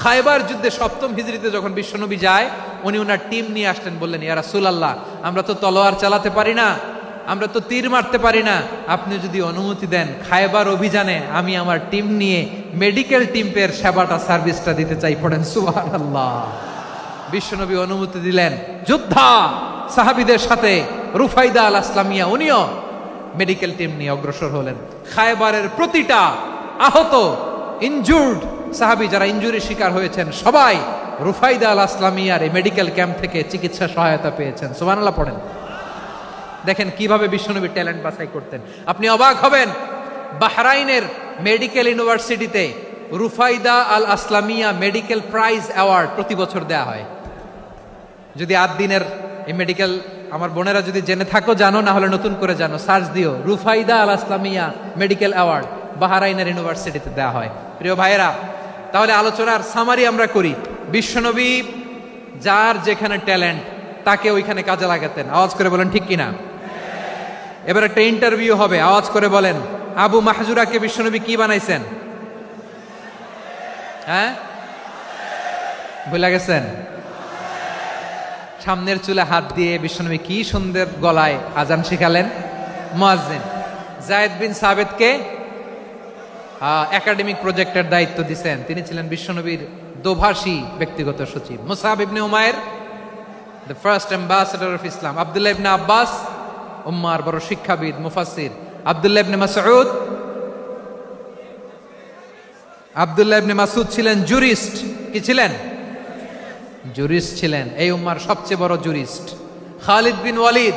খায়বার যুদ্ধে 7ম হিজরিতে যখন বিশ্বনবী যায়, উনি ওনার টিম নিয়ে আসলেন, বললেন, ইয়া রাসূলুল্লাহ, আমরা তো তলোয়ার চালাতে পারি না, আমরা তো তীর মারতে পারি না, আপনি যদি অনুমতি দেন খায়বার অভিযানে আমি আমার টিম নিয়ে মেডিকেল টিমের সেবাটা সার্ভিসটা দিতে চাই। পড়েন সুবহানাল্লাহ। বিশ্বনবী অনুমতি দিলেন, যোদ্ধা সাহাবীদের সাথে রুফাইদা আল আসলামিয়া উনিও মেডিকেল টিম নিয়ে অগ্রসর হলেন। খায়বারের প্রতিটা আহত ইনজুর্ড সাহাবী যারা ইনজুরির শিকার হয়েছেন সবাই রুফাইদা আল আসলামিয়ার এই মেডিকেল ক্যাম্প থেকে চিকিৎসা সহায়তা পেয়েছেন। সুবহানাল্লাহ পড়েন। দেখেন কিভাবে বিশ্বনবী ট্যালেন্ট বাছাই করতেন। আপনি অবাক হবেন, বাহরাইনের মেডিকেল ইউনিভার্সিটিতে রুফাইদা আল আসলামিয়া মেডিকেল প্রাইজ অ্যাওয়ার্ড প্রতি বছর দেয়া হয়। যদি আদ্দিনের এই মেডিকেল আমার বোনেরা যদি জেনে থাকো জানো, না হলে নতুন করে জানো, সার্চ দিও রুফাইদা আল আসলামিয়া মেডিকেল অ্যাওয়ার্ড বাহরাইনের ইউনিভার্সিটিতে দেয়া হয়। প্রিয় ভাইয়েরা, তাহলে আলোচনার সামারি আমরা করি। বিশ্বনবী যার যেখানে ট্যালেন্ট তাকে ওইখানে কাজে লাগাতেন। আওয়াজ করে বলেন ঠিক কিনা? এবার একটা ইন্টারভিউ হবে, আওয়াজ করে বলেন, আবু মাহজুরাকে বিশ্বনবী কি বানাইছেন? হ্যাঁ, ভুলে গেছেন? সামনের চুলে হাত দিয়ে বিশ্বনবী কি সুন্দর গলায় আজান শিখালেন। মুয়াজ্জিন। যায়েদ বিন সাবিতকে একাডেমিক প্রজেক্টের দায়িত্ব দিয়েছেন, তিনি ছিলেন বিশ্বনবীর দোভাষী ব্যক্তিগত সচিব। মুসআব ইবনে Umair the first ambassador of Islam. Abdullah ইবনে আব্বাস উম্মার বড় শিক্ষাবিদ মুফাসসির। আব্দুল্লাহ ইবনে মাসউদ ছিলেন জুরিস্ট। কি ছিলেন? জুরিস্ট ছিলেন, এই উম্মার সবচেয়ে বড় জুরিস্ট। খালিদ বিন ওয়ালিদ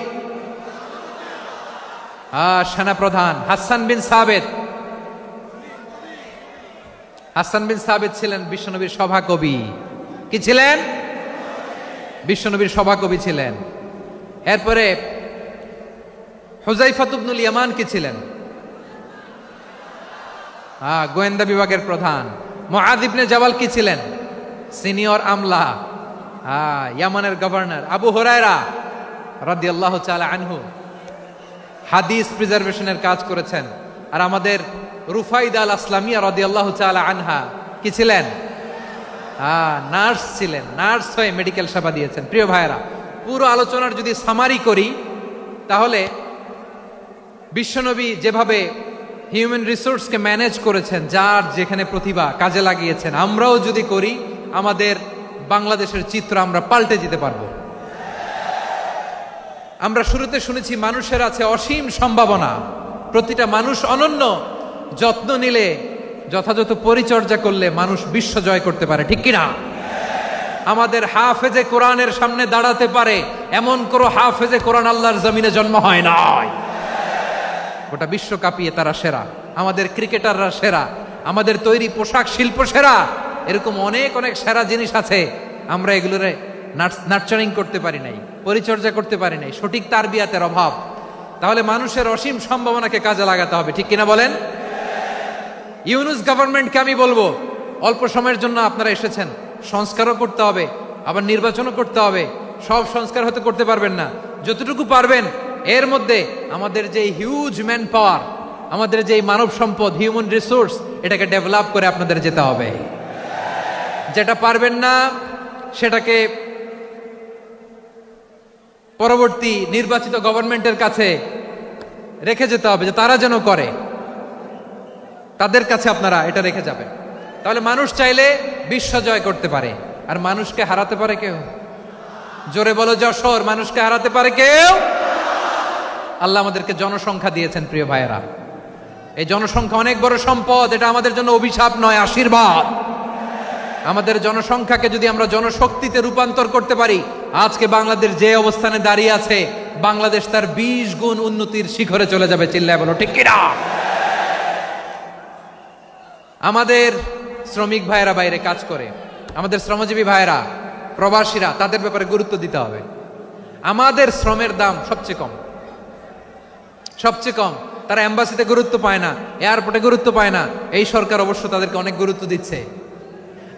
সেনাপ্রধান। হাসান বিন সাবিত ছিলেন বিশ্বনবীর সভাকবি। কি ছিলেন? বিশ্বনবীর সভাকবি ছিলেন। এরপরে হুযায়ফা ইবনুল ইয়ামান কি ছিলেন? গোয়েন্দা বিভাগের প্রধান। মুআয ইবনে জাবাল কি ছিলেন? সিনিয়র আমলা, ইয়ামানের গভর্নর। আবু হুরায়রা রাদিয়াল্লাহু তাআলা আনহু হাদিস প্রিজার্ভেশনের কাজ করেছেন। আর আমাদের রুফাইদা আল আসলামিয়া রাদিয়াল্লাহু তাআলা আনহা কি ছিলেন? নার্স ছিলেন। নার্স হয়ে মেডিকেল সেবা দিয়েছেন। প্রিয় ভাইয়েরা, পুরো আলোচনার যদি সামারি করি তাহলে বিশ্বনবী যেভাবে হিউম্যান রিসোর্সকে ম্যানেজ করেছেন, যার যেখানে প্রতিভা কাজে লাগিয়েছেন, আমরাও যদি করি আমাদের বাংলাদেশের চিত্র আমরা পাল্টে যেতে পারবো। আমরা শুরুতে শুনেছি মানুষের আছে অসীম সম্ভাবনা, প্রতিটা মানুষ অনন্য, যত্ন নিলে, যথাযথ পরিচর্যা করলে মানুষ বিশ্ব জয় করতে পারে। ঠিক কিনা? আমাদের হাফেজে কোরআনের সামনে দাঁড়াতে পারে এমন কোনো হাফেজে কোরআন আল্লাহর জমিনে জন্ম হয় নাই। গোটা বিশ্ব কাঁপিয়ে তারা সেরা। আমাদের ক্রিকেটাররা সেরা, আমাদের তৈরি পোশাক শিল্প সেরা। এরকম অনেক অনেক সেরা জিনিস আছে, আমরা এগুলোরে নার্চারিং করতে পারি নাই, পরিচর্যা করতে পারি নাই, সঠিক তারবিয়াতের অভাব। তাহলে মানুষের অসীম সম্ভাবনাকে কাজে লাগাতে হবে। ঠিক কিনা বলেন? ইউনুস গভর্নমেন্টকে আমি বলবো, অল্প সময়ের জন্য আপনারা এসেছেন, সংস্কারও করতে হবে, আবার নির্বাচনও করতে হবে। সব সংস্কার হতে করতে পারবেন না, যতটুকু পারবেন এর মধ্যে আমাদের যে হিউজ ম্যান পাওয়ার, আমাদের যে মানব সম্পদ, হিউম্যান রিসোর্স, এটাকে ডেভেলপ করে আপনাদের যেতে হবে। যেটা পারবেন না সেটাকে পরবর্তী নির্বাচিত গভর্নমেন্টের কাছে রেখে যেতে হবে, যে তারা যেন করে, তাদের কাছে আপনারা এটা রেখে যাবেন। তাহলে মানুষ চাইলে বিশ্ব জয় করতে পারে। আর মানুষকে হারাতে পারে কেউ? জোরে বলো যশোর, মানুষকে হারাতে পারে কেউ? আল্লাহ আমাদেরকে জনসংখ্যা দিয়েছেন প্রিয় ভাইয়েরা। এই জনসংখ্যা অনেক বড় সম্পদ, এটা আমাদের জন্য অভিশাপ নয়, আশীর্বাদ। আমাদের জনসংখ্যাকে যদি আমরা জনশক্তিতে রূপান্তর করতে পারি, আজকে বাংলাদেশ যে অবস্থানে দাঁড়িয়ে আছে, বাংলাদেশ তার 20 গুণ উন্নতির শিখরে চলে যাবে। চিল্লায় বলো ঠিক কিনা? আমাদের শ্রমিক ভাইয়েরা বাইরে কাজ করে, আমাদের শ্রমজীবী ভাইয়েরা, প্রবাসীরা, তাদের ব্যাপারে গুরুত্ব দিতে হবে। আমাদের শ্রমের দাম সবচেয়ে কম, সবচেয়ে কম। তারা এম্বাসিতে গুরুত্ব পায় না, এয়ারপোর্টে গুরুত্ব পায় না। এই সরকার অবশ্য তাদেরকে অনেক গুরুত্ব দিচ্ছে।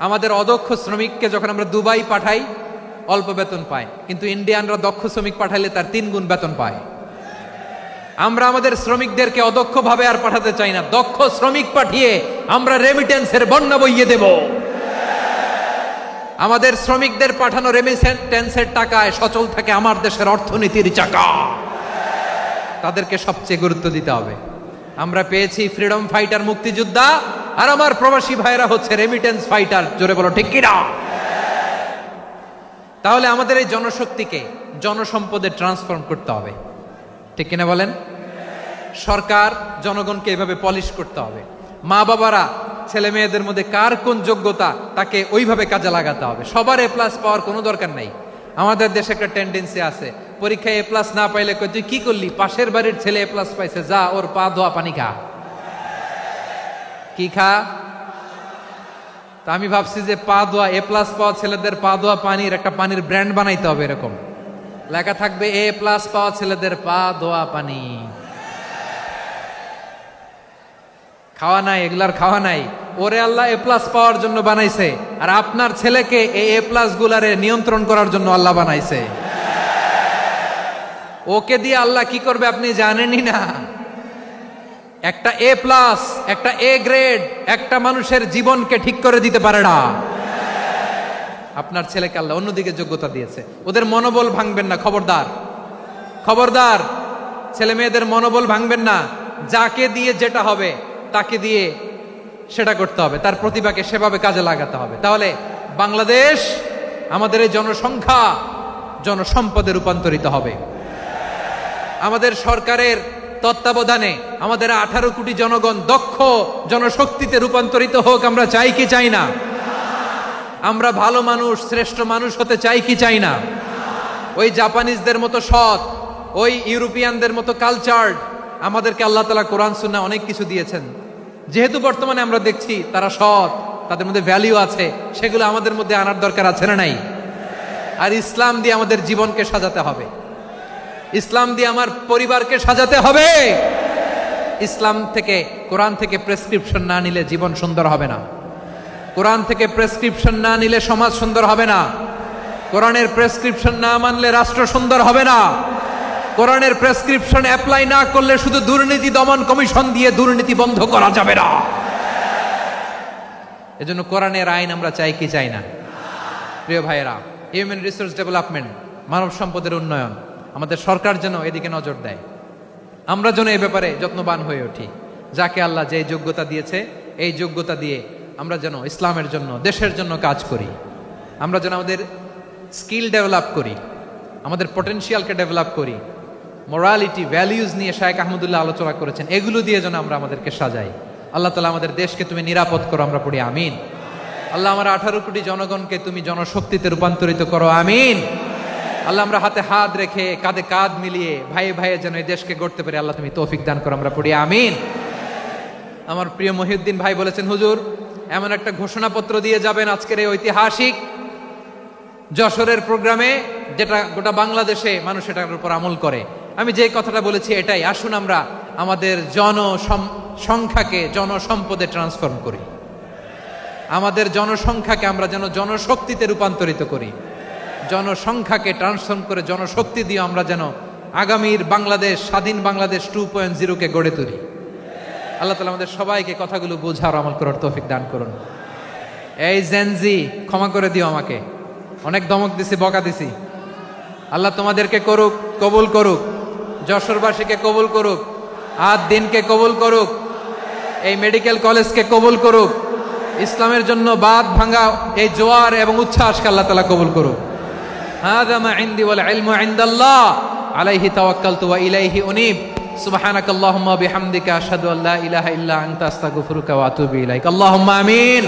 আমাদের অদক্ষ শ্রমিককে যখন আমরা দুবাই পাঠাই, অল্প বেতন পায়, কিন্তু ইন্ডিয়ানরা দক্ষ শ্রমিক পাঠাইলে তার 3 গুণ বেতন পায়। আমরা আমাদের শ্রমিকদেরকে অদক্ষ ভাবে আর পাঠাতে চাই না, দক্ষ শ্রমিক পাঠিয়ে আমরা রেমিটেন্সের বন্যা বইয়ে দেব। আমাদের শ্রমিকদের পাঠানো রেমিটেন্সের টাকায় সচল থাকে আমার দেশের অর্থনীতির চাকা। তাদেরকে সবচেয়ে গুরুত্ব দিতে হবে। আমরা পেয়েছি ফ্রিডম ফাইটার, মুক্তিযোদ্ধা, আর আমার প্রবাসী ভাইরা হচ্ছে রেমিটেন্স ফাইটার। জোরে বলো ঠিক কিনা? তাহলে আমাদের এই জনশক্তিকে জনসম্পদে ট্রান্সফর্ম করতে হবে, ঠিক কিনা বলেন? সরকার জনগণকে এভাবে পলিশ করতে হবে। মা বাবারা ছেলে মেয়েদের মধ্যে কার কোন যোগ্যতা তাকে ওইভাবে কাজে লাগাতে হবে। সবার এ প্লাস পাওয়ার কোনো দরকার নাই। আমাদের দেশে একটা টেন্ডেন্সি আছে, পরীক্ষায় এ প্লাস না পাইলে কই তুই কি করলি, পাশের বাড়ির ছেলে এ প্লাস পাইছে, যা ওর পা ধোয়া পানি খা। কি খা? তা আমি ভাবছি যে পা ধোয়া, এ প্লাস পাওয়া ছেলেদের পা ধোয়া পানির একটা পানির ব্র্যান্ড বানাইতে হবে। এরকম লেখা থাকবে, এ প্লাস পাওয়া ছেলেদের পা ধোয়া পানি। খাওয়া নাই, এগুলার খাওয়া নাই। ওরে আল্লাহ এ প্লাস পাওয়ার জন্য বানাইছে, আর আপনার ছেলেকে এই এ প্লাস গুলারে নিয়ন্ত্রণ করার জন্য আল্লাহ বানাইছে। ওকে দিয়ে আল্লাহ কি করবে আপনি জানেনই না। একটা এ প্লাস, একটা এ গ্রেড একটা মানুষের জীবনকে ঠিক করে দিতে পারে না। আপনার ছেলেকে আল্লাহ অন্যদিকে যোগ্যতা দিয়েছে। ওদের মনোবল ভাঙবেন না, খবরদার, খবরদার। ছেলে মেয়েদের মনোবল ভাঙবেন না। যাকে দিয়ে যেটা হবে তাকে দিয়ে সেটা করতে হবে, তার প্রতিভাকে সেভাবে কাজে লাগাতে হবে। তাহলে বাংলাদেশ, আমাদের এই জনসংখ্যা জনসম্পদে রূপান্তরিত হবে। আমাদের সরকারের তত্ত্বাবধানে আমাদের 18 কোটি জনগণ দক্ষ জনশক্তিতে রূপান্তরিত হোক। আমরা চাই কি চাই না? আমরা ভালো মানুষ, শ্রেষ্ঠ মানুষ হতে চাই কি চাই না? ওই জাপানিজদের মতো সৎ, ওই ইউরোপিয়ানদের মতো কালচার্ড। আমাদেরকে আল্লাহ তাআলা কোরআন সুন্নাহ অনেক কিছু দিয়েছেন। যেহেতু বর্তমানে আমরা দেখছি তারা সৎ, তাদের মধ্যে ভ্যালিউ আছে, সেগুলো আমাদের মধ্যে আনার দরকার আছে না নাই? আর ইসলাম দিয়ে আমাদের জীবনকে সাজাতে হবে, ইসলাম দিয়ে আমার পরিবারকে সাজাতে হবে। ইসলাম থেকে, কোরআন থেকে প্রেসক্রিপশন না নিলে জীবন সুন্দর হবে না। কোরআন থেকে প্রেসক্রিপশন না নিলে সমাজ সুন্দর হবে না। কোরআনের প্রেসক্রিপশন না মানলে রাষ্ট্র সুন্দর হবে না। কোরআনের প্রেসক্রিপশন অ্যাপ্লাই না করলে শুধু দুর্নীতি দমন কমিশন দিয়ে দুর্নীতি বন্ধ করা যাবে না। এজন্য কোরআনের আইন আমরা চাই কি চাই না? প্রিয় ভাইয়েরা, হিউম্যান রিসোর্স ডেভেলপমেন্ট, মানব সম্পদের উন্নয়ন, আমাদের সরকার যেন এদিকে নজর দেয়। আমরা যেন এই ব্যাপারে যত্নবান হয়ে উঠি। যাকে আল্লাহ যে যোগ্যতা দিয়েছে, এই যোগ্যতা দিয়ে আমরা যেন ইসলামের জন্য, দেশের জন্য কাজ করি। আমরা যেন আমাদের স্কিল ডেভেলপ করি, আমাদের পটেনশিয়ালকে ডেভেলপ করি। মোরালিটি, ভ্যালিউজ নিয়ে শায়েখ আহমদুল্লাহ আলোচনা করেছেন। এগুলো দিয়ে যেন আমরা আমাদেরকে সাজাই। আল্লাহ তাআলা আমাদের দেশকে তুমি নিরাপদ করো, আমরা পড়ি আমিন। আল্লাহ আমার 18 কোটি জনগণকে তুমি জনশক্তিতে রূপান্তরিত করো, আমিন। আল্লাহ আমরা হাতে হাত রেখে, কাঁধে কাঁধ মিলিয়ে, ভাইয়ে ভাইয়ে যেন এই দেশকে গড়তে পারি, আল্লাহ তুমি তৌফিক দান করো, আমরা পড়ি আমিন। আমার প্রিয় মহিউদ্দিন ভাই বলেছেন, হুজুর এমন একটা ঘোষণাপত্র দিয়ে যাবেন আজকের এই ঐতিহাসিক যশোরের প্রোগ্রামে, যেটা গোটা বাংলাদেশে মানুষ এটার উপর আমল করে। আমি যে কথাটা বলেছি এটাই, আসুন আমরা আমাদের জনসংখ্যাকে জনসম্পদে ট্রান্সফর্ম করি। আমাদের জনসংখ্যাকে আমরা যেন জনশক্তিতে রূপান্তরিত করি। জনসংখ্যাকে ট্রান্সফর্ম করে জনশক্তি দিয়ে আমরা যেন আগামীর বাংলাদেশ, স্বাধীন বাংলাদেশ 2.0 গড়ে তুলি। আল্লাহ তাআলা আমাদের সবাইকে কথাগুলো বোঝার, আমল করার তৌফিক দান করুন। এই জেনজি, ক্ষমা করে দিও আমাকে, অনেক ধমক দিছি, বকা দিছি। আল্লাহ তোমাদেরকে করুক, কবুল করুক, যশোরবাসীকে কবুল করুক, আদ দিনকে কবুল করুক, এই মেডিকেল কলেজকে কবুল করুক, ইসলামের জন্য বাদ ভাঙা এই জোয়ার এবং উচ্ছ্বাসকে আল্লাহ তাআলা কবুল করুক। হাযা মা ইনদি ওয়াল ইলমু ইনদাল্লাহ আলাইহি তাওয়াক্কালতু ওয়া ইলাইহি উনীব। সুবহানাকাল্লাহুম্মা ওয়া বিহামদিকা আশহাদু আল্লা ইলাহা ইল্লা আনতা আস্তাগফিরুকা ওয়া আতুবু ইলাইক। আল্লাহুম্মা আমিন।